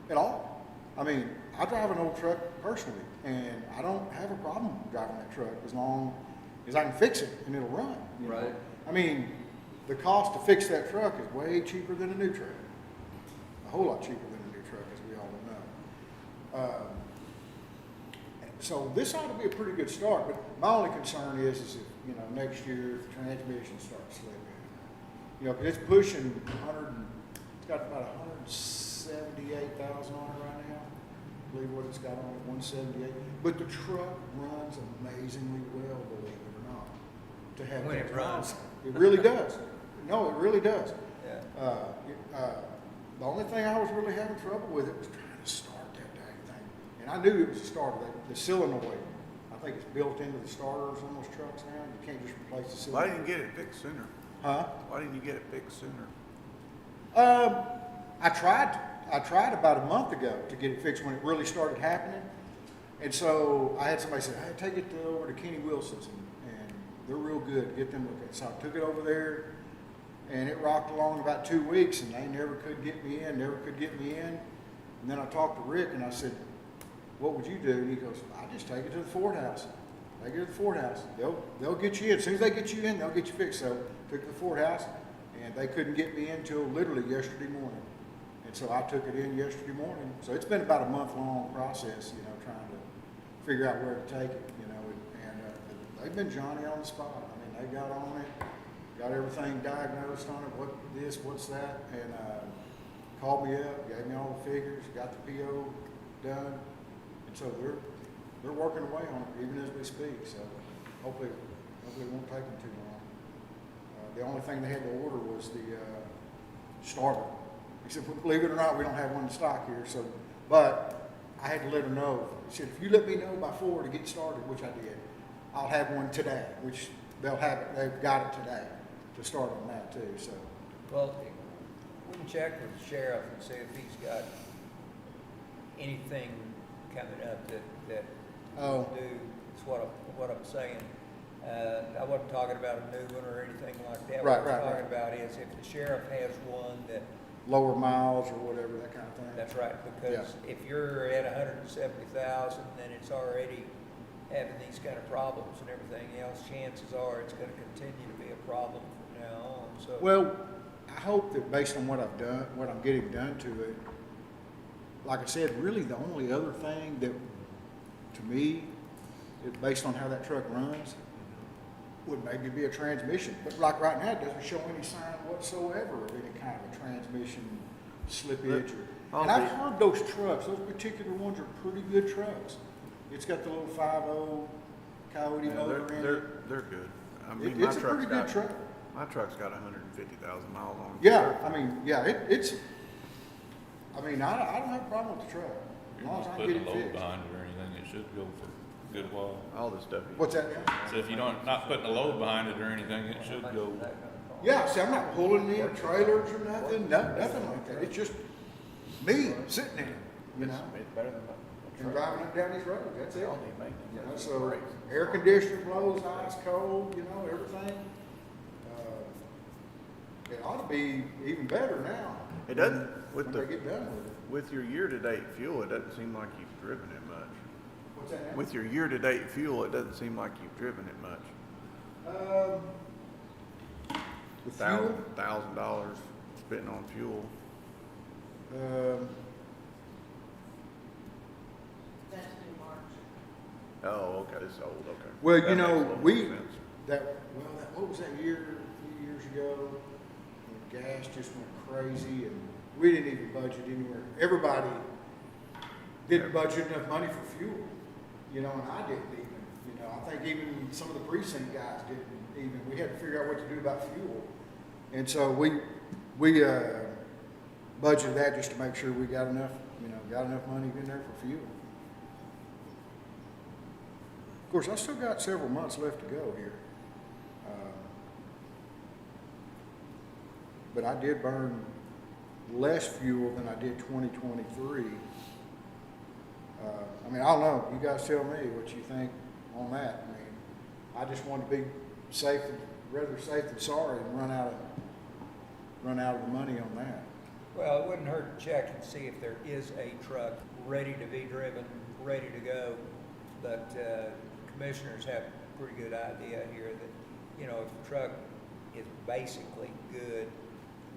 [SPEAKER 13] At all. I mean, I drive an old truck personally, and I don't have a problem driving that truck as long as I can fix it and it'll run. You know?
[SPEAKER 1] Right.
[SPEAKER 13] I mean, the cost to fix that truck is way cheaper than a new truck. A whole lot cheaper than a new truck, as we all know. So this ought to be a pretty good start, but my only concern is if, next year, if the transmission starts slipping. 'Cause it's pushing it's got about 178,000 on it right now. I believe what it's got on it, 178. But the truck runs amazingly well, believe it or not. To have
[SPEAKER 1] When
[SPEAKER 13] that
[SPEAKER 1] it runs.
[SPEAKER 13] It really does. No, it really does.
[SPEAKER 1] Yeah.
[SPEAKER 13] The only thing I was really having trouble with it was trying to start that dang thing. And I knew it was a starter. The solenoid, I think it's built into the starters on those trucks now. You can't just replace the
[SPEAKER 5] Why
[SPEAKER 13] solenoid.
[SPEAKER 5] didn't you get it fixed sooner?
[SPEAKER 13] Huh?
[SPEAKER 5] Why didn't you get it fixed sooner?
[SPEAKER 13] I tried about a month ago to get it fixed when it really started happening. And so I had somebody say, hey, take it over to Kenny Wilson's, and they're real good. Get them look at it. So I took it over there, and it rocked along about 2 weeks, and they never could get me in. And then I talked to Rick, and I said, what would you do? And he goes, I just take it to the Ford house. Take it to the Ford house. They'll get you in. As soon as they get you in, they'll get you fixed. So took it to the Ford house, and they couldn't get me in until literally yesterday morning. And so I took it in yesterday morning. So it's been about a month-long process, trying to figure out where to take it, and they've been Johnny on the spot. I mean, they got on it, got everything diagnosed on it, what this, what's that, and called me up, gave me all the figures, got the PO done. And so they're working away on it even as we speak. So hopefully it won't take them too long. The only thing they had to order was the starter. He said, believe it or not, we don't have one in stock here. So, but I had to let her know. He said, if you let me know by 4 to get started, which I did, I'll have one today, which they'll have it. They've got it today to start on that too. So,
[SPEAKER 1] Well, we can check with the sheriff and see if he's got anything coming up that
[SPEAKER 13] Oh.
[SPEAKER 1] will do, is what I'm saying. I wasn't talking about a new one or anything like that.
[SPEAKER 13] Right,
[SPEAKER 1] What I'm
[SPEAKER 13] right,
[SPEAKER 1] talking
[SPEAKER 13] right.
[SPEAKER 1] about is if the sheriff has one that,
[SPEAKER 13] lower miles or whatever, that kind of thing.
[SPEAKER 1] that's right, because if you're at 170,000, then it's already having these kind of problems and everything else, chances are it's gonna continue to be a problem from now on, so.
[SPEAKER 13] Well, I hope that based on what I've done, what I'm getting done to it, like I said, really the only other thing that, to me, based on how that truck runs, would maybe be a transmission. But like right now, it doesn't show any sign whatsoever of any kind of a transmission slippage. And I've heard those trucks, those particular ones are pretty good trucks. It's got the little 5.0 Coyote motor in it.
[SPEAKER 5] They're good. I mean,
[SPEAKER 13] It's a pretty good truck.
[SPEAKER 5] My truck's got 150,000 miles on it.
[SPEAKER 13] Yeah, I mean, yeah,
[SPEAKER 14] I mean, I don't have a problem with the truck, as
[SPEAKER 3] You're
[SPEAKER 14] long as
[SPEAKER 3] not
[SPEAKER 14] I can
[SPEAKER 3] putting
[SPEAKER 14] get
[SPEAKER 3] a
[SPEAKER 14] it
[SPEAKER 3] load
[SPEAKER 14] fixed.
[SPEAKER 3] behind it or anything, it should go for a good while.
[SPEAKER 5] All this stuff.
[SPEAKER 14] What's that now?
[SPEAKER 3] So if you don't, not putting a load behind it or anything, it should go.
[SPEAKER 14] Yeah, see, I'm not pulling any trailers or nothing, nothing like that. It's just me sitting there, you know,
[SPEAKER 5] It's better than
[SPEAKER 14] and driving up down these roads, that's it.
[SPEAKER 5] all need maintenance.
[SPEAKER 14] You know, so air conditioner blows, ice cold, you know, everything. It ought to be even better now.
[SPEAKER 5] It doesn't,
[SPEAKER 14] When they get done with it.
[SPEAKER 5] with your year-to-date fuel, it doesn't seem like you've driven it much.
[SPEAKER 14] What's that now?
[SPEAKER 5] With your year-to-date fuel, it doesn't seem like you've driven it much.
[SPEAKER 14] The fuel,
[SPEAKER 5] $1,000 spent on fuel.
[SPEAKER 8] That's in March.
[SPEAKER 5] Oh, okay, it's old, okay.
[SPEAKER 14] well,
[SPEAKER 5] That
[SPEAKER 14] you
[SPEAKER 5] makes a
[SPEAKER 14] know,
[SPEAKER 5] little more
[SPEAKER 14] we,
[SPEAKER 5] sense.
[SPEAKER 14] what was that year, a few years ago? When gas just went crazy and we didn't even budget anywhere. Everybody didn't budget enough money for fuel, you know, and I didn't even, you know, I think even some of the precinct guys didn't even, we had to figure out what to do about fuel. And so we budgeted that just to make sure we got enough, you know, got enough money in there for fuel. Of course, I still got several months left to go here. But I did burn less fuel than I did 2023. I mean, I don't know. You guys tell me what you think on that. I mean, I just want to be safe, rather safe than sorry, and run out of the money on that.
[SPEAKER 1] Well, it wouldn't hurt to check and see if there is a truck ready to be driven, ready to go. But commissioners have a pretty good idea here that, you know, if the truck is basically good,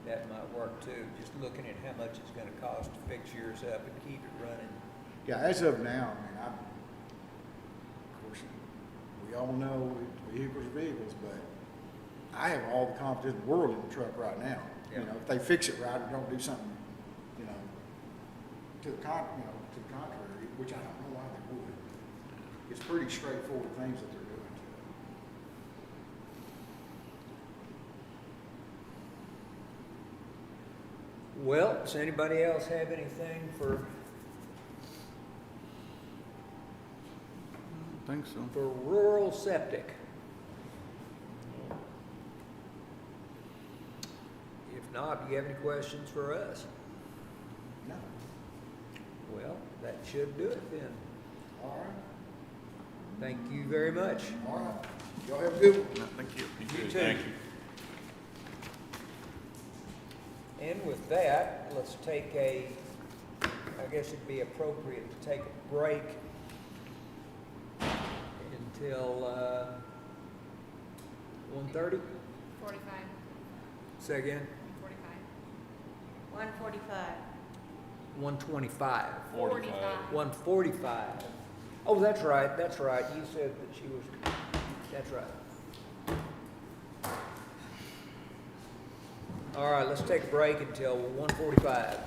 [SPEAKER 1] that might work too. Just looking at how much it's gonna cost to fix yours up and keep it running.
[SPEAKER 14] Yeah, as of now, I mean, of course, we all know vehicles are vehicles, but I have all the confidence in the world in the truck right now.
[SPEAKER 1] Yeah.
[SPEAKER 14] You know, if they fix it right or don't do something, you know, to the contrary, which I don't know why they would. It's pretty straightforward things that they're doing to it.
[SPEAKER 1] Well, does anybody else have anything for
[SPEAKER 5] I think so.
[SPEAKER 1] rural septic? If not, do you have any questions for us?
[SPEAKER 14] No.
[SPEAKER 1] Well, that should do it then.
[SPEAKER 14] All right.
[SPEAKER 1] Thank you very much.
[SPEAKER 14] All right. Y'all have a good one.
[SPEAKER 5] No, thank you.
[SPEAKER 1] You too.
[SPEAKER 3] Thank you.
[SPEAKER 1] And with that, let's take I guess it'd be appropriate to take a break until 1:30?
[SPEAKER 7] 45,
[SPEAKER 1] Say again?
[SPEAKER 7] 45.
[SPEAKER 8] 145.
[SPEAKER 1] 125.
[SPEAKER 3] 45.
[SPEAKER 1] 145. Oh, that's right, that's right. You said that she was, that's right. All right, let's take a break until 1:45.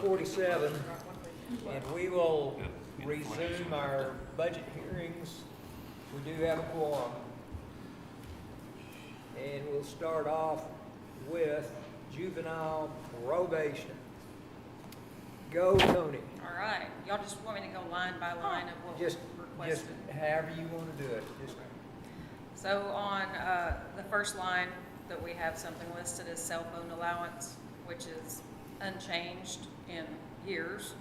[SPEAKER 1] 1:47, and we will resume our budget hearings. We do have a quorum. And we'll start off with juvenile probation. Go, Tony.
[SPEAKER 8] All right, y'all just want me to go line by line of what was
[SPEAKER 1] Just
[SPEAKER 8] requested?
[SPEAKER 1] however you want to do it. Just
[SPEAKER 8] So on the first line that we have something listed as cell phone allowance, which is unchanged in years.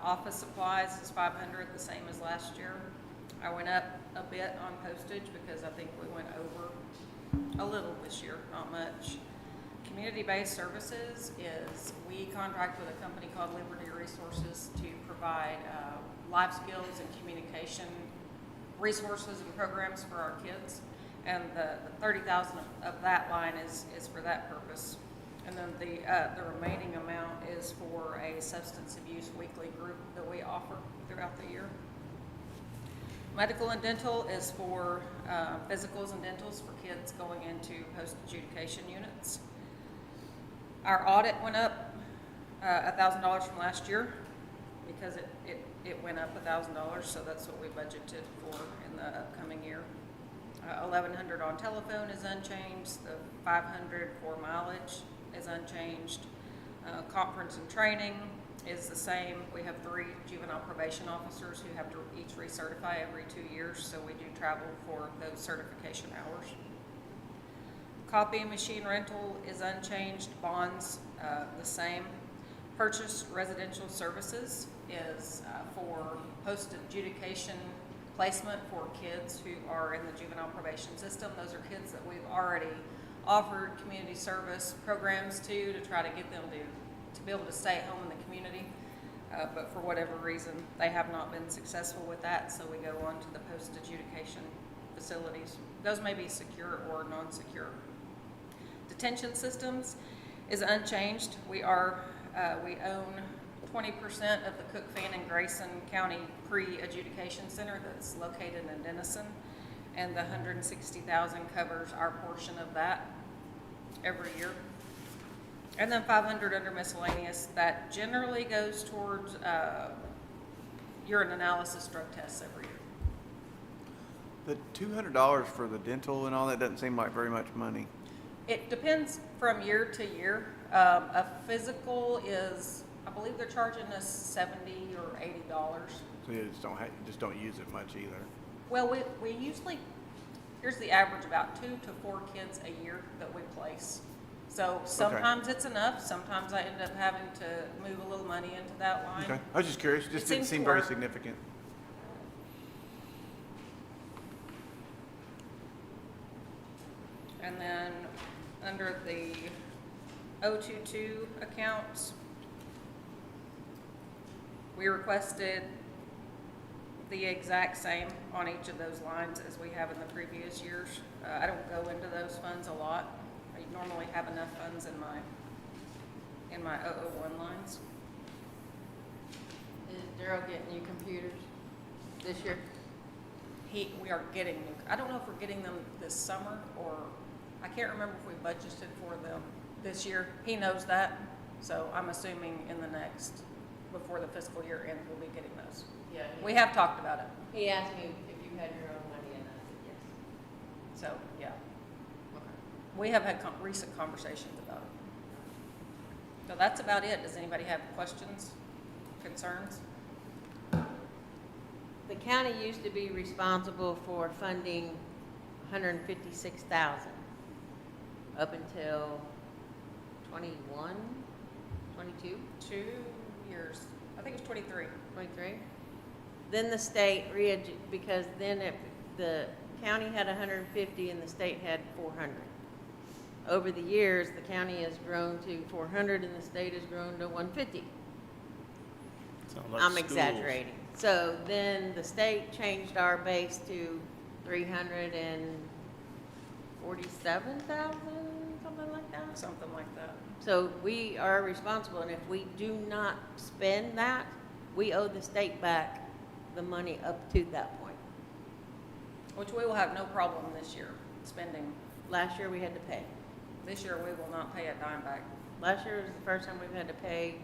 [SPEAKER 8] Office supplies is 500, the same as last year. I went up a bit on postage because I think we went over a little this year, not much. Community-based services is, we contract with a company called Liberty Resources to provide life skills and communication resources and programs for our kids. And the 30,000 of that line is for that purpose. And then the remaining amount is for a substance abuse weekly group that we offer throughout the year. Medical and dental is for physicals and dentals for kids going into post-adjudication units. Our audit went up $1,000 from last year because it went up $1,000, so that's what we budgeted for in the upcoming year. 1,100 on telephone is unchanged. The 500 for mileage is unchanged. Conference and training is the same. We have 3 juvenile probation officers who have to each recertify every 2 years, so we do travel for those certification hours. Copy machine rental is unchanged. Bonds, the same. Purchased residential services is for post-adjudication placement for kids who are in the juvenile probation system. Those are kids that we've already offered community service programs to try to get them to be able to stay at home in the community. But for whatever reason, they have not been successful with that, so we go on to the post-adjudication facilities. Those may be secure or non-secure. Detention systems is unchanged. We own 20% of the Cooke, Fan, and Grayson County Pre-Adjudication Center that's located in Denison, and the $160,000 covers our portion of that every year. And then 500 under miscellaneous, that generally goes towards urine analysis drug tests every year.
[SPEAKER 5] The $200 for the dental and all that doesn't seem like very much money.
[SPEAKER 8] It depends from year to year. A physical is, I believe they're charging us $70 or $80.
[SPEAKER 5] So you just don't use it much either.
[SPEAKER 8] Well, we usually, here's the average, about 2 to 4 kids a year that we place. So sometimes it's enough, sometimes I end up having to move a little money into that line.
[SPEAKER 5] Okay, I was just curious, it just didn't seem very significant.
[SPEAKER 8] And then under the 022 accounts, we requested the exact same on each of those lines as we have in the previous years. I don't go into those funds a lot. I normally have enough funds in my 001 lines.
[SPEAKER 11] Is Daryl getting new computers this year?
[SPEAKER 8] We are getting new, I don't know if we're getting them this summer or, I can't remember if we budgeted for them this year. He knows that, so I'm assuming in the next, before the fiscal year ends, we'll be getting those.
[SPEAKER 11] Yeah.
[SPEAKER 8] We have talked about it,
[SPEAKER 11] He asked me if you had your own money, and I said yes.
[SPEAKER 8] so, yeah.
[SPEAKER 11] Okay.
[SPEAKER 8] We have had recent conversations about it. So that's about it. Does anybody have questions, concerns?
[SPEAKER 11] The county used to be responsible for funding 156,000 up until 21, 22,
[SPEAKER 8] 2 years, I think it's 23.
[SPEAKER 11] 23. Then the state because then the county had 150 and the state had 400. Over the years, the county has grown to 400 and the state has grown to 150. I'm exaggerating. So then the state changed our base to 347,000, something like that.
[SPEAKER 8] Something like that.
[SPEAKER 11] So we are responsible, and if we do not spend that, we owe the state back the money up to that point.
[SPEAKER 8] Which we will have no problem this year spending.
[SPEAKER 11] Last year, we had to pay.
[SPEAKER 8] This year, we will not pay a dime back.
[SPEAKER 11] Last year was the first time we've had to pay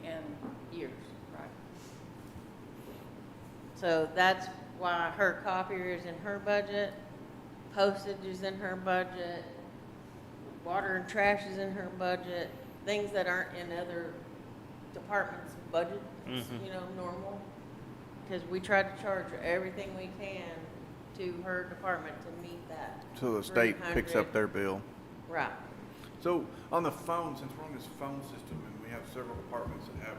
[SPEAKER 7] in
[SPEAKER 8] Years, right. So that's why her copier is in her budget, postage is in her budget, water and trash is in her budget, things that aren't in other departments' budgets, you know, normal. Because we try to charge everything we can to her department to meet that.
[SPEAKER 5] So the state picks
[SPEAKER 8] 300.
[SPEAKER 5] up their bill.
[SPEAKER 8] Right.
[SPEAKER 5] So on the phone, since we're on this phone system and we have several departments that have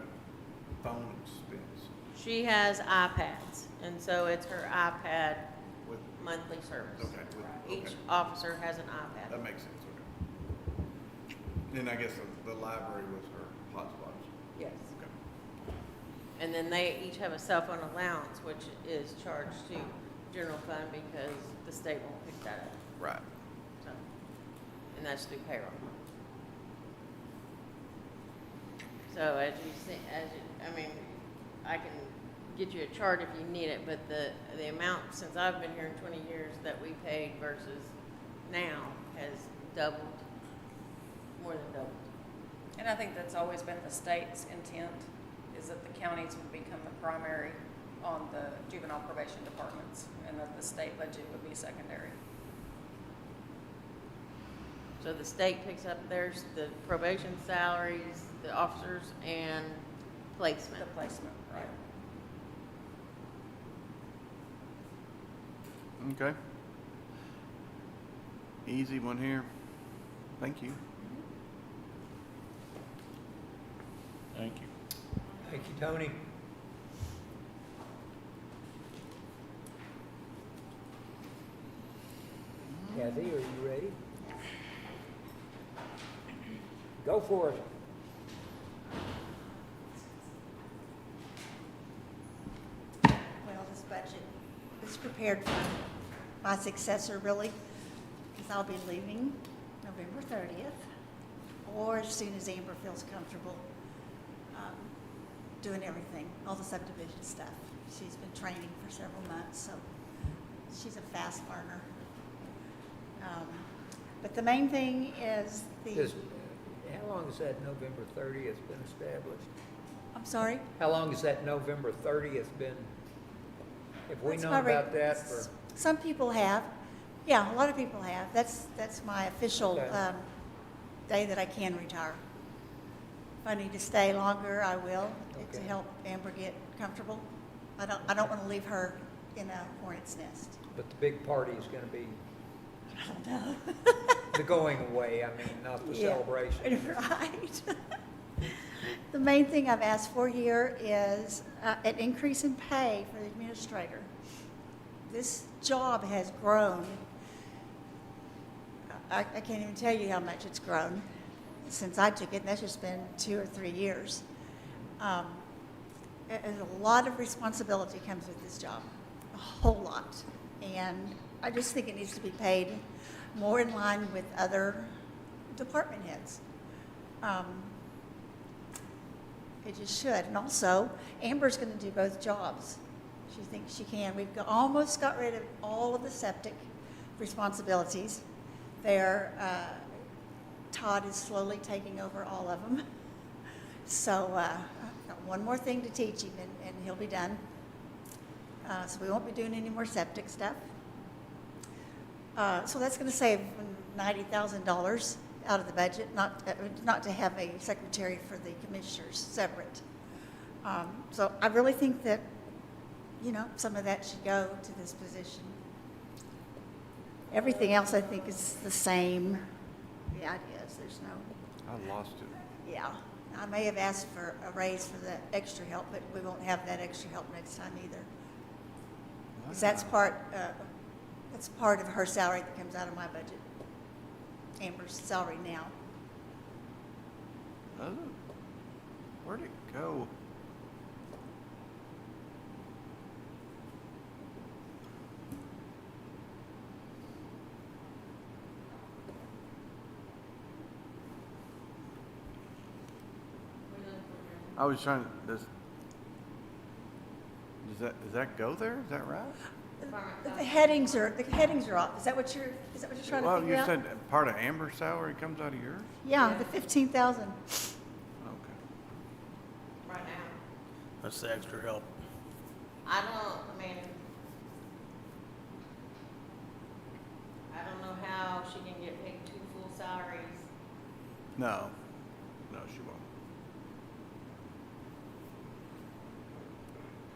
[SPEAKER 5] phone expense
[SPEAKER 8] She has iPads, and so it's her iPad
[SPEAKER 5] with,
[SPEAKER 8] monthly service.
[SPEAKER 5] okay, with,
[SPEAKER 8] Each
[SPEAKER 5] okay,
[SPEAKER 8] officer has an iPad.
[SPEAKER 5] that makes sense, okay. Then I guess the library was her hotspots.
[SPEAKER 8] Yes.
[SPEAKER 5] Okay.
[SPEAKER 8] And then they each have a cell phone allowance, which is charged to general fund because the state won't pick that up.
[SPEAKER 5] Right.
[SPEAKER 8] So, and that's through payroll. So as you see, I mean, I can get you a chart if you need it, but the amount since I've been here in 20 years that we paid versus now has doubled, more than doubled.
[SPEAKER 7] And I think that's always been the state's intent, is that the counties would become the primary on the juvenile probation departments, and that the state budget would be secondary.
[SPEAKER 8] So the state picks up theirs, the probation salaries, the officers, and placement.
[SPEAKER 7] The placement, right?
[SPEAKER 5] Okay. Easy one here. Thank you.
[SPEAKER 3] Thank you.
[SPEAKER 1] Thank you, Tony. Kathy, are you ready? Go for it.
[SPEAKER 15] Well, this budget is prepared for my successor, really, because I'll be leaving November 30th, or as soon as Amber feels comfortable doing everything, all the subdivision stuff. She's been training for several months, so she's a fast learner. But the main thing is
[SPEAKER 1] How long has that November 30th been established?
[SPEAKER 15] I'm sorry?
[SPEAKER 1] How long has that November 30th been? Have we
[SPEAKER 15] That's
[SPEAKER 1] known
[SPEAKER 15] my
[SPEAKER 1] about that for?
[SPEAKER 15] Some people have. Yeah, a lot of people have. That's my official
[SPEAKER 1] Okay.
[SPEAKER 15] day that I can retire. If I need to stay longer, I will, to
[SPEAKER 1] Okay.
[SPEAKER 15] help Amber get comfortable. I don't want to leave her in a hornet's nest.
[SPEAKER 1] But the big party is going to be
[SPEAKER 15] I don't know.
[SPEAKER 1] the going away, I mean, not the
[SPEAKER 15] Yeah,
[SPEAKER 1] celebration.
[SPEAKER 15] Right. The main thing I've asked for here is an increase in pay for the administrator. This job has grown. I can't even tell you how much it's grown since I took it, and that's just been 2 or 3 years. And a lot of responsibility comes with this job, a whole lot. And I just think it needs to be paid more in line with other department heads. It just should. And also, Amber's going to do both jobs. She thinks she can. Almost got rid of all of the septic responsibilities. Todd is slowly taking over all of them. So I've got one more thing to teach him, and he'll be done. So we won't be doing any more septic stuff. So that's going to save $90,000 out of the budget, not to have a secretary for the commissioners separate. So I really think that, some of that should go to this position. Everything else I think is the same. The ideas, there's no,
[SPEAKER 5] I lost it.
[SPEAKER 15] yeah. I may have asked for a raise for the extra help, but we won't have that extra help next time either. Because that's part of her salary that comes out of my budget. Amber's salary now.
[SPEAKER 5] Does it? Where'd it go? I was trying to, does that go there? Is that right?
[SPEAKER 15] The headings are off. Is that what you're trying to
[SPEAKER 5] Well,
[SPEAKER 15] figure
[SPEAKER 5] you
[SPEAKER 15] out?
[SPEAKER 5] said part of Amber's salary comes out of yours?
[SPEAKER 15] Yeah, the 15,000.
[SPEAKER 5] Okay.
[SPEAKER 2] That's the extra help.
[SPEAKER 8] I don't know how she can get paid 2 full salaries.
[SPEAKER 5] No, no, she won't.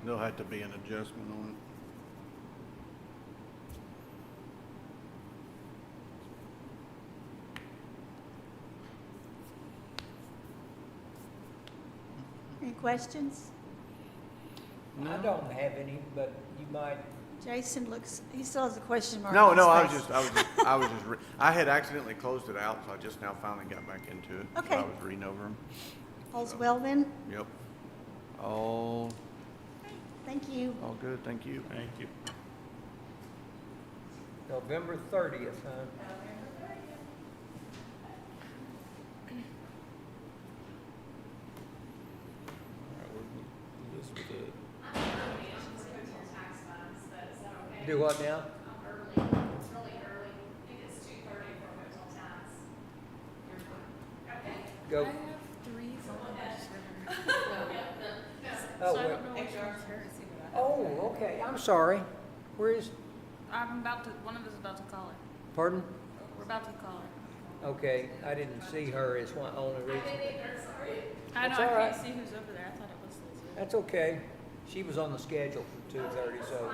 [SPEAKER 5] There'll have to be an adjustment on it.
[SPEAKER 15] Any questions?
[SPEAKER 1] I don't have any, but you might,
[SPEAKER 15] Jason looks, he still has a question mark
[SPEAKER 5] No,
[SPEAKER 15] on
[SPEAKER 5] no,
[SPEAKER 15] his face.
[SPEAKER 5] I had accidentally closed it out, so I just now finally got back into it.
[SPEAKER 15] Okay.
[SPEAKER 5] So I was reading over them.
[SPEAKER 15] All's well then?
[SPEAKER 5] Yep. All
[SPEAKER 15] Thank you.
[SPEAKER 5] good, thank you.
[SPEAKER 2] Thank you.
[SPEAKER 1] November 30th, huh?
[SPEAKER 3] All right, where's Elizabeth at?
[SPEAKER 6] I'm early, I'm working till tax funds, but is that okay?
[SPEAKER 1] Do what now?
[SPEAKER 6] I'm early, it's really early, I think it's 2:30 for hotel tax. You're fine. Okay.
[SPEAKER 1] Go.
[SPEAKER 4] I have 3 phone
[SPEAKER 1] Oh, well, oh, okay, I'm sorry. Where is,
[SPEAKER 4] I'm about to, one of us is about to call her.
[SPEAKER 1] pardon?
[SPEAKER 4] We're about to call her.
[SPEAKER 1] Okay, I didn't see her is one only reason.
[SPEAKER 4] I know,
[SPEAKER 1] That's
[SPEAKER 4] I
[SPEAKER 1] all
[SPEAKER 4] can't
[SPEAKER 1] right.
[SPEAKER 4] see who's over there. I thought it was Elizabeth.
[SPEAKER 1] That's okay. She was on the schedule for 2:30, so.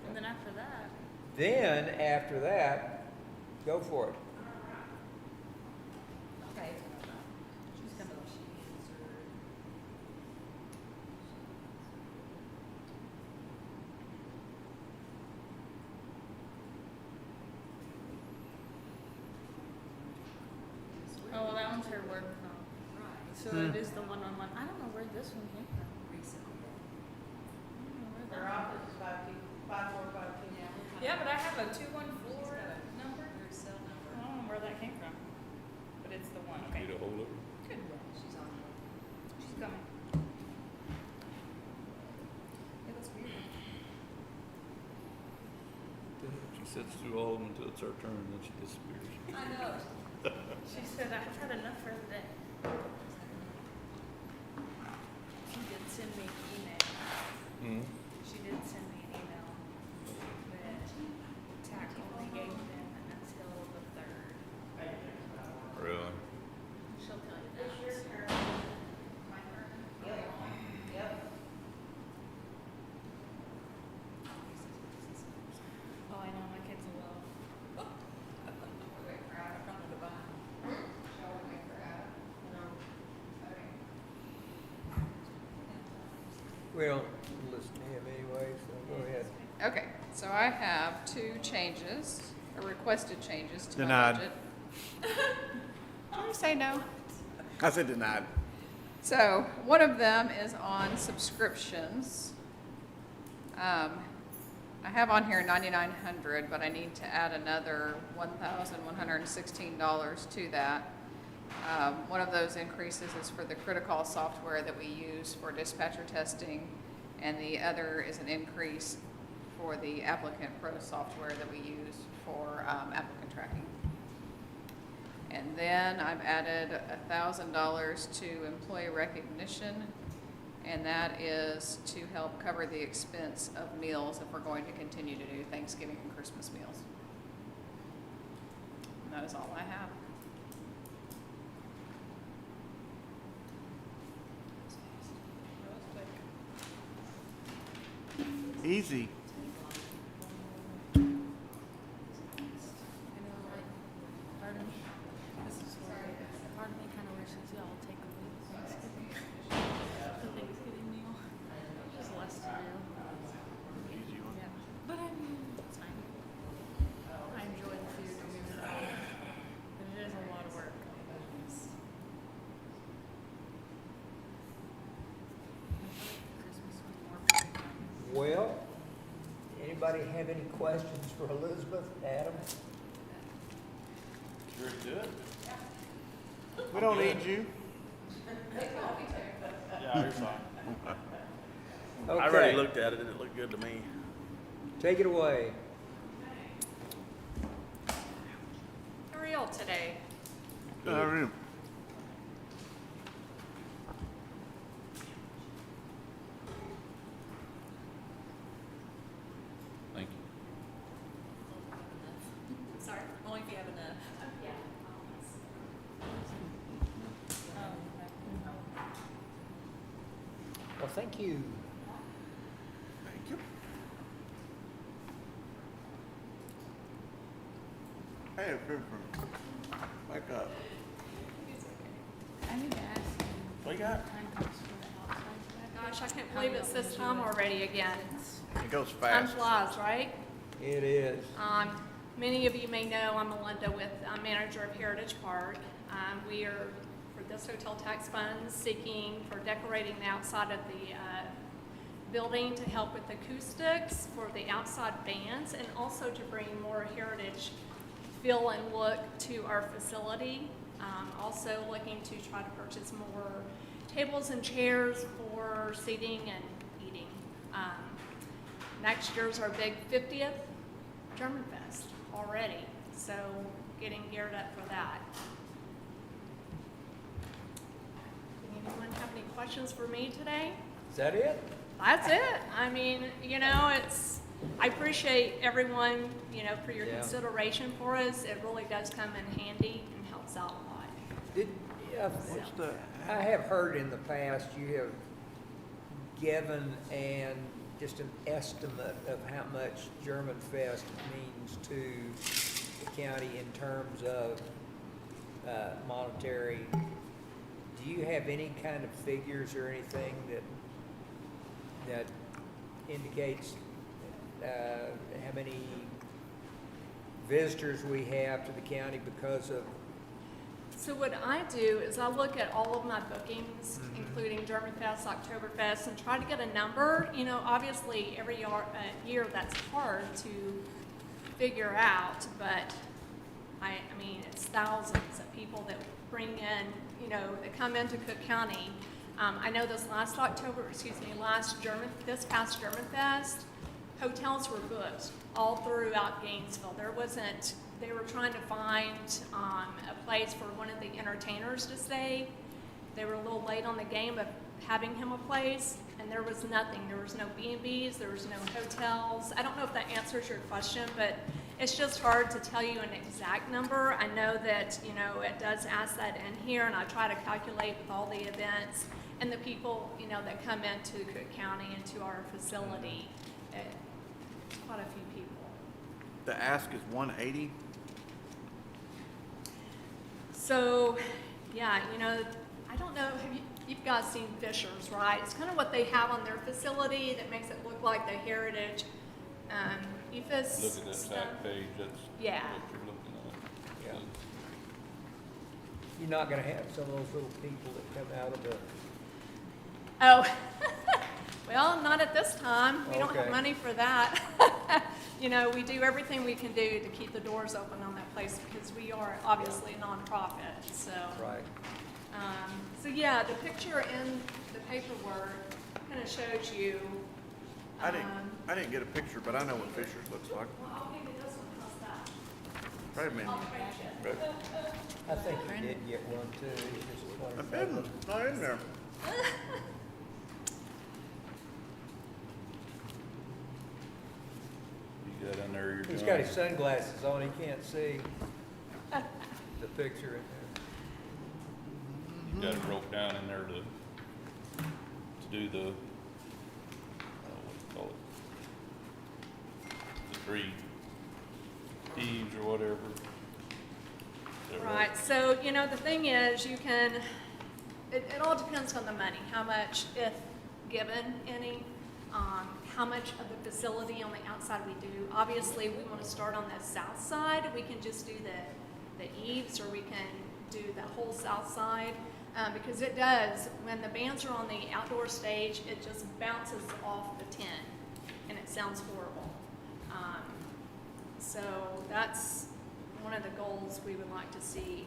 [SPEAKER 4] And then after that,
[SPEAKER 1] Then, after that, go for it.
[SPEAKER 4] okay. She's gonna. Oh, well, that one's her work phone. So it is the one-on-one. I don't know where this one came from. I don't know where
[SPEAKER 8] Their
[SPEAKER 4] that-
[SPEAKER 8] office is 5452 now.
[SPEAKER 4] Yeah, but I have a 214 number. I don't know where that came from. But it's the one, okay.
[SPEAKER 3] Get a hold of her.
[SPEAKER 4] Good. She's on. She's coming. It was weird.
[SPEAKER 3] She sits through all of them until it's our turn, and then she disappears.
[SPEAKER 4] I know. She said, I've had enough for the day. She did send me an email.
[SPEAKER 3] Hmm?
[SPEAKER 4] She did send me an email that TAC only gave them until the 3rd.
[SPEAKER 3] Really?
[SPEAKER 4] She'll tell you that.
[SPEAKER 8] This year's her.
[SPEAKER 4] My turn?
[SPEAKER 8] Yep.
[SPEAKER 4] Oh, I know, my kids will love.
[SPEAKER 1] We don't listen to him anyway, so go ahead.
[SPEAKER 7] Okay, so I have 2 changes, or requested changes to my
[SPEAKER 5] Denied.
[SPEAKER 7] budget. Did you say no?
[SPEAKER 5] I said denied.
[SPEAKER 7] So, one of them is on subscriptions. I have on here $9,900, but I need to add another $1,116 to that. One of those increases is for the Critical software that we use for dispatcher testing, and the other is an increase for the Applicant Pro software that we use for applicant tracking. And then I've added $1,000 to employee recognition, and that is to help cover the expense of meals if we're going to continue to do Thanksgiving and Christmas meals. And that is all I have.
[SPEAKER 5] Easy.
[SPEAKER 4] I know, like, part of me, this is where, part of me kind of wishes y'all take away the Thanksgiving, the Thanksgiving meal. There's less to do.
[SPEAKER 5] Easy one.
[SPEAKER 4] Yeah, but I mean, it's fine. I enjoy the food, don't get me wrong, but it is a lot of work. Christmas was more fun.
[SPEAKER 1] Well, anybody have any questions for Elizabeth, Adam?
[SPEAKER 5] Sure good. We don't need you.
[SPEAKER 12] Yeah, you're fine. I
[SPEAKER 1] Okay,
[SPEAKER 12] already looked at it and it looked good to me.
[SPEAKER 1] take it away.
[SPEAKER 7] How are y'all today?
[SPEAKER 5] Good.
[SPEAKER 11] we have enough.
[SPEAKER 6] Yeah.
[SPEAKER 1] Well, thank you.
[SPEAKER 5] Thank you. Hey, wake up.
[SPEAKER 16] I need to ask you.
[SPEAKER 5] What you got?
[SPEAKER 16] Gosh, I can't believe it's this time already again.
[SPEAKER 5] It goes
[SPEAKER 16] Time
[SPEAKER 5] fast.
[SPEAKER 16] flies, right?
[SPEAKER 1] It is.
[SPEAKER 16] Many of you may know I'm Melinda with, I'm manager of Heritage Park. We are, for this hotel tax fund, seeking for decorating the outside of the building to help with acoustics for the outside bands and also to bring more heritage feel and look to our facility. Also looking to try to purchase more tables and chairs for seating and eating. Next year's our big 50th German Fest already, so getting geared up for that. Anyone have any questions for me today?
[SPEAKER 1] Is that it?
[SPEAKER 16] That's it. I mean, you know, I appreciate everyone, you know, for your
[SPEAKER 1] Yeah.
[SPEAKER 16] consideration for us. It really does come in handy and helps out a lot.
[SPEAKER 5] What's the?
[SPEAKER 1] I have heard in the past you have given just an estimate of how much German Fest means to the county in terms of monetary. Do you have any kind of figures or anything that indicates how many visitors we have to the county because of?
[SPEAKER 16] So what I do is I look at all of my bookings, including German Fest, Oktoberfest, and try to get a number. You know, obviously every year that's hard to figure out, but I mean, it's thousands of people that bring in, you know, that come into Cooke County. I know this past past German Fest, hotels were booked all throughout Gainesville. They were trying to find a place for one of the entertainers to stay. They were a little late on the game of having him a place, and there was nothing. There was no B&Bs, there was no hotels. I don't know if that answers your question, but it's just hard to tell you an exact number. I know that, you know, it does ask that in here, and I try to calculate with all the events and the people, you know, that come into Cooke County, into our facility. It's quite a few people.
[SPEAKER 5] The ask is 180.
[SPEAKER 16] So, yeah, you know, I don't know, you've guys seen Fisher's, right? It's kind of what they have on their facility that makes it look like the heritage ethos
[SPEAKER 3] Look at that
[SPEAKER 16] stuff.
[SPEAKER 3] back page, that's
[SPEAKER 16] Yeah.
[SPEAKER 3] what you're looking at.
[SPEAKER 1] Yeah. You're not gonna have some of those little people that come out of the,
[SPEAKER 16] Oh, well, not at this time. We don't have
[SPEAKER 1] Okay.
[SPEAKER 16] money for that. You know, we do everything we can do to keep the doors open on that place because we are obviously a nonprofit, so.
[SPEAKER 1] right?
[SPEAKER 16] So yeah, the picture in the paperwork kind of shows you.
[SPEAKER 5] I didn't get a picture, but I know what Fisher's looks like.
[SPEAKER 16] Well, I'll give you this one, how's that?
[SPEAKER 5] Wait a minute.
[SPEAKER 16] I'll trade you.
[SPEAKER 1] I think you did get one too. It's just
[SPEAKER 5] I didn't. Not in there.
[SPEAKER 3] You got in there, you're doing.
[SPEAKER 1] He's got his sunglasses on, he can't see the picture in
[SPEAKER 3] You got it broke down in there to do the, what do you call it? The 3 thieves or whatever. Is that
[SPEAKER 16] Right, so, you know, the thing is, you can, it all depends on the money, how much, if given any, how much of the facility on the outside we do. Obviously, we want to start on the south side, we can just do the eaves, or we can do the whole south side, because it does, when the bands are on the outdoor stage, it just bounces off the tin, and it sounds horrible. So that's one of the goals we would like to see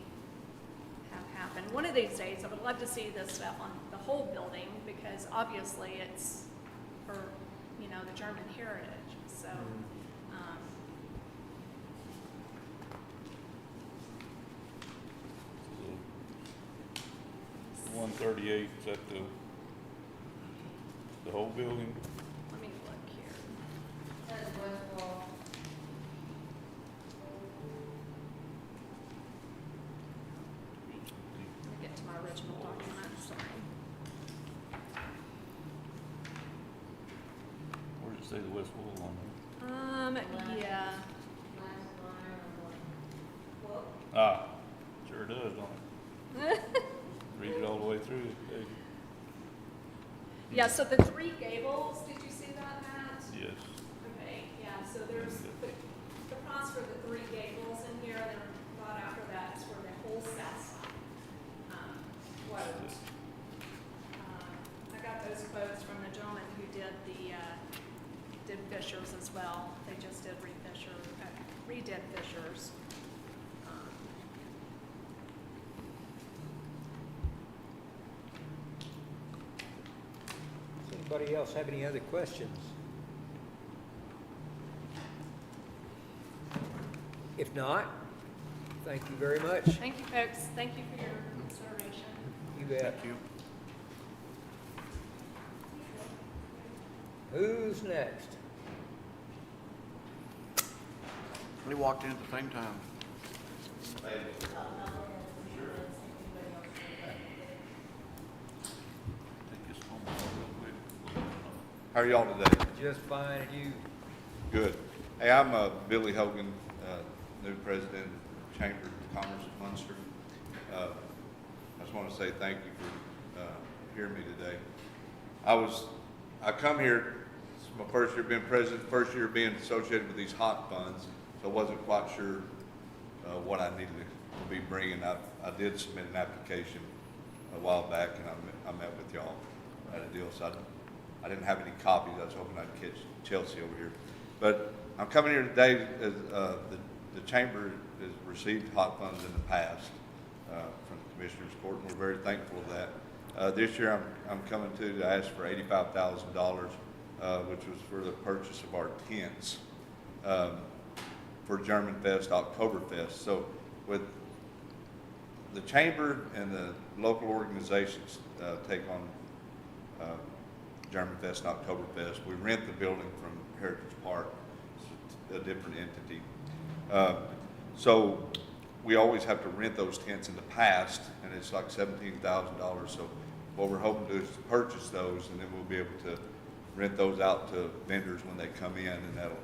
[SPEAKER 16] have happen. One of these days, I would love to see this stuff on the whole building, because obviously it's for, you know, the German heritage, so.
[SPEAKER 3] 138, is that the whole building?
[SPEAKER 16] Let me look here. original document, sorry.
[SPEAKER 3] Where does it say the West Wool on
[SPEAKER 16] Yeah.
[SPEAKER 3] there? Ah, sure does, don't it? Read it all the way through. Hey,
[SPEAKER 16] Yeah, so the three gables, did you see that, Matt?
[SPEAKER 3] yes.
[SPEAKER 16] Okay, yeah, so there's the cost for the three gables in here, and then right after that is for the whole south side. Quote. I got those quotes from the gentleman who did did Fisher's as well. They just did redid Fisher's.
[SPEAKER 1] Does anybody else have any other questions? If not, thank you very much.
[SPEAKER 16] Thank you, folks. Thank you for your consideration.
[SPEAKER 1] You bet.
[SPEAKER 5] Thank you.
[SPEAKER 1] Who's next?
[SPEAKER 5] We walked in at the same time.
[SPEAKER 3] Take this home real quick.
[SPEAKER 17] How are y'all today?
[SPEAKER 1] Just fine, and you?
[SPEAKER 17] Good. Hey, I'm Billy Hogan, new president of Chamber of Commerce of Munster. I just want to say thank you for hearing me today. I come here, it's my first year being president, first year being associated with these hot funds, so I wasn't quite sure what I needed to be bringing. I did submit an application a while back, and I met with y'all at a deal, so I didn't have any copies. I was hoping I'd catch Chelsea over here. But I'm coming here today as the Chamber has received hot funds in the past from the Commissioners Court, and we're very thankful of that. This year I'm coming to ask for $85,000, which was for the purchase of our tents for German Fest, Oktoberfest. So with the Chamber and the local organizations take on German Fest and Oktoberfest, we rent the building from Heritage Park, a different entity. So we always have to rent those tents in the past, and it's like $17,000. So what we're hoping to do is to purchase those, and then we'll be able to rent those out to vendors when they come in, and that'll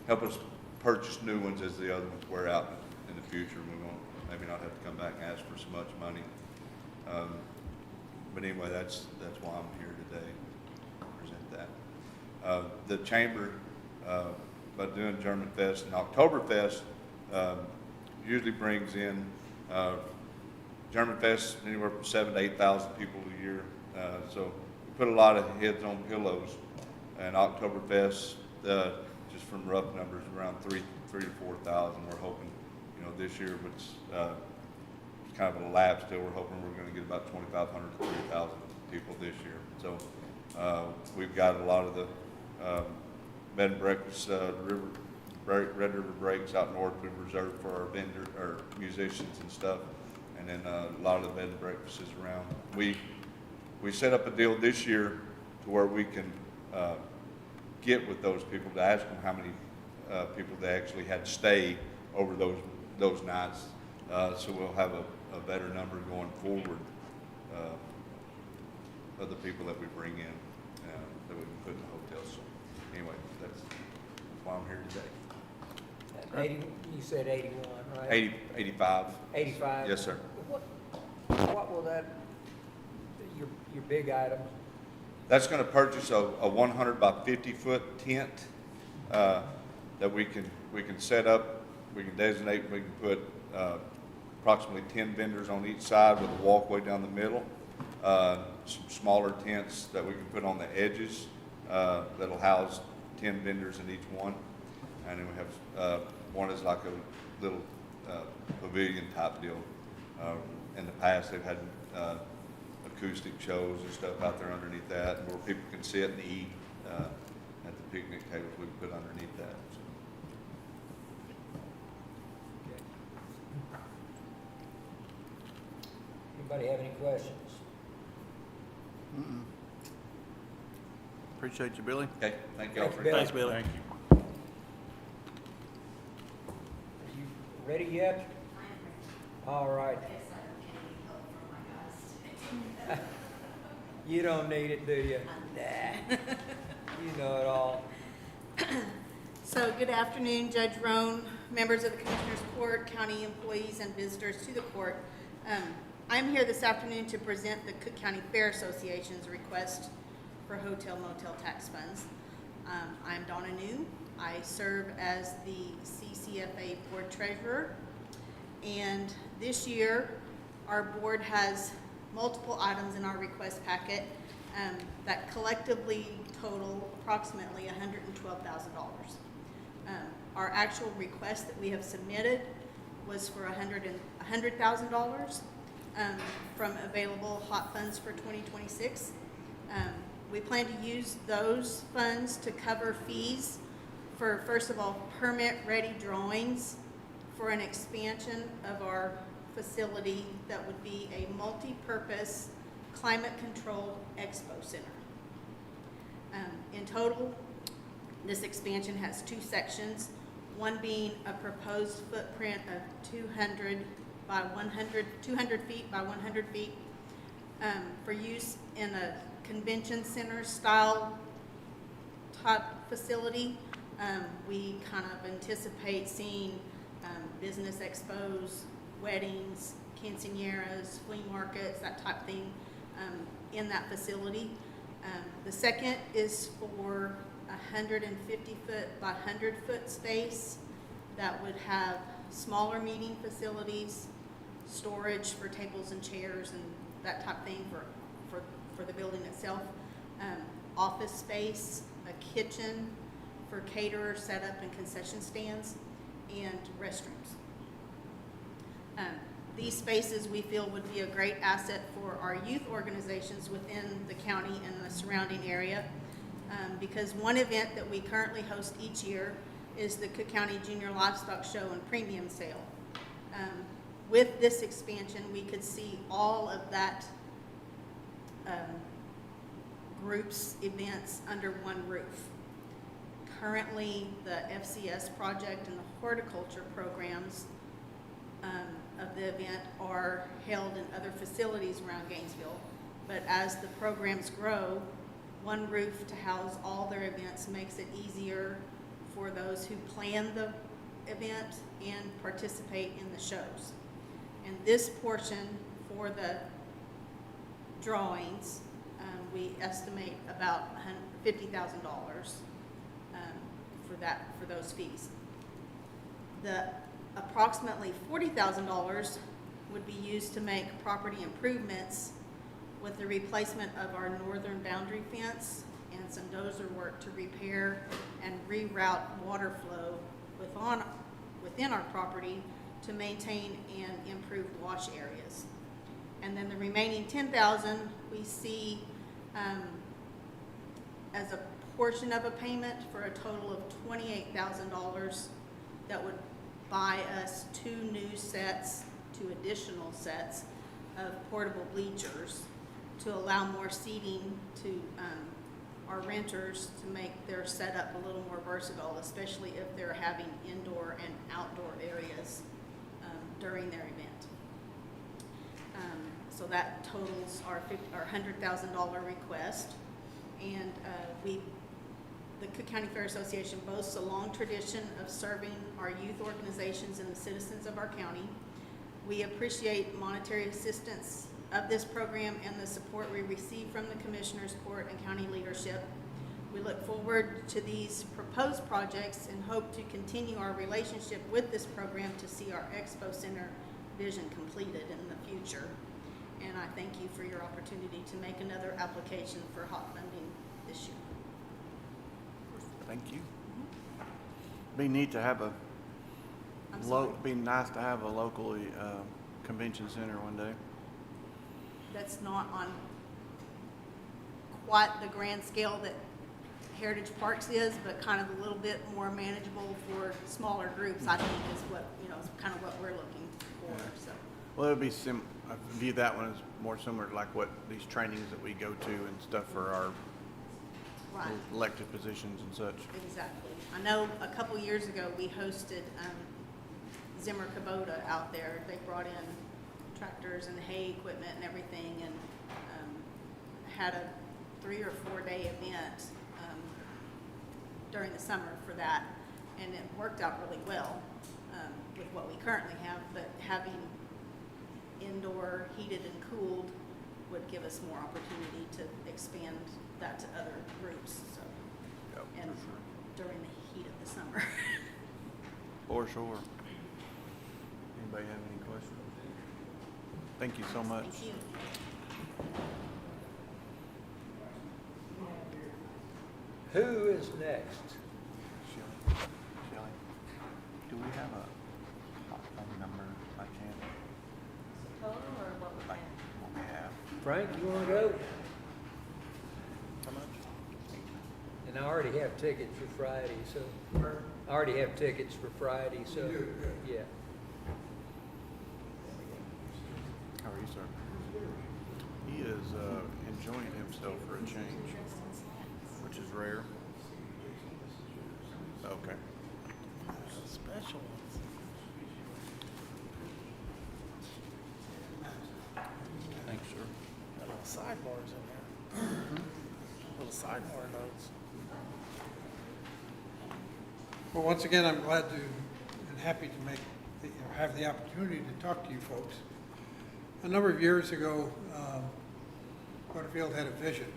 [SPEAKER 17] help us purchase new ones as the other ones wear out in the future. We won't maybe not have to come back and ask for so much money. But anyway, that's why I'm here today to present that. The Chamber, by doing German Fest and Oktoberfest, usually brings in German Fest anywhere from 7,000 to 8,000 people a year. So we put a lot of heads on pillows. And Oktoberfest, just from rough numbers, around 3,000 to 4,000. We're hoping, this year, which it's kind of a lab still. We're hoping we're going to get about 2,500 to 3,000 people this year. So we've got a lot of the bed and breakfast, Red River Breaks out north we've reserved for our musicians and stuff, and then a lot of the bed and breakfasts around. We set up a deal this year to where we can get with those people to ask them how many people they actually had to stay over those nights, so we'll have a better number going forward of the people that we bring in that we can put in the hotels. So anyway, that's why I'm here today.
[SPEAKER 1] You said 81, right?
[SPEAKER 17] 85.
[SPEAKER 1] 85?
[SPEAKER 17] Yes, sir.
[SPEAKER 1] What will that, your big item?
[SPEAKER 17] That's going to purchase a 100 by 50 foot tent that we can set up. We can designate. We can put approximately 10 vendors on each side with a walkway down the middle. Some smaller tents that we can put on the edges that'll house 10 vendors in each one. And then we have one is like a little pavilion type deal. In the past, they've had acoustic shows and stuff out there underneath that, where people can sit and eat at the picnic tables we can put underneath that. So.
[SPEAKER 1] Anybody have any questions?
[SPEAKER 5] Appreciate you, Billy.
[SPEAKER 17] Okay, thank y'all for
[SPEAKER 1] Thanks,
[SPEAKER 17] your time.
[SPEAKER 1] Billy.
[SPEAKER 3] Thank you.
[SPEAKER 1] Are you ready yet? All right. You don't need it, do you? Nah. You know it all.
[SPEAKER 18] So, good afternoon, Judge Roan, members of the Commissioners Court, county employees, and visitors to the court. I'm here this afternoon to present the Cooke County Fair Association's request for hotel motel tax funds. I'm Donna New. I serve as the CCFA Board Treasurer. And this year, our board has multiple items in our request packet that collectively total approximately $112,000. Our actual request that we have submitted was for $100,000 from available hot funds for 2026. We plan to use those funds to cover fees for, first of all, permit-ready drawings for an expansion of our facility that would be a multi-purpose, climate-controlled expo center. In total, this expansion has two sections, one being a proposed footprint of 200 feet by 100 feet for use in a convention center style type facility. We kind of anticipate seeing business expos, weddings, quinceañeras, flea markets, that type thing in that facility. The second is for 150 foot by 100 foot space that would have smaller meeting facilities, storage for tables and chairs and that type thing for the building itself, office space, a kitchen for caterers, setup and concession stands, and restrooms. These spaces we feel would be a great asset for our youth organizations within the county and the surrounding area, because one event that we currently host each year is the Cooke County Junior Livestock Show and Premium Sale. With this expansion, we could see all of that group's events under one roof. Currently, the FCS project and the horticulture programs of the event are held in other facilities around Gainesville. But as the programs grow, one roof to house all their events makes it easier for those who plan the event and participate in the shows. And this portion for the drawings, we estimate about $50,000 for those fees. The approximately $40,000 would be used to make property improvements with the replacement of our northern boundary fence and some dozer work to repair and reroute water flow within our property to maintain and improve wash areas. And then the remaining $10,000 we see as a portion of a payment for a total of $28,000 that would buy us 2 additional sets of portable bleachers to allow more seating to our renters to make their setup a little more versatile, especially if they're having indoor and outdoor areas during their event. So that totals our $100,000 request. And the Cooke County Fair Association boasts a long tradition of serving our youth organizations and the citizens of our county. We appreciate monetary assistance of this program and the support we receive from the Commissioners Court and county leadership. We look forward to these proposed projects and hope to continue our relationship with this program to see our Expo Center vision completed in the future. And I thank you for your opportunity to make another application for hot funding this year.
[SPEAKER 5] Thank you. Be neat to have be nice to have a locally convention center one day.
[SPEAKER 18] That's not on quite the grand scale that Heritage Parks is, but kind of a little bit more manageable for smaller groups, I think is what, is kind of what we're looking for, so.
[SPEAKER 5] Well, it'd be I view that one as more similar to like what these trainings that we go to and stuff for our
[SPEAKER 18] Right.
[SPEAKER 5] elected positions and such.
[SPEAKER 18] Exactly. I know a couple years ago, we hosted Zimmer Kubota out there. They brought in tractors and hay equipment and everything, and had a 3 or 4 day event during the summer for that, and it worked out really well with what we currently have, but having indoor heated and cooled would give us more opportunity to expand that to other groups, so, and during the heat of the summer.
[SPEAKER 5] For sure. Anybody have any questions? Thank you so much.
[SPEAKER 18] Thank you.
[SPEAKER 1] Who is next?
[SPEAKER 5] Shelley, do we have a hot phone number by chance?
[SPEAKER 8] Total or what we
[SPEAKER 5] Like
[SPEAKER 8] have?
[SPEAKER 5] what we have?
[SPEAKER 1] Frank, you wanna go?
[SPEAKER 5] How much?
[SPEAKER 1] And I already have tickets for Friday, so, I already have tickets for Friday, so, yeah.
[SPEAKER 5] How are you, sir? He is enjoying himself for a change, which is rare. Okay.
[SPEAKER 2] Special ones.
[SPEAKER 5] Thanks, sir.
[SPEAKER 2] Got little sidebars in there. Little sidebar notes.
[SPEAKER 19] Well, once again, I'm glad to and happy to have the opportunity to talk to you folks. A number of years ago, Butterfield had a vision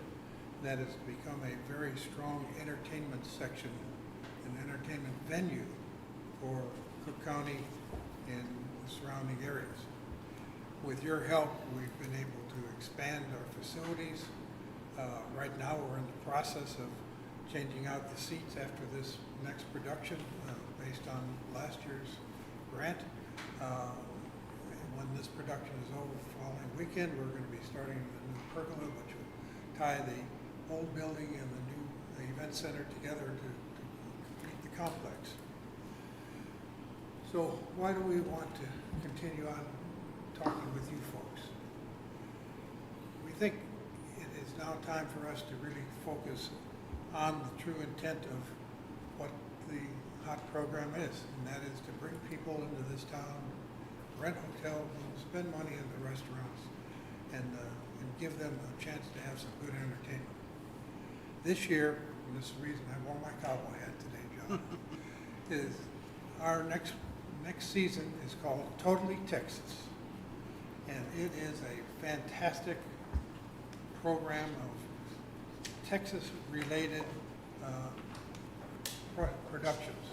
[SPEAKER 19] that is to become a very strong entertainment section, an entertainment venue for Cook County and the surrounding areas. With your help, we've been able to expand our facilities. Right now, we're in the process of changing out the seats after this next production based on last year's grant. When this production is over the following weekend, we're going to be starting the new pergola, which will tie the old building and the new event center together to complete the complex. So why do we want to continue on talking with you folks? We think it is now time for us to really focus on the true intent of what the HOT program is, and that is to bring people into this town, rent hotels, and spend money in the restaurants, and give them a chance to have some good entertainment. This year, and this is the reason I wore my cowboy hat today, John, is our next season is called Totally Texas. And it is a fantastic program of Texas-related productions.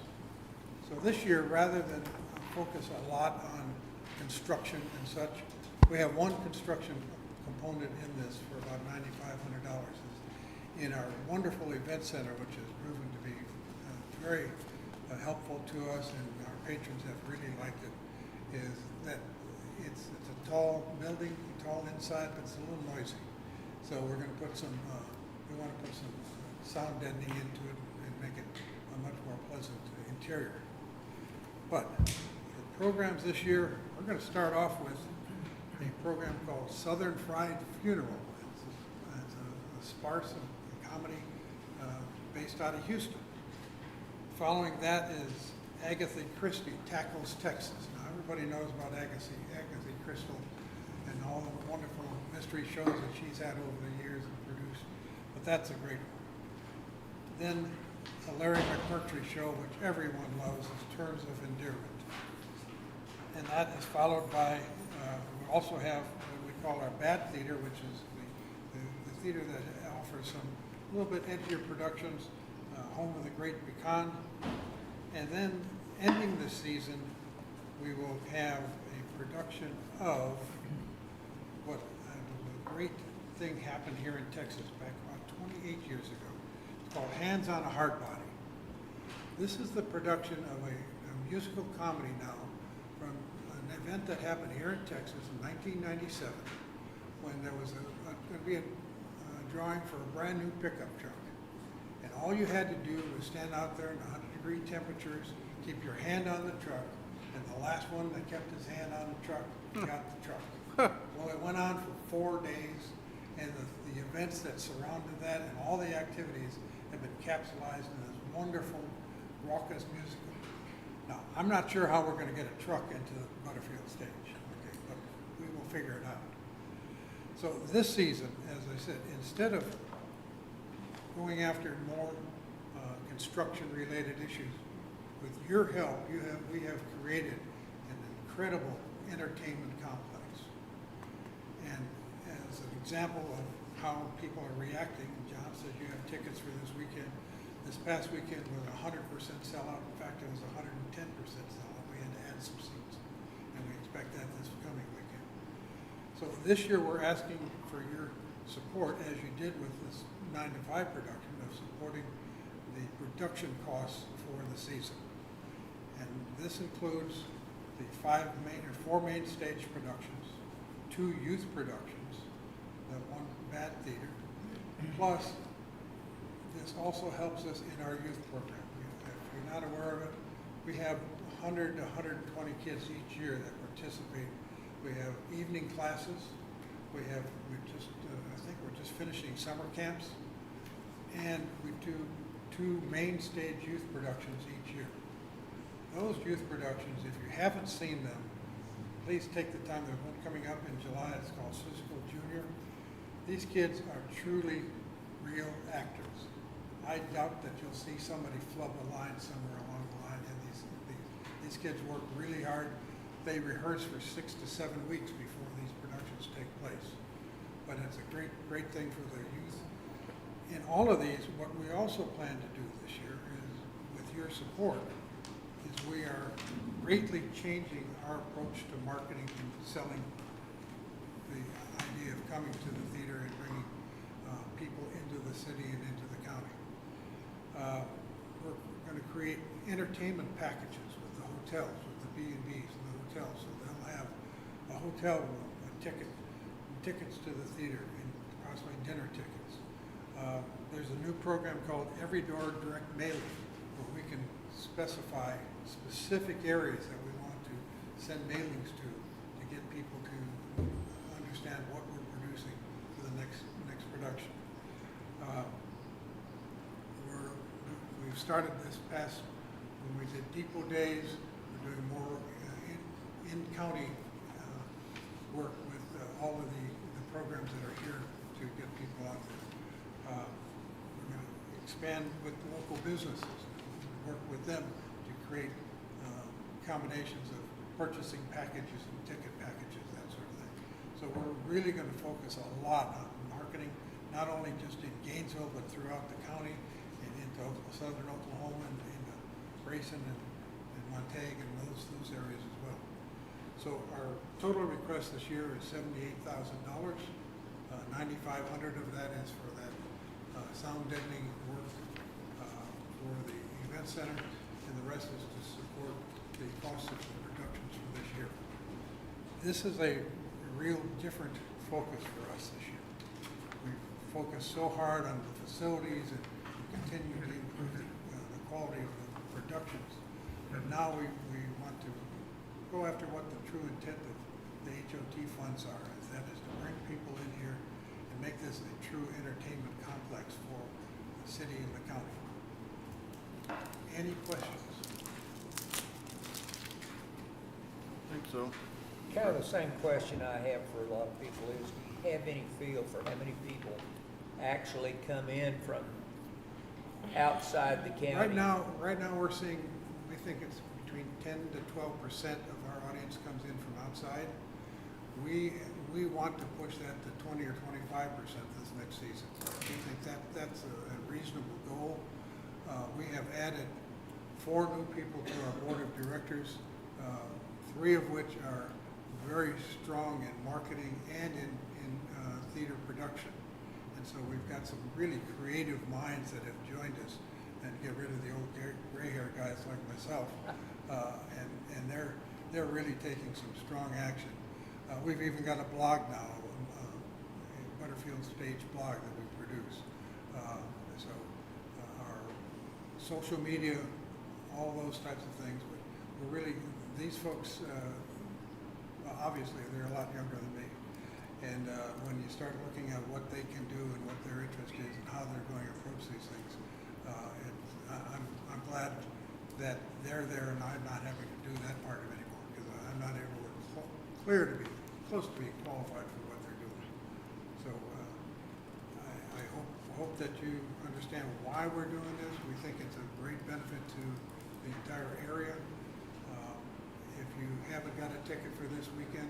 [SPEAKER 19] So this year, rather than focus a lot on construction and such, we have one construction component in this for about $9,500 in our wonderful event center, which has proven to be very helpful to us, and our patrons have really liked it, is that it's a tall building, tall inside, but it's a little noisy. So we're going to put some, we want to put some sound deadening into it and make it a much more pleasant interior. But the programs this year, we're going to start off with a program called Southern Fried Funeral. It's a sparse comedy based out of Houston. Following that is Agatha Christie Tackles Texas. Now everybody knows about Agatha Christie and all the wonderful mystery shows that she's had over the years and produced, but that's a great one. Then the Larry McMurtry show, which everyone loves, is Terms of Endearment. And that is followed by, we also have what we call our Bad Theater, which is the theater that offers some a little bit edgier productions, Home of the Great Pecan. And then ending the season, we will have a production of what a great thing happened here in Texas back about 28 years ago. It's called Hands on a Hard Body. This is the production of a musical comedy now from an event that happened here in Texas in 1997 when there was going to be a drawing for a brand new pickup truck. And all you had to do was stand out there in 100-degree temperatures, keep your hand on the truck, and the last one that kept his hand on the truck got the truck. Well, it went on for 4 days, and the events that surrounded that and all the activities have been capsulized in this wonderful, raucous musical. Now, I'm not sure how we're going to get a truck into the Butterfield stage, okay, but we will figure it out. So this season, as I said, instead of going after more construction-related issues, with your help, we have created an incredible entertainment complex. And as an example of how people are reacting, John says you have tickets for this weekend. This past weekend was 100% sellout. In fact, it was 110% sellout. We had to add some seats, and we expect that this coming weekend. So this year, we're asking for your support, as you did with this 9 to 5 production, of supporting the production costs for the season. And this includes the 4 main stage productions, 2 youth productions, the 1 bad theater, plus this also helps us in our youth program. If you're not aware of it, we have 100 to 120 kids each year that participate. We have evening classes. I think we're just finishing summer camps. And we do 2 main stage youth productions each year. Those youth productions, if you haven't seen them, please take the time. There's one coming up in July. It's called Physical Junior. These kids are truly real actors. I doubt that you'll see somebody flub a line somewhere along the line. And these kids work really hard. They rehearse for 6 to 7 weeks before these productions take place. But it's a great, great thing for the youth. In all of these, what we also plan to do this year is, with your support, is we are greatly changing our approach to marketing and selling the idea of coming to the theater and bringing people into the city and into the county. We're going to create entertainment packages with the hotels, with the B&Bs and the hotels, so they'll have a hotel room, a tickets to the theater, and possibly dinner tickets. There's a new program called Every Door Direct Mailing, where we can specify specific areas that we want to send mailings to get people to understand what we're producing for the next production. We've started this past, when we did Depot Days, we're doing more in-county work with all of the programs that are here to get people out there. We're going to expand with local businesses, work with them to create combinations of purchasing packages and ticket packages, that sort of thing. So we're really going to focus a lot on marketing, not only just in Gainesville, but throughout the county and into southern Oklahoma and into Grayson and Montague and those areas as well. So our total request this year is $78,000. $9,500 of that is for that sound deadening work for the event center, and the rest is to support the cost of the productions for this year. This is a real different focus for us this year. We focused so hard on the facilities and continue to improve the quality of the productions, but now we want to go after what the true intent of the HOT funds are, and that is to bring people in here and make this a true entertainment complex for the city and the county. Any questions?
[SPEAKER 5] I think so.
[SPEAKER 1] Kind of the same question I have for a lot of people is, do you have any feel for how many people actually come in from outside the county?
[SPEAKER 19] Right now we're seeing, we think it's between 10 to 12% of our audience comes in from outside. We want to push that to 20 or 25% this next season. We think that's a reasonable goal. We have added 4 new people to our board of directors, 3 of which are very strong in marketing and in theater production. And so we've got some really creative minds that have joined us and get rid of the old gray hair guys like myself. And they're really taking some strong action. We've even got a blog now, a Butterfield Stage blog that we produce. So our social media, all those types of things. We're really, these folks, obviously they're a lot younger than me. And when you start looking at what they can do and what their interest is and how they're going to approach these things, I'm glad that they're there and I'm not having to do that part of it anymore, because I'm not able to clear to be close to being qualified for what they're doing. that you understand why we're doing this. We think it's a great benefit to the entire area. If you haven't got a ticket for this weekend,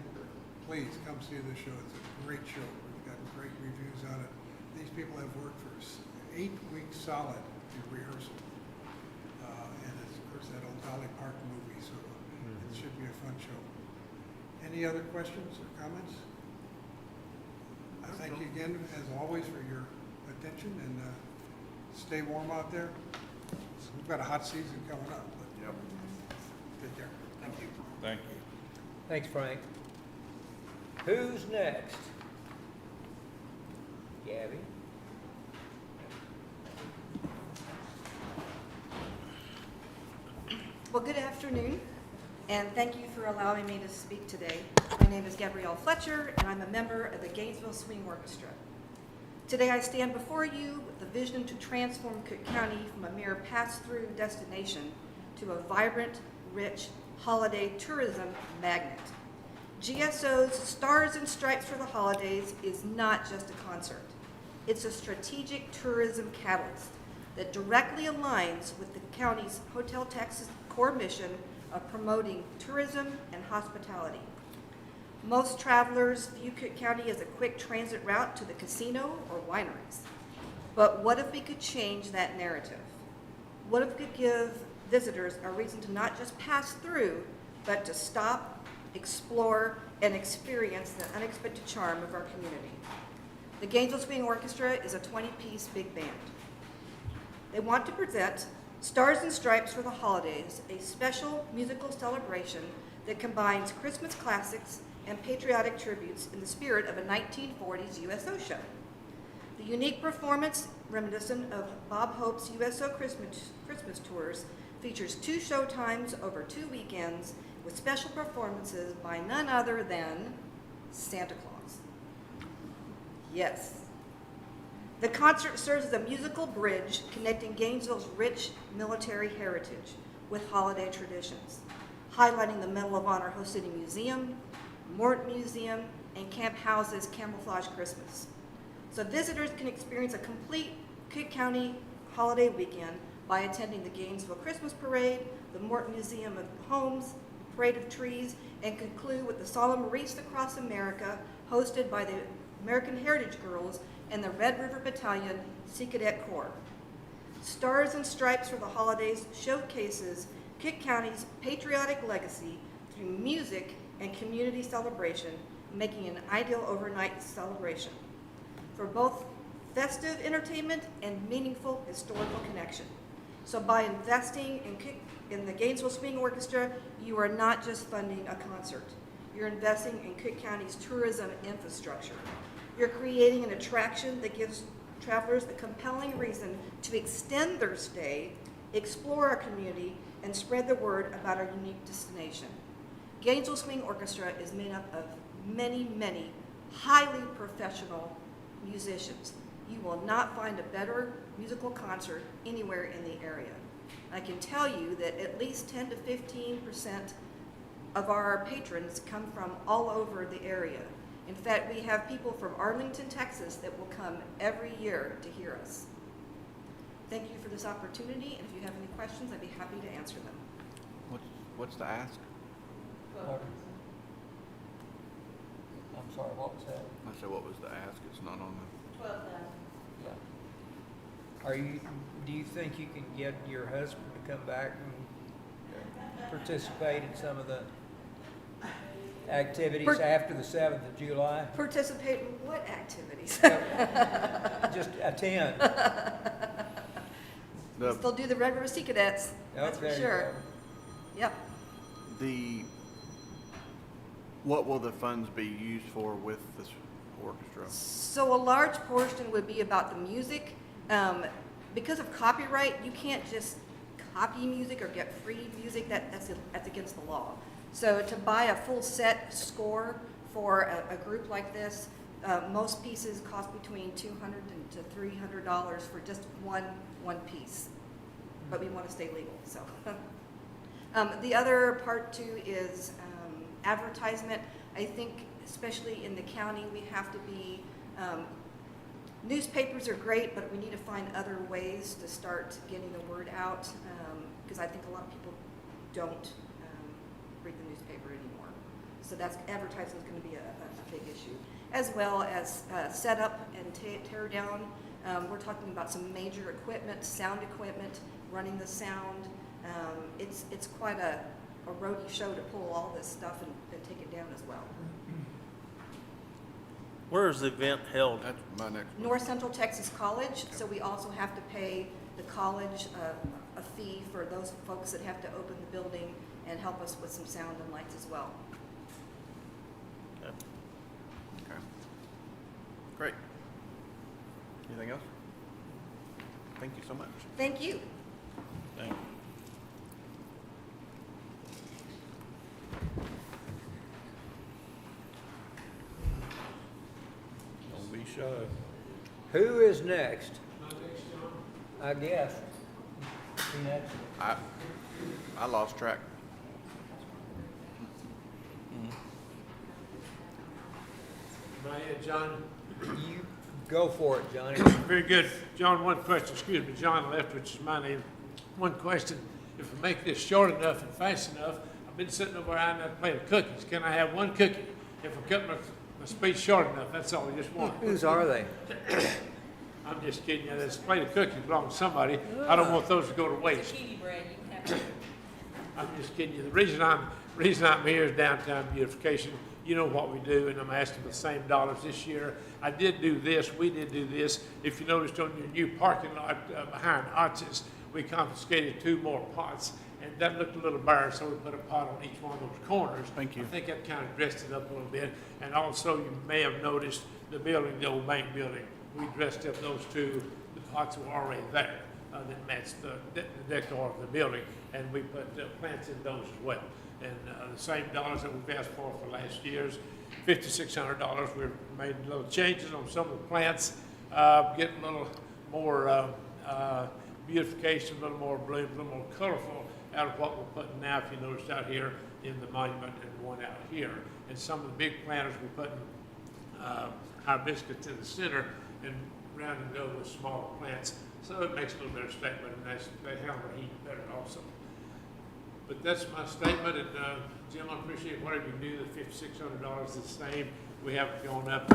[SPEAKER 19] please come see the show. It's a great show. We've got great reviews on it. These people have worked for 8 weeks solid in rehearsal. And it's, of course, that old Dolly Park movie, so it should be a fun show. Any other questions or comments? I thank you again, as always, for your attention, and stay warm out there. We've got a hot season coming up. But
[SPEAKER 5] Yep.
[SPEAKER 19] take care. Thank you.
[SPEAKER 3] Thank you.
[SPEAKER 1] Thanks, Frank. Who's next? Gabby?
[SPEAKER 20] Well, good afternoon, and thank you for allowing me to speak today. My name is Gabrielle Fletcher, and I'm a member of the Gainesville Swing Orchestra. Today I stand before you with the vision to transform Cooke County from a mere pass-through destination to a vibrant, rich, holiday tourism magnet. GSO's Stars and Stripes for the Holidays is not just a concert. It's a strategic tourism catalyst that directly aligns with the county's Hotel Texas core mission of promoting tourism and hospitality. Most travelers view Cooke County as a quick transit route to the casino or wineries. But what if we could change that narrative? What if we could give visitors a reason to not just pass through, but to stop, explore, and experience the unexpected charm of our community? The Gainesville Swing Orchestra is a 20-piece big band. They want to present Stars and Stripes for the Holidays, a special musical celebration that combines Christmas classics and patriotic tributes in the spirit of a 1940s USO show. The unique performance, reminiscent of Bob Hope's USO Christmas tours, features 2 show times over 2 weekends with special performances by none other than Santa Claus. Yes. The concert serves as a musical bridge connecting Gainesville's rich military heritage with holiday traditions, highlighting the Medal of Honor Host City Museum, Morton Museum, and Camp House's Camouflage Christmas. So visitors can experience a complete Cooke County holiday weekend by attending the Gainesville Christmas Parade, the Morton Museum of Homes, Parade of Trees, and conclude with the solemn Wreaths Across America hosted by the American Heritage Girls and the Red River Battalion Sea Cadet Corps. Stars and Stripes for the Holidays showcases Cooke County's patriotic legacy through music and community celebration, making an ideal overnight celebration for both festive entertainment and meaningful historical connection. So by investing in the Gainesville Swing Orchestra, you are not just funding a concert. You're investing in Cooke County's tourism infrastructure. You're creating an attraction that gives travelers a compelling reason to extend their stay, explore our community, and spread the word about our unique destination. Gainesville Swing Orchestra is made up of many, many highly professional musicians. You will not find a better musical concert anywhere in the area. I can tell you that at least 10 to 15% of our patrons come from all over the area. In fact, we have people from Arlington, Texas that will come every year to hear us. Thank you for this opportunity, and if you have any questions, I'd be happy to answer them.
[SPEAKER 5] What's the ask?
[SPEAKER 1] I'm sorry, what was that?
[SPEAKER 5] I said, what was the ask? It's not on the.
[SPEAKER 20] 12,000.
[SPEAKER 1] Yeah. Do you think you can get your husband to come back and participate in some of the activities after the 7th of July?
[SPEAKER 20] Participate in what activities?
[SPEAKER 1] Just attend.
[SPEAKER 20] Still do the Red River Sea Cadets, that's for sure. Yep.
[SPEAKER 5] What will the funds be used for with this orchestra?
[SPEAKER 20] So a large portion would be about the music. Because of copyright, you can't just copy music or get free music. That's against the law. So to buy a full set score for a group like this, most pieces cost between $200 to $300 for just one piece. But we want to stay legal, so. The other part too is advertisement. I think especially in the county, we have to be Newspapers are great, but we need to find other ways to start getting the word out, because I think a lot of people don't read the newspaper anymore. So that's, advertising is going to be a big issue, as well as set up and tear down. We're talking about some major equipment, sound equipment, running the sound. It's quite a roadie show to pull all this stuff and take it down as well.
[SPEAKER 12] Where is the event held?
[SPEAKER 5] That's my next one.
[SPEAKER 20] North Central Texas College, so we also have to pay the college a fee for those folks that have to open the building and help us with some sound and lights as well.
[SPEAKER 5] Okay. Great. Anything else? Thank you so much.
[SPEAKER 20] Thank you.
[SPEAKER 3] Thank you. Don't be shy.
[SPEAKER 1] Who is next? I guess. Who next?
[SPEAKER 5] I lost track.
[SPEAKER 21] John,
[SPEAKER 1] You go for it, Johnny.
[SPEAKER 21] very good. John, one question, excuse me, John Leftwich is my name. One question, if I make this short enough and fast enough, I've been sitting over here eyeing that plate of cookies. Can I have one cookie? If I cut my speech short enough, that's all, just one.
[SPEAKER 1] Whose are they?
[SPEAKER 21] I'm just kidding you, this plate of cookies belongs to somebody. I don't want those to go to waste.
[SPEAKER 10] bread, you can have
[SPEAKER 21] I'm just kidding you. The reason I'm here is downtown beautification. You know what we do, and I'm asking for the same dollars this year. I did do this, we did do this. If you noticed on your new parking lot behind Arches, we confiscated 2 more pots, and that looked a little bare, so we put a pot on each one of those corners.
[SPEAKER 5] Thank you.
[SPEAKER 21] I think that kind of dressed it up a little bit. And also, you may have noticed the building, the old bank building. We dressed up those 2, the pots were already there that matched the decor of the building, and we put plants in those as well. And the same dollars that we've asked for last year's, $5,600. We've made little changes on some of the plants, getting a little more beautification, a little more bloom, a little more colorful out of what we're putting now, if you noticed out here in the monument and one out here. And some of the big planters, we're putting hibiscus in the center and round and go with smaller plants. So it makes a little better statement, and they handle the heat better also. But that's my statement, and Jim, I appreciate whatever you do. The $5,600 is the same. We haven't gone up.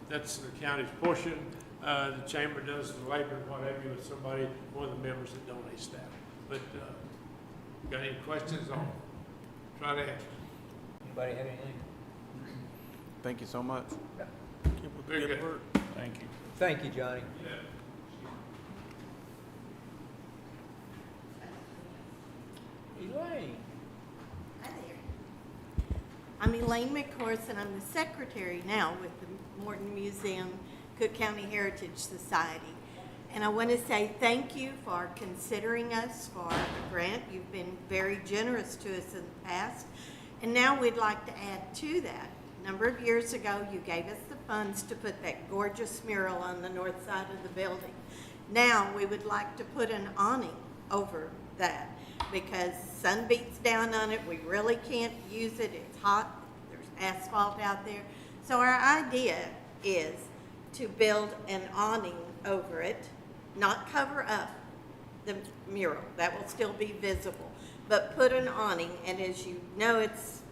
[SPEAKER 21] That's the county's portion. The chamber does the labor and what have you with somebody, one of the members that donates that. But got any questions? I'll try to answer.
[SPEAKER 1] Anybody have anything?
[SPEAKER 5] Thank you so much.
[SPEAKER 21] Very good.
[SPEAKER 3] Thank you.
[SPEAKER 1] Thank you, Johnny. Elaine.
[SPEAKER 8] Hi there. I'm Elaine McCorson, and I'm the secretary now with the Morton Museum, Cooke County Heritage Society. And I want to say thank you for considering us for a grant. You've been very generous to us in the past. And now we'd like to add to that. A number of years ago, you gave us the funds to put that gorgeous mural on the north side of the building. Now we would like to put an awning over that because sun beats down on it. We really can't use it. It's hot. There's asphalt out there. So our idea is to build an awning over it, not cover up the mural. That will still be visible, but put an awning. And as you know, it's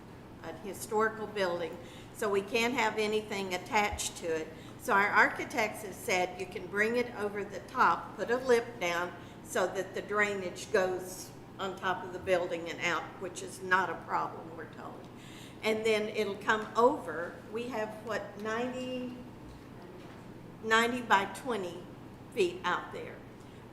[SPEAKER 8] a historical building, so we can't have anything attached to it. So our architects have said you can bring it over the top, put a lip down so that the drainage goes on top of the building and out, which is not a problem, we're told. And then it'll come over. We have, what, 90 by 20 feet out there.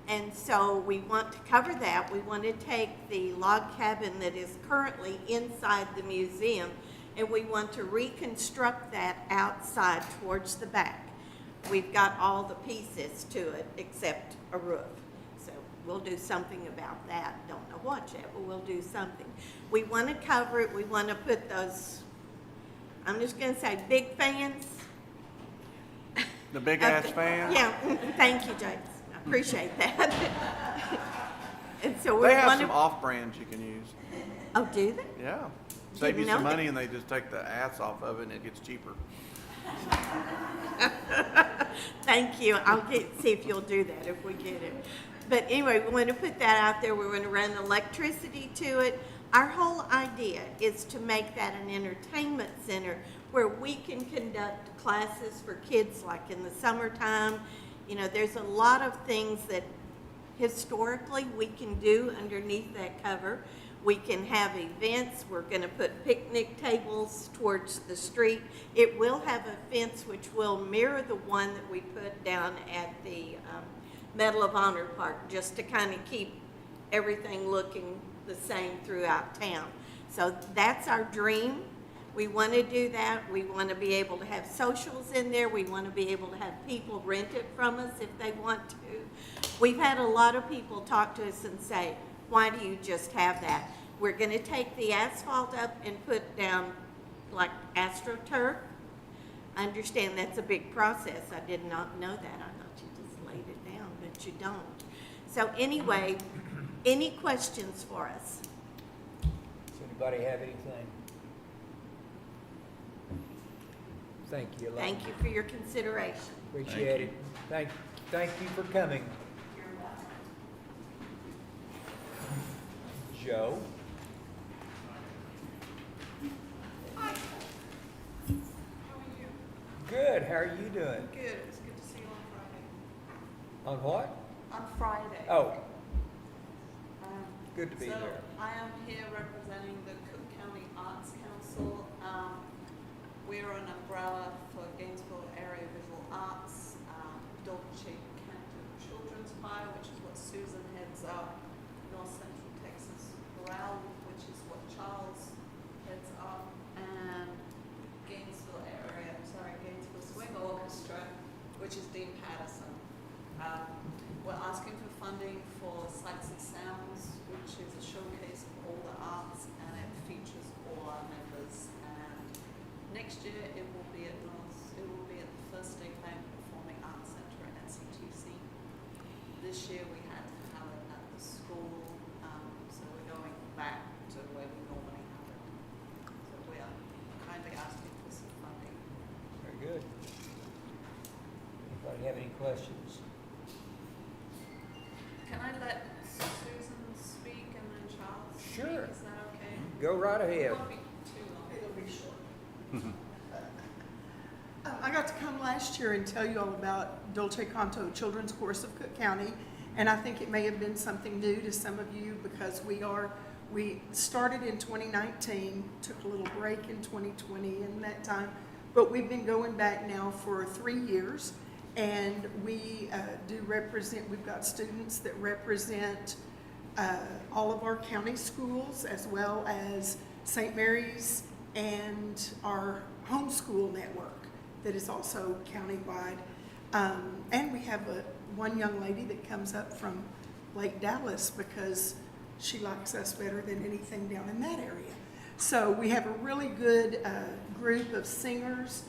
[SPEAKER 8] And so we want to cover that. We want to take the log cabin that is currently inside the museum, and we want to reconstruct that outside towards the back. We've got all the pieces to it except a roof. So we'll do something about that. Don't know what yet, but we'll do something. We want to cover it. We want to put those, I'm just going to say, big fans.
[SPEAKER 5] The big ass fan?
[SPEAKER 8] Yeah, thank you, James. I appreciate that. And so we
[SPEAKER 5] They have
[SPEAKER 8] want
[SPEAKER 5] some
[SPEAKER 8] to.
[SPEAKER 5] off-brands you can use.
[SPEAKER 8] Oh, do they?
[SPEAKER 5] Yeah. Save you
[SPEAKER 8] Didn't
[SPEAKER 5] some
[SPEAKER 8] know
[SPEAKER 5] money
[SPEAKER 8] that.
[SPEAKER 5] and they just take the ass off of it and it gets cheaper.
[SPEAKER 8] Thank you. I'll see if you'll do that if we get it. But anyway, we want to put that out there. We're going to run electricity to it. Our whole idea is to make that an entertainment center where we can conduct classes for kids like in the summertime. You know, there's a lot of things that historically we can do underneath that cover. We can have events. We're going to put picnic tables towards the street. It will have a fence which will mirror the one that we put down at the Medal of Honor Park, just to kind of keep everything looking the same throughout town. So that's our dream. We want to do that. We want to be able to have socials in there. We want to be able to have people rent it from us if they want to. We've had a lot of people talk to us and say, why do you just have that? We're going to take the asphalt up and put down like AstroTurf. I understand that's a big process. I did not know that. I thought you just laid it down, but you don't. So anyway, any questions for us?
[SPEAKER 1] Does anybody have anything? Thank you, Alana.
[SPEAKER 8] Thank you for your consideration.
[SPEAKER 1] Appreciate it. Thank you for coming. Joe? Good, how are you doing?
[SPEAKER 9] Good, it's good to see you on Friday.
[SPEAKER 1] On what?
[SPEAKER 9] On Friday.
[SPEAKER 1] Oh, good to be
[SPEAKER 9] So
[SPEAKER 1] there.
[SPEAKER 9] I am here representing the Cook County Arts Council. We're an umbrella for Gainesville Area Visual Arts, Dolce Canton Children's Choir, which is what Susan heads up, North Central Texas Chorale, which is what Charles heads up, and Gainesville Swing Orchestra, which is Dean Patterson. We're asking for funding for Sights and Sounds, which is a showcase of all the arts, and it features all our members. And next year it will be at the First State Bank Performing Arts Center at NCTC. This year we had to have it at the school, so we're going back to where we normally have it. So we are kindly asking for some funding.
[SPEAKER 1] Very good. Anybody have any questions?
[SPEAKER 9] Can I let Susan speak and then Charles speak?
[SPEAKER 1] Sure.
[SPEAKER 9] Is that okay?
[SPEAKER 1] Go right ahead.
[SPEAKER 9] It won't be too long. It'll be short.
[SPEAKER 22] I got to come last year and tell you all about Dolce Canto Children's Chorus of Cook County, and I think it may have been something new to some of you because we started in 2019, took a little break in 2020 in that time, but we've been going back now for 3 years, and we do represent, we've got students that represent all of our county schools as well as St. Mary's and our homeschool network that is also countywide. And we have one young lady that comes up from Lake Dallas because she likes us better than anything down in that area. So we have a really good group of singers.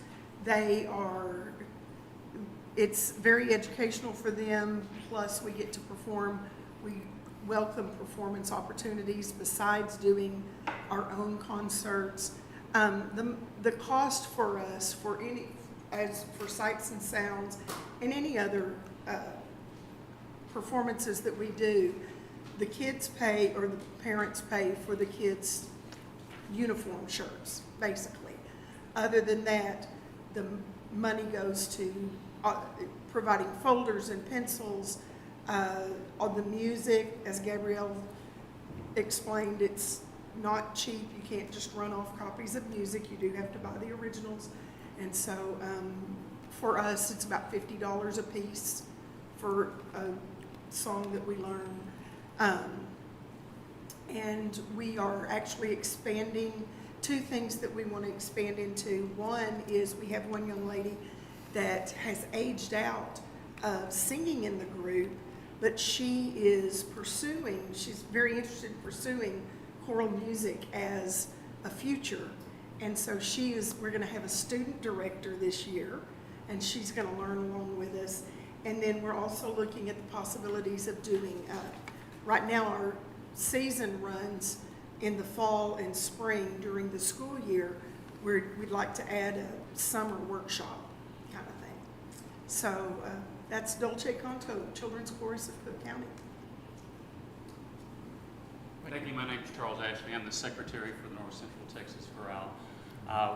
[SPEAKER 22] It's very educational for them, plus we get to perform. We welcome performance opportunities besides doing our own concerts. The cost for us for Sights and Sounds and any other performances that we do, the kids pay or the parents pay for the kids' uniform shirts, basically. Other than that, the money goes to providing folders and pencils. On the music, as Gabrielle explained, it's not cheap. You can't just run off copies of music. You do have to buy the originals. And so for us, it's about $50 a piece for a song that we learn. And we are actually expanding two things that we want to expand into. One is we have one young lady that has aged out of singing in the group, but she is she's very interested in pursuing choral music as a future. And so we're going to have a student director this year, and she's going to learn along with us. And then we're also looking at the possibilities of doing, right now our season runs in the fall and spring during the school year. We'd like to add a summer workshop kind of thing. So that's Dolce Canto, Children's Chorus of Cook County.
[SPEAKER 13] Thank you. My name is Charles Ashley. I'm the secretary for the North Central Texas Chorale.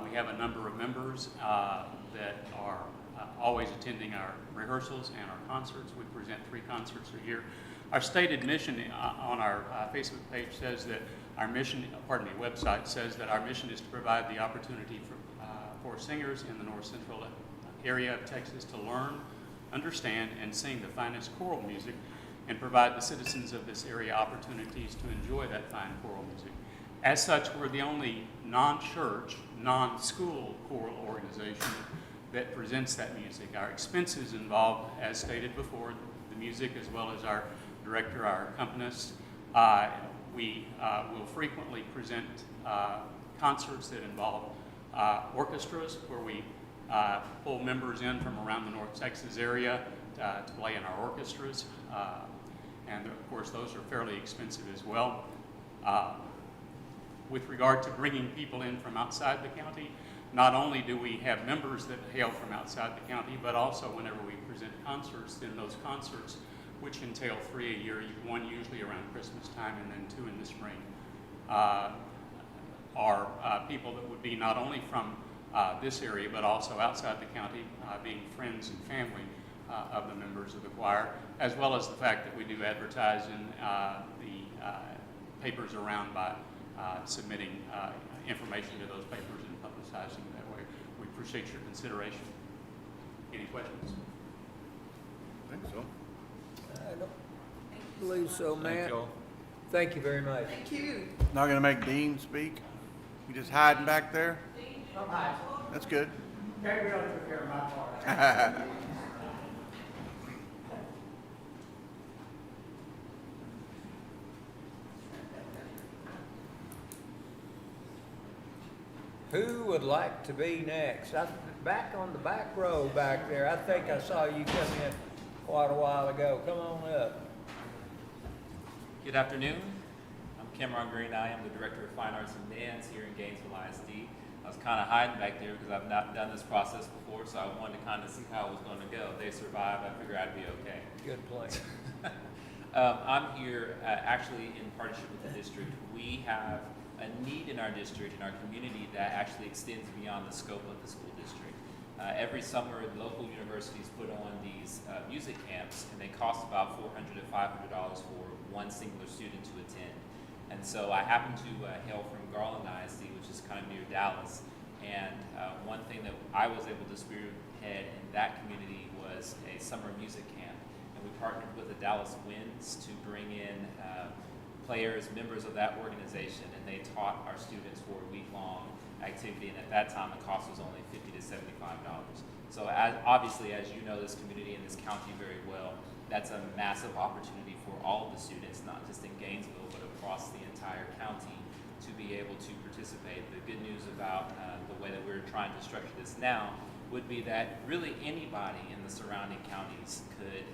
[SPEAKER 13] We have a number of members that are always attending our rehearsals and our concerts. We present 3 concerts a year. Our stated mission on our Facebook page says that our mission, website says that our mission is to provide the opportunity for singers in the North Central area of Texas to learn, understand, and sing the finest choral music, and provide the citizens of this area opportunities to enjoy that fine choral music. As such, we're the only non-church, non-school choral organization that presents that music. Our expenses involve, as stated before, the music as well as our director, our accompanist. We will frequently present concerts that involve orchestras, where we pull members in from around the North Texas area to play in our orchestras. And of course, those are fairly expensive as well. With regard to bringing people in from outside the county, not only do we have members that hail from outside the county, but also whenever we present concerts, then those concerts, which entail 3 a year, 1 usually around Christmas time and then 2 in the spring, are people that would be not only from this area, but also outside the county, being friends and family of the members of the choir, as well as the fact that we do advertise in the papers around by submitting information to those papers and publicizing that way. We appreciate your consideration. Any questions?
[SPEAKER 5] I think so.
[SPEAKER 1] I don't believe so, Matt.
[SPEAKER 5] Thank y'all.
[SPEAKER 1] Thank you very much.
[SPEAKER 22] Thank you.
[SPEAKER 5] Not gonna make Dean speak? You just hiding back there? That's good.
[SPEAKER 21] Gabriel took care of my part.
[SPEAKER 1] Who would like to be next? Back on the back row back there. I think I saw you come in quite a while ago. Come on up.
[SPEAKER 14] Good afternoon. I'm Cameron Green. I am the Director of Fine Arts and Dance here in Gainesville ISD. I was kind of hiding back there because I've not done this process before, so I wanted to kind of see how it was going to go. If they survived, I figured I'd be okay.
[SPEAKER 1] Good plan.
[SPEAKER 14] I'm here actually in partnership with the district. We have a need in our district, in our community, that actually extends beyond the scope of the school district. Every summer, local universities put on these music camps, and they cost about $400 to $500 for one singular student to attend. And so I happen to hail from Garland ISD, which is kind of near Dallas. And one thing that I was able to spearhead in that community was a summer music camp. And we partnered with the Dallas Winds to bring in players, members of that organization, and they taught our students for a week-long activity. And at that time, the cost was only $50 to $75. So obviously, as you know this community and this county very well, that's a massive opportunity for all of the students, not just in Gainesville, but across the entire county, to be able to participate. The good news about the way that we're trying to structure this now would be that really anybody in the surrounding counties could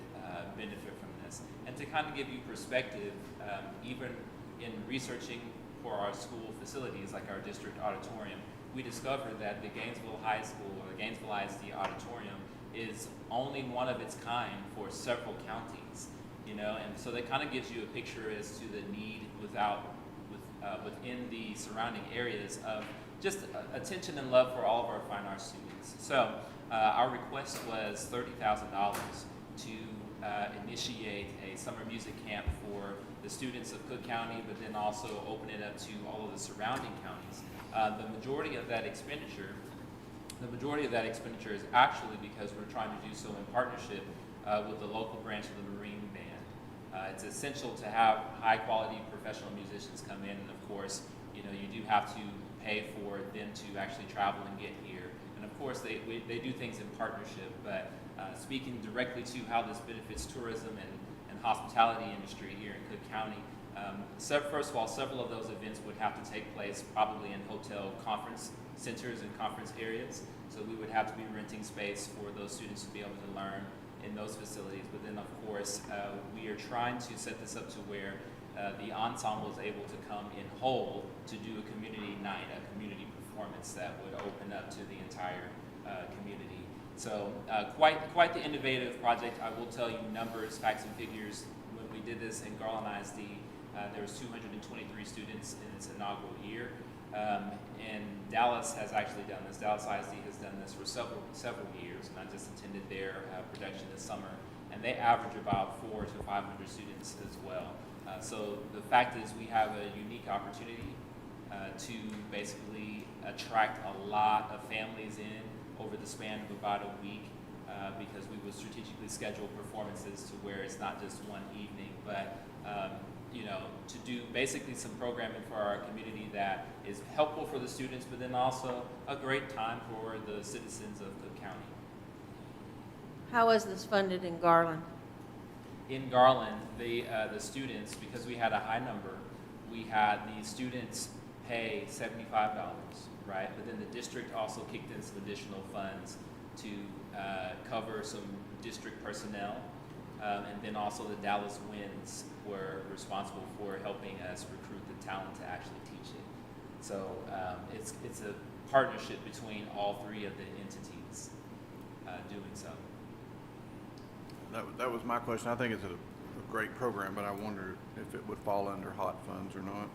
[SPEAKER 14] benefit from this. And to kind of give you perspective, even in researching for our school facilities, like our district auditorium, we discovered that the Gainesville High School, or the Gainesville ISD auditorium, is only one of its kind for several counties, you know, and so that kind of gives you a picture as to the need within the surrounding areas of just attention and love for all of our fine arts students. So our request was $30,000 to initiate a summer music camp for the students of Cooke County, but then also open it up to all of the surrounding counties. The majority of that expenditure is actually because we're trying to do so in partnership with the local branch of the Marine Band. It's essential to have high-quality professional musicians come in, and of course, you know, you do have to pay for them to actually travel and get here. And of course, they do things in partnership, but speaking directly to how this benefits tourism and hospitality industry here in Cooke County, first of all, several of those events would have to take place probably in hotel conference centers and conference areas. So we would have to be renting space for those students to be able to learn in those facilities. But then, of course, we are trying to set this up to where the ensemble is able to come in whole to do a community night, a community performance that would open up to the entire community. So quite the innovative project. I will tell you numbers, facts, and figures. When we did this in Garland ISD, there was 223 students in its inaugural year. And Dallas has actually done this. Dallas ISD has done this for several years, and I just attended their production this summer. And they average about 400 to 500 students as well. So the fact is we have a unique opportunity to basically attract a lot of families in over the span of about a week because we will strategically schedule performances to where it's not just one evening, but you know, to do basically some programming for our community that is helpful for the students, but then also a great time for the citizens of Cooke County.
[SPEAKER 8] How is this funded in Garland?
[SPEAKER 14] In Garland, the students, because we had a high number, we had the students pay $75, right? But then the district also kicked in some additional funds to cover some district personnel. And then also the Dallas Winds were responsible for helping us recruit the talent to actually teach it. So it's a partnership between all three of the entities doing so.
[SPEAKER 5] That was my question. I think it's a great program, but I wonder if it would fall under hot funds or not.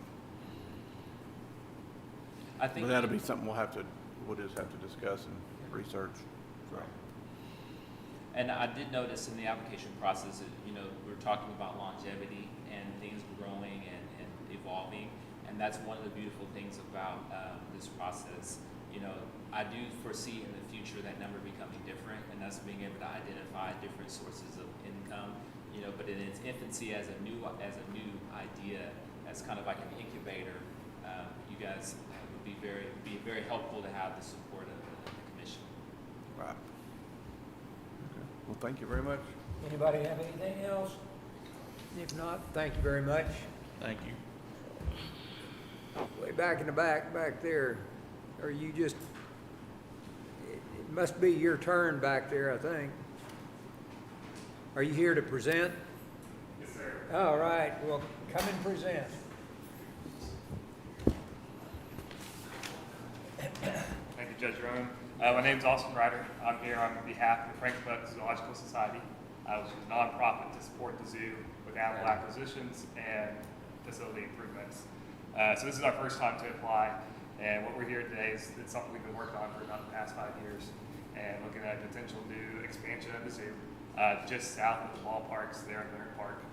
[SPEAKER 14] I think
[SPEAKER 5] But that'll be something we'll just have to discuss and research. So.
[SPEAKER 14] And I did notice in the application process that, you know, we're talking about longevity and things growing and evolving. And that's one of the beautiful things about this process. You know, I do foresee in the future that number becoming different and us being able to identify different sources of income, you know, but in its infancy as a new idea, as kind of like an incubator, you guys would be very helpful to have the support of the commission.
[SPEAKER 5] Right. Okay. Well, thank you very much.
[SPEAKER 1] Anybody have anything else? If not, thank you very much.
[SPEAKER 3] Thank you.
[SPEAKER 1] Way back in the back there, are you just, it must be your turn back there, I think. Are you here to present?
[SPEAKER 4] Yes, sir.
[SPEAKER 1] All right, well, come and present.
[SPEAKER 4] Thank you, Judge Rowan. My name is Austin Ryder. I'm here on behalf of the Frank Buck Zoological Society, which is a nonprofit to support the zoo with animal acquisitions and facility improvements. So this is our first time to apply, and what we're here today is it's something we've been working on for about the past 5 years, and looking at a potential new expansion of the zoo just south of the ballparks there in Leonard Park.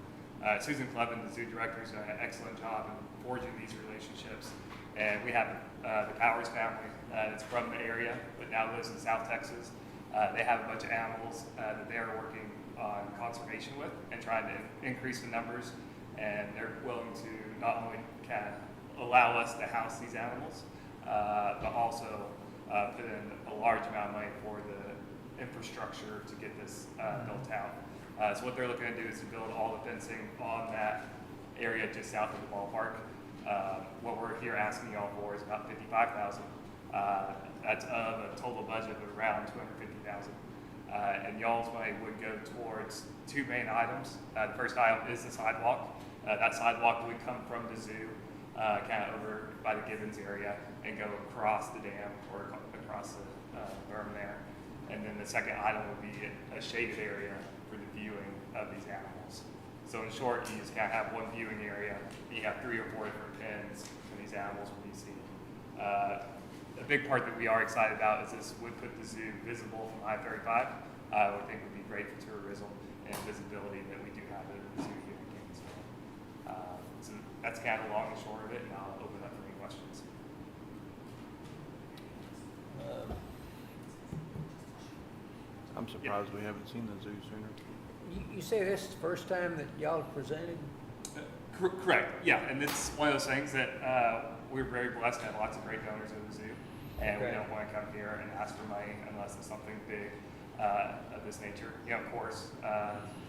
[SPEAKER 4] Susan Clevin, the zoo director, has done an excellent job in forging these relationships, and we have the Powers family that's from the area but now lives in South Texas. They have a bunch of animals that they're working on conservation with and trying to increase the numbers, and they're willing to not only kind of allow us to house these animals, but also put in a large amount of money for the infrastructure to get this built out. So what they're looking to do is to build all the fencing on that area just south of the ballpark. What we're here asking y'all for is about $55,000. That's of a total budget of around $250,000. And y'all's money would go towards two main items. The first item is the sidewalk. That sidewalk would come from the zoo, kind of over by the Gibbons area, and go across the dam or across the berm there. And then the second item would be a shaded area for the viewing of these animals. So in short, you just kind of have one viewing area. You have 3 or 4 different pens, and these animals will be seen. A big part that we are excited about is this would put the zoo visible from I-35. I would think would be great for tourism and visibility that we do have at the zoo here in Gainesville. So that's kind of the long and short of it, and I'll open up for any questions.
[SPEAKER 5] I'm surprised we haven't seen the zoo sooner.
[SPEAKER 1] You say this is the first time that y'all have presented?
[SPEAKER 4] Correct, yeah, and it's one of those things that we're very blessed to have lots of great donors at the zoo, and we don't want to come here and ask for money unless it's something big of this nature. You know, of course,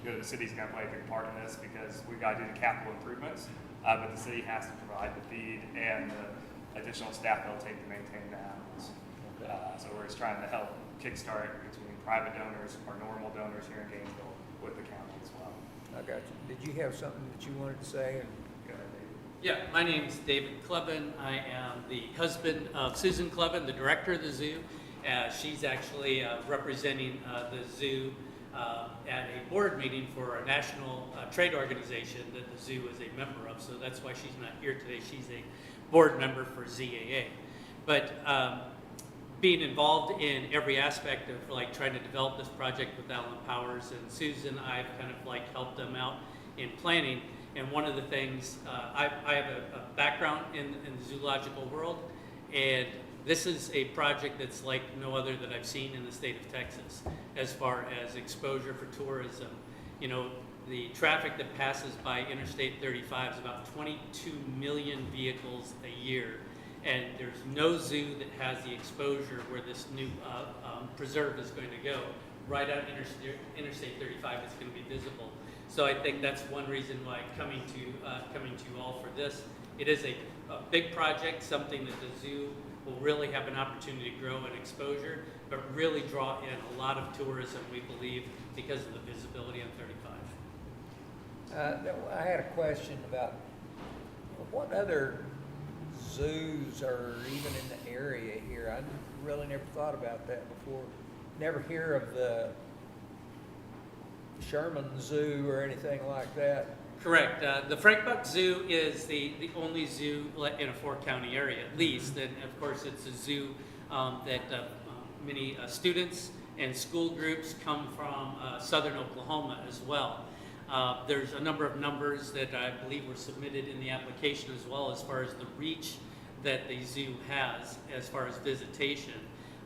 [SPEAKER 4] the city's going to play a big part in this because we've got to do the capital improvements, but the city has to provide the feed and the additional staff it'll take to maintain the animals. So we're just trying to help kickstart between private donors or normal donors here in Gainesville with the county as well.
[SPEAKER 1] I got you. Did you have something that you wanted to say?
[SPEAKER 4] Go ahead, David.
[SPEAKER 15] Yeah, my name is David Clevin. I am the husband of Susan Clevin, the director of the zoo,
[SPEAKER 7] She's actually representing the zoo at a board meeting for a national trade organization that the zoo is a member of. So that's why she's not here today. She's a board member for ZAA. But being involved in every aspect of like trying to develop this project with Alan Powers and Susan, I've kind of like helped them out in planning. And one of the things, I have a background in the zoological world, and this is a project that's like no other that I've seen in the state of Texas as far as exposure for tourism. You know, the traffic that passes by Interstate 35 is about 22 million vehicles a year. And there's no zoo that has the exposure where this new preserve is going to go. Right on Interstate 35, it's going to be visible. So I think that's one reason why coming to you all for this. It is a big project, something that the zoo will really have an opportunity to grow in exposure, but really draw in a lot of tourism, we believe, because of the visibility on 35.
[SPEAKER 1] I had a question about what other zoos are even in the area here. I really never thought about that before. Never hear of the Sherman Zoo or anything like that.
[SPEAKER 7] Correct. The Frank Buck Zoo is the only zoo in a four-county area, at least. And of course, it's a zoo that many students and school groups come from southern Oklahoma as well. There's a number of numbers that I believe were submitted in the application as well as far as the reach that the zoo has as far as visitation.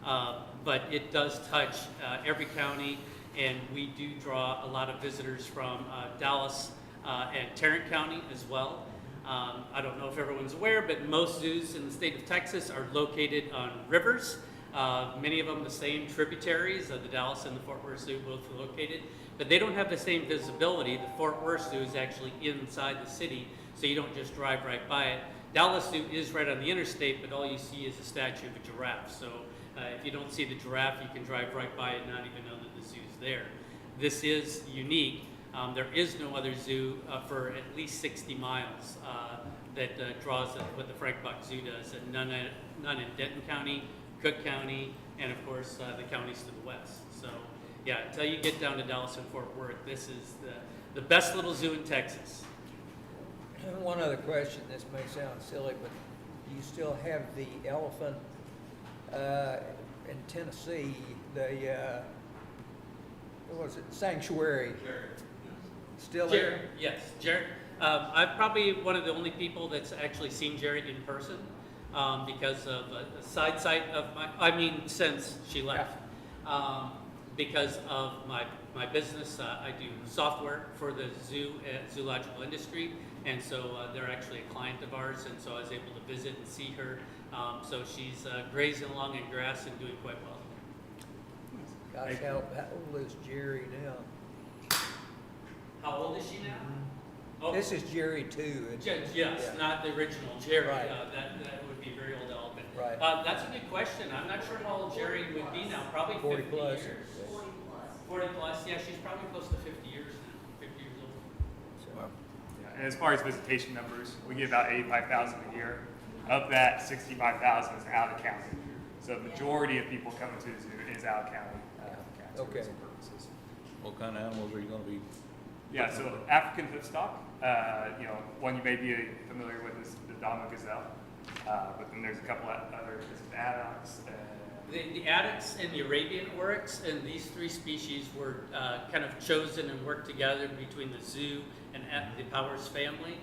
[SPEAKER 7] But it does touch every county, and we do draw a lot of visitors from Dallas and Tarrant County as well. I don't know if everyone's aware, but most zoos in the state of Texas are located on rivers. Many of them the same tributaries of the Dallas and the Fort Worth Zoo both are located, but they don't have the same visibility. The Fort Worth Zoo is actually inside the city, so you don't just drive right by it. Dallas Zoo is right on the interstate, but all you see is a statue of a giraffe. So if you don't see the giraffe, you can drive right by it and not even know that the zoo's there. This is unique. There is no other zoo for at least 60 miles that draws what the Frank Buck Zoo does, and none in Denton County, Cooke County, and of course the counties to the west. So yeah, until you get down to Dallas and Fort Worth, this is the best little zoo in Texas.
[SPEAKER 1] And one other question, this may sound silly, but do you still have the elephant in Tennessee, the what was it, sanctuary? Still there?
[SPEAKER 7] Yes, Jared. I'm probably one of the only people that's actually seen Jared in person because of a side sight of since she left. Because of my business, I do software for the zoo and zoological industry, and so they're actually a client of ours, and so I was able to visit and see her. So she's grazing along in grass and doing quite well.
[SPEAKER 1] Gosh, how old is Jerry now?
[SPEAKER 7] How old is she now? Oh,
[SPEAKER 1] This is Jerry too.
[SPEAKER 7] yes,
[SPEAKER 1] Yeah.
[SPEAKER 7] not the original Jerry.
[SPEAKER 1] Right.
[SPEAKER 7] That would be very old elephant.
[SPEAKER 1] Right.
[SPEAKER 7] That's a good question. I'm not sure how old Jerry would be now. Probably
[SPEAKER 1] 40
[SPEAKER 7] 50
[SPEAKER 1] plus.
[SPEAKER 7] years. 40 plus. Yeah, she's probably close to 50 years now. 50 years old.
[SPEAKER 1] So,
[SPEAKER 4] Yeah, and as far as visitation numbers, we get about 85,000 a year. Of that, 65,000 is out of county. So the majority of people coming to the zoo is out of county for
[SPEAKER 1] Okay.
[SPEAKER 4] tourism purposes.
[SPEAKER 3] What kind of animals are you gonna be?
[SPEAKER 4] Yeah, so African hoofstock, one you may be familiar with is the Dama gazelle, but then there's a couple of other, adducts.
[SPEAKER 7] The adducts and the Arabian oryx, and these three species were kind of chosen and worked together between the zoo and the Powers family.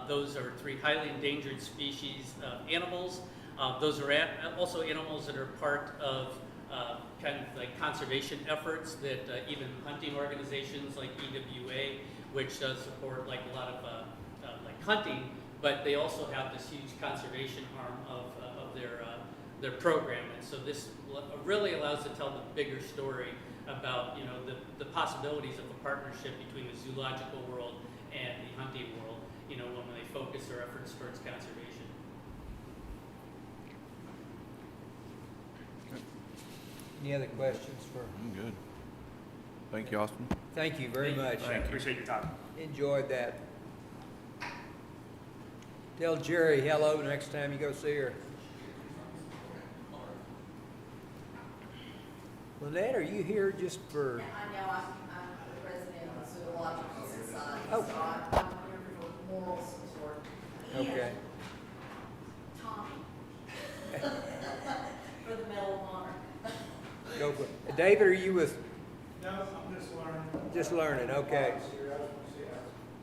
[SPEAKER 7] Those are three highly endangered species of animals. Those are also animals that are part of kind of like conservation efforts that even hunting organizations like EWA, which does support like a lot of like hunting, but they also have this huge conservation arm of their program. And so this really allows to tell the bigger story about the possibilities of a partnership between the zoological world and the hunting world, when they focus their efforts towards conservation.
[SPEAKER 1] any other questions for?
[SPEAKER 5] I'm good. Thank you, Austin.
[SPEAKER 1] Thank you very much.
[SPEAKER 4] Thank you. Appreciate your time.
[SPEAKER 1] Enjoyed that. Tell Jerry hello next time you go see her. Lynette, are you here just for,
[SPEAKER 11] I know I'm the president of the Zoological Society,
[SPEAKER 1] Oh.
[SPEAKER 11] so I'm here for moral support.
[SPEAKER 1] okay.
[SPEAKER 11] And Tommy. For the Medal of Honor.
[SPEAKER 1] Go for it. David, are you with,
[SPEAKER 2] No, I'm just learning.
[SPEAKER 1] just learning, okay.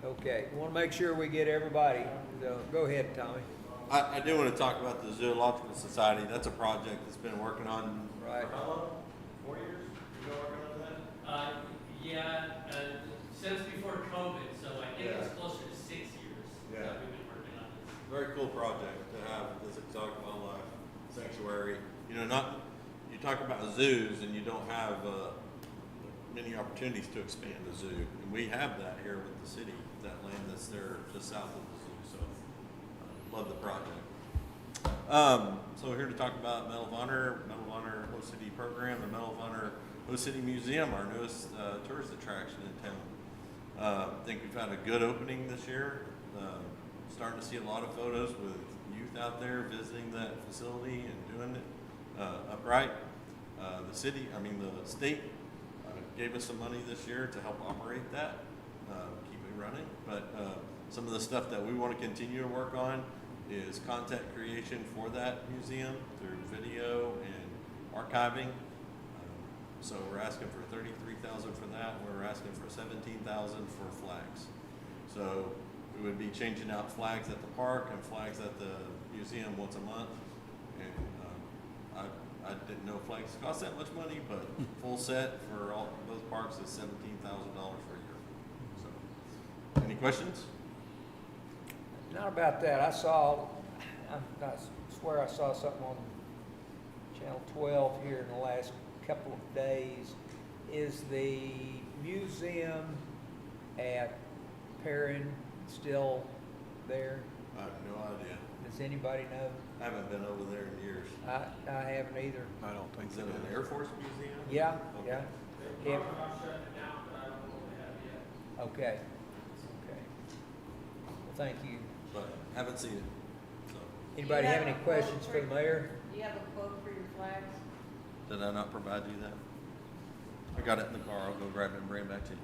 [SPEAKER 1] Okay, want to make sure we get everybody, so go ahead, Tommy.
[SPEAKER 15] I do want to talk about the Zoological Society. That's a project that's been working on.
[SPEAKER 1] Right.
[SPEAKER 15] For how long? 4 years? You've been working on that?
[SPEAKER 7] Since before COVID, so I think it's
[SPEAKER 15] Yeah.
[SPEAKER 7] closer to 6 years
[SPEAKER 15] Yeah.
[SPEAKER 7] that we've been working on this.
[SPEAKER 15] Very cool project to have this exotic wildlife sanctuary. You know, you talk about zoos and you don't have many opportunities to expand a zoo. And we have that here with the city, that land that's there just south of the zoo. So love the project. So we're here to talk about Medal of Honor Host City program, the Medal of Honor Host City Museum, our newest tourist attraction in town. I think we've had a good opening this year. Starting to see a lot of photos with youth out there visiting that facility and doing it upright. The state gave us some money this year to help operate that, keep it running. But some of the stuff that we want to continue to work on is content creation for that museum through video and archiving. So we're asking for $33,000 for that. We're asking for $17,000 for flags. So we would be changing out flags at the park and flags at the museum once a month. And I didn't know flags cost that much money, but full set for all both parks is $17,000 for a year. So, any questions?
[SPEAKER 1] Not about that. I swear I saw something on Channel 12 here in the last couple of days. Is the museum at Perrin still there?
[SPEAKER 15] I have no idea.
[SPEAKER 1] Does anybody know?
[SPEAKER 15] I haven't been over there in years.
[SPEAKER 1] I haven't either.
[SPEAKER 5] I don't think
[SPEAKER 15] Is
[SPEAKER 5] so.
[SPEAKER 15] it an Air Force museum?
[SPEAKER 1] Yeah,
[SPEAKER 15] Okay.
[SPEAKER 1] yeah. If- Okay. Okay. Well, thank you.
[SPEAKER 15] But haven't seen it. So,
[SPEAKER 1] Anybody have any questions for the mayor?
[SPEAKER 8] Do you have a quote for your flags?
[SPEAKER 15] did I not provide you that? I got it in the car. I'll go grab it and bring it back to you.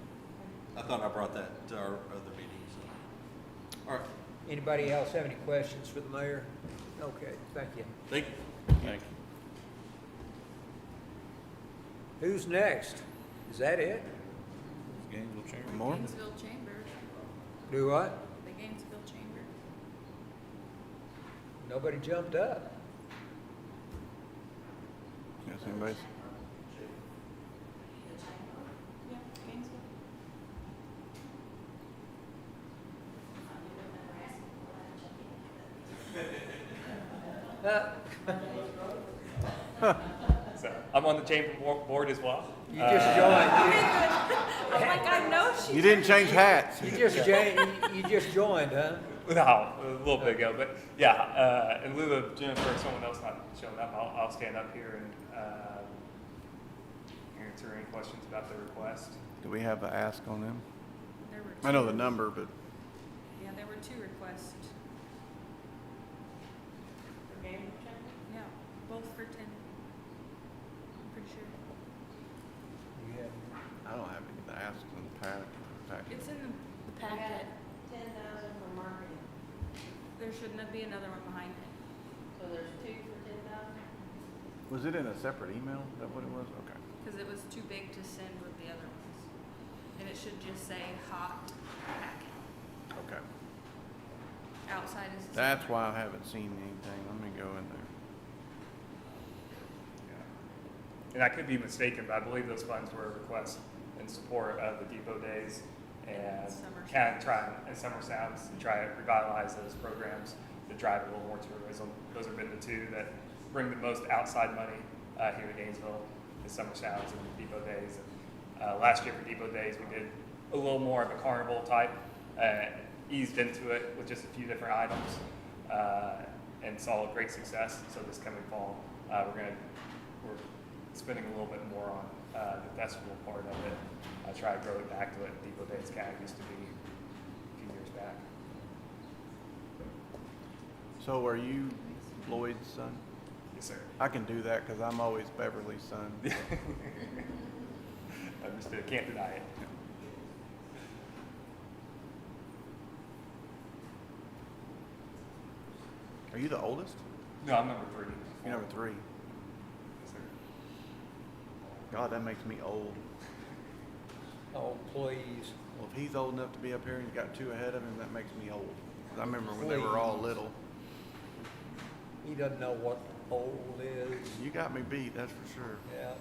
[SPEAKER 15] I thought I brought that to our other meeting. So, all right.
[SPEAKER 1] Anybody else have any questions for the mayor? Okay, thank you.
[SPEAKER 15] Thank you.
[SPEAKER 3] Thank you.
[SPEAKER 1] Who's next? Is that it?
[SPEAKER 3] Gainesville Chamber.
[SPEAKER 5] More?
[SPEAKER 10] Gainesville Chamber,
[SPEAKER 1] Do what?
[SPEAKER 10] the Gainesville Chamber.
[SPEAKER 1] Nobody jumped up.
[SPEAKER 5] Yes, anybody?
[SPEAKER 10] Yeah, Gainesville.
[SPEAKER 4] So I'm on the chamber board as well.
[SPEAKER 1] You just joined.
[SPEAKER 10] I'm like, I know she.
[SPEAKER 5] You didn't change hats.
[SPEAKER 1] You just joined, huh?
[SPEAKER 4] No, a little bit ago, but yeah, in lieu of Jennifer or someone else not showing up, I'll stand up here and answer any questions about the request.
[SPEAKER 5] Do we have an ask on them?
[SPEAKER 10] There were
[SPEAKER 5] I know
[SPEAKER 10] two.
[SPEAKER 5] the number, but
[SPEAKER 10] Yeah, there were 2 requests.
[SPEAKER 8] For game check?
[SPEAKER 10] Yeah, both for 10. I'm pretty sure.
[SPEAKER 5] I don't have any of the asks in the packet.
[SPEAKER 10] It's in the
[SPEAKER 8] We
[SPEAKER 10] packet.
[SPEAKER 8] got 10,000 for marketing,
[SPEAKER 10] There shouldn't be another one behind it.
[SPEAKER 8] so there's 2 for 10,000?
[SPEAKER 5] Was it in a separate email? Is that what it was? Okay.
[SPEAKER 10] Because it was too big to send with the other ones. And it should just say hot packet.
[SPEAKER 5] Okay.
[SPEAKER 10] Outside is. the
[SPEAKER 5] That's
[SPEAKER 10] same.
[SPEAKER 5] why I haven't seen anything. Let me go in there.
[SPEAKER 4] And I could be mistaken, but I believe those funds were a request in support of the Depot Days and
[SPEAKER 10] Summer
[SPEAKER 4] kind of and Summer Sounds to try to revitalize those programs to drive a little more tourism. Those have been the 2 that bring the most outside money here to Gainesville, the Summer Sounds and the Depot Days. And, last year for Depot Days, we did a little more of a carnival type, eased into it with just a few different items, and saw great success. So this coming fall, we're spending a little bit more on the festival part of it. Try to grow it back to what Depot Days kind of used to be a few years back.
[SPEAKER 5] So are you Lloyd's son?
[SPEAKER 4] Yes, Yes, sir.
[SPEAKER 5] I can do that because I'm always Beverly's son.
[SPEAKER 4] Understood, can't deny it.
[SPEAKER 5] Are you the oldest?
[SPEAKER 4] No, I'm number 3.
[SPEAKER 5] You're number 3.
[SPEAKER 4] Yes, sir.
[SPEAKER 5] God, that makes me old.
[SPEAKER 1] Oh, please.
[SPEAKER 5] Well, if he's old enough to be up here and he's got 2 ahead of him, that makes me old. 'Cause I remember when they were all little.
[SPEAKER 1] He doesn't know what old is.
[SPEAKER 5] You got me beat, that's for sure.
[SPEAKER 1] Yeah.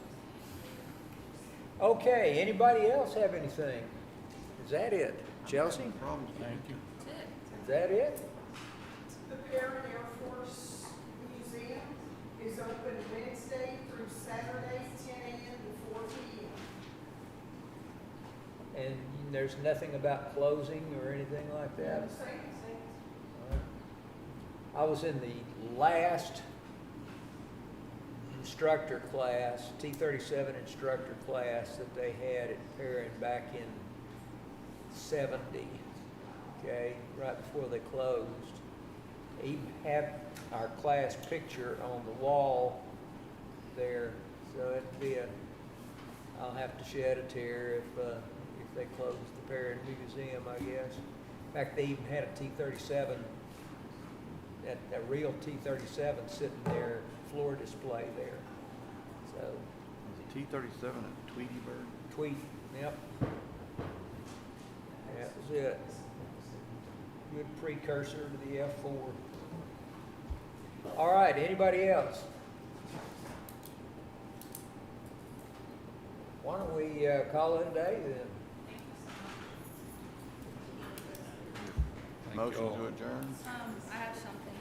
[SPEAKER 1] Okay, anybody else have anything? Is that it? Chelsea?
[SPEAKER 5] Problems, thank you.
[SPEAKER 1] Is that it?
[SPEAKER 22] The Parent Air Force Museum is open Wednesday through Saturday, 10 a.m. to 4 p.m.
[SPEAKER 1] And there's nothing about closing or anything like that? I was in the last instructor class, T-37 instructor class that they had at Perrin back in 70, okay, right before they closed. They even have our class picture on the wall there, so it'd be I'll have to shed a tear if they close the Perrin Museum, I guess. In fact, they even had a T-37, a real T-37 sitting there, floor display there. So,
[SPEAKER 5] Was it T-37 a Tweety Bird?
[SPEAKER 1] Tweet, yep. That was it. Good precursor to the F-4. All right, anybody else? Why don't we call it a day then?
[SPEAKER 5] Motion to adjourn?
[SPEAKER 11] I have something.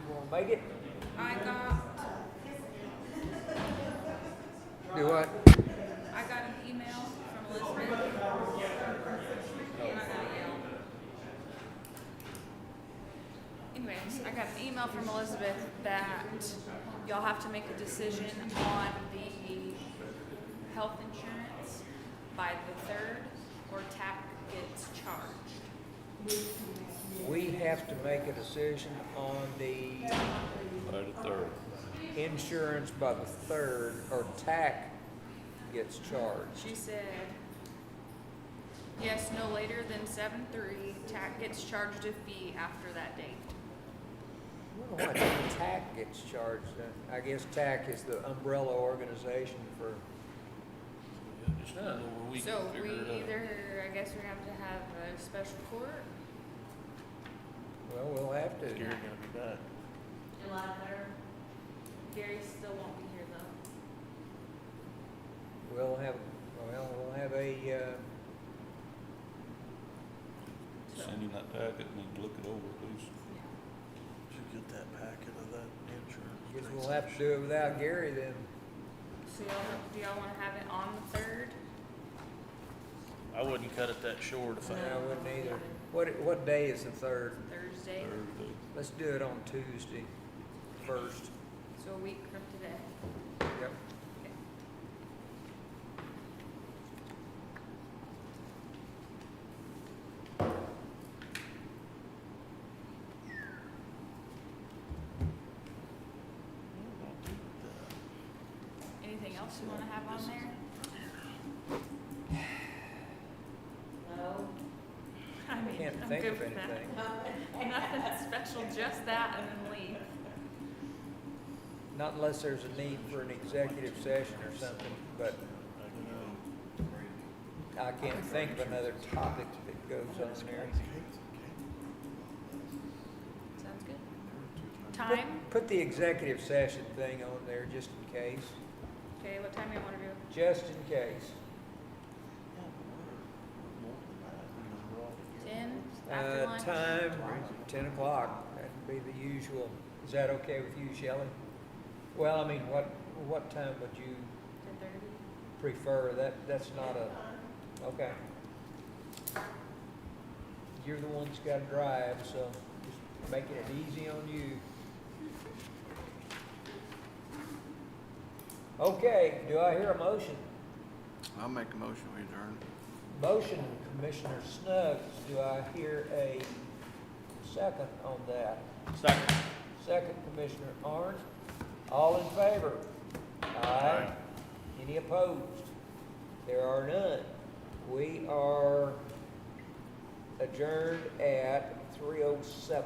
[SPEAKER 1] You wanna make it?
[SPEAKER 11] I got
[SPEAKER 1] Do what?
[SPEAKER 11] I got an email from Elizabeth. And I gotta yell. Anyways, I got an email from Elizabeth that y'all have to make a decision on the health insurance by the 3rd or TAC gets charged.
[SPEAKER 1] We have to make a decision on the
[SPEAKER 3] By the 3rd.
[SPEAKER 1] insurance by the 3rd, or TAC gets charged.
[SPEAKER 11] She said, yes, no later than 7/3, TAC gets charged a fee after that date.
[SPEAKER 1] I don't know why TAC gets charged. I guess TAC is the umbrella organization for,
[SPEAKER 3] Just a little where we
[SPEAKER 11] So
[SPEAKER 3] can
[SPEAKER 11] we
[SPEAKER 3] figure it out.
[SPEAKER 11] either, I guess we have to have a special court.
[SPEAKER 1] well, we'll have to.
[SPEAKER 12] Gary gonna be back.
[SPEAKER 11] July 3rd. Gary still won't be here though.
[SPEAKER 1] We'll have a,
[SPEAKER 3] Send him that packet and then look it over, please.
[SPEAKER 5] Did you get that packet of that insurance?
[SPEAKER 1] guess we'll have to do it without Gary then.
[SPEAKER 11] So do y'all wanna have it on the 3rd?
[SPEAKER 12] I wouldn't cut it that short if
[SPEAKER 1] No, I wouldn't either. What day is the 3rd?
[SPEAKER 11] Thursday,
[SPEAKER 3] Thursday.
[SPEAKER 1] Let's do it on Tuesday, 1st.
[SPEAKER 11] so a week from today.
[SPEAKER 1] Yep.
[SPEAKER 11] Okay. Anything else you wanna have on there?
[SPEAKER 8] No.
[SPEAKER 11] I mean,
[SPEAKER 1] Can't
[SPEAKER 11] I'm
[SPEAKER 1] think
[SPEAKER 11] good
[SPEAKER 1] of
[SPEAKER 11] with that.
[SPEAKER 1] anything.
[SPEAKER 11] Nothing special, just that and then leave.
[SPEAKER 1] Not unless there's a need for an executive session or something, but I can't think of another topic that goes on there.
[SPEAKER 11] Sounds good. Time?
[SPEAKER 1] Put the executive session thing on there just in case,
[SPEAKER 11] Okay, what time do you wanna do?
[SPEAKER 1] just in case.
[SPEAKER 11] 10? After lunch?
[SPEAKER 1] Time, 10 o'clock, that'd be the usual. Is that okay with you, Shelley? Well, I mean, what time would you
[SPEAKER 11] 10:30?
[SPEAKER 1] prefer? That's not a, okay. You're the one that's gotta drive, so just making it easy on you. Okay, do I hear a motion?
[SPEAKER 5] I'll make a motion, we adjourn.
[SPEAKER 1] Motion, Commissioner Snuggs, do I hear a second on that?
[SPEAKER 12] Second.
[SPEAKER 1] second Commissioner Arndt. All in favor? Aye. Any opposed? There are none. We are adjourned at 3:07.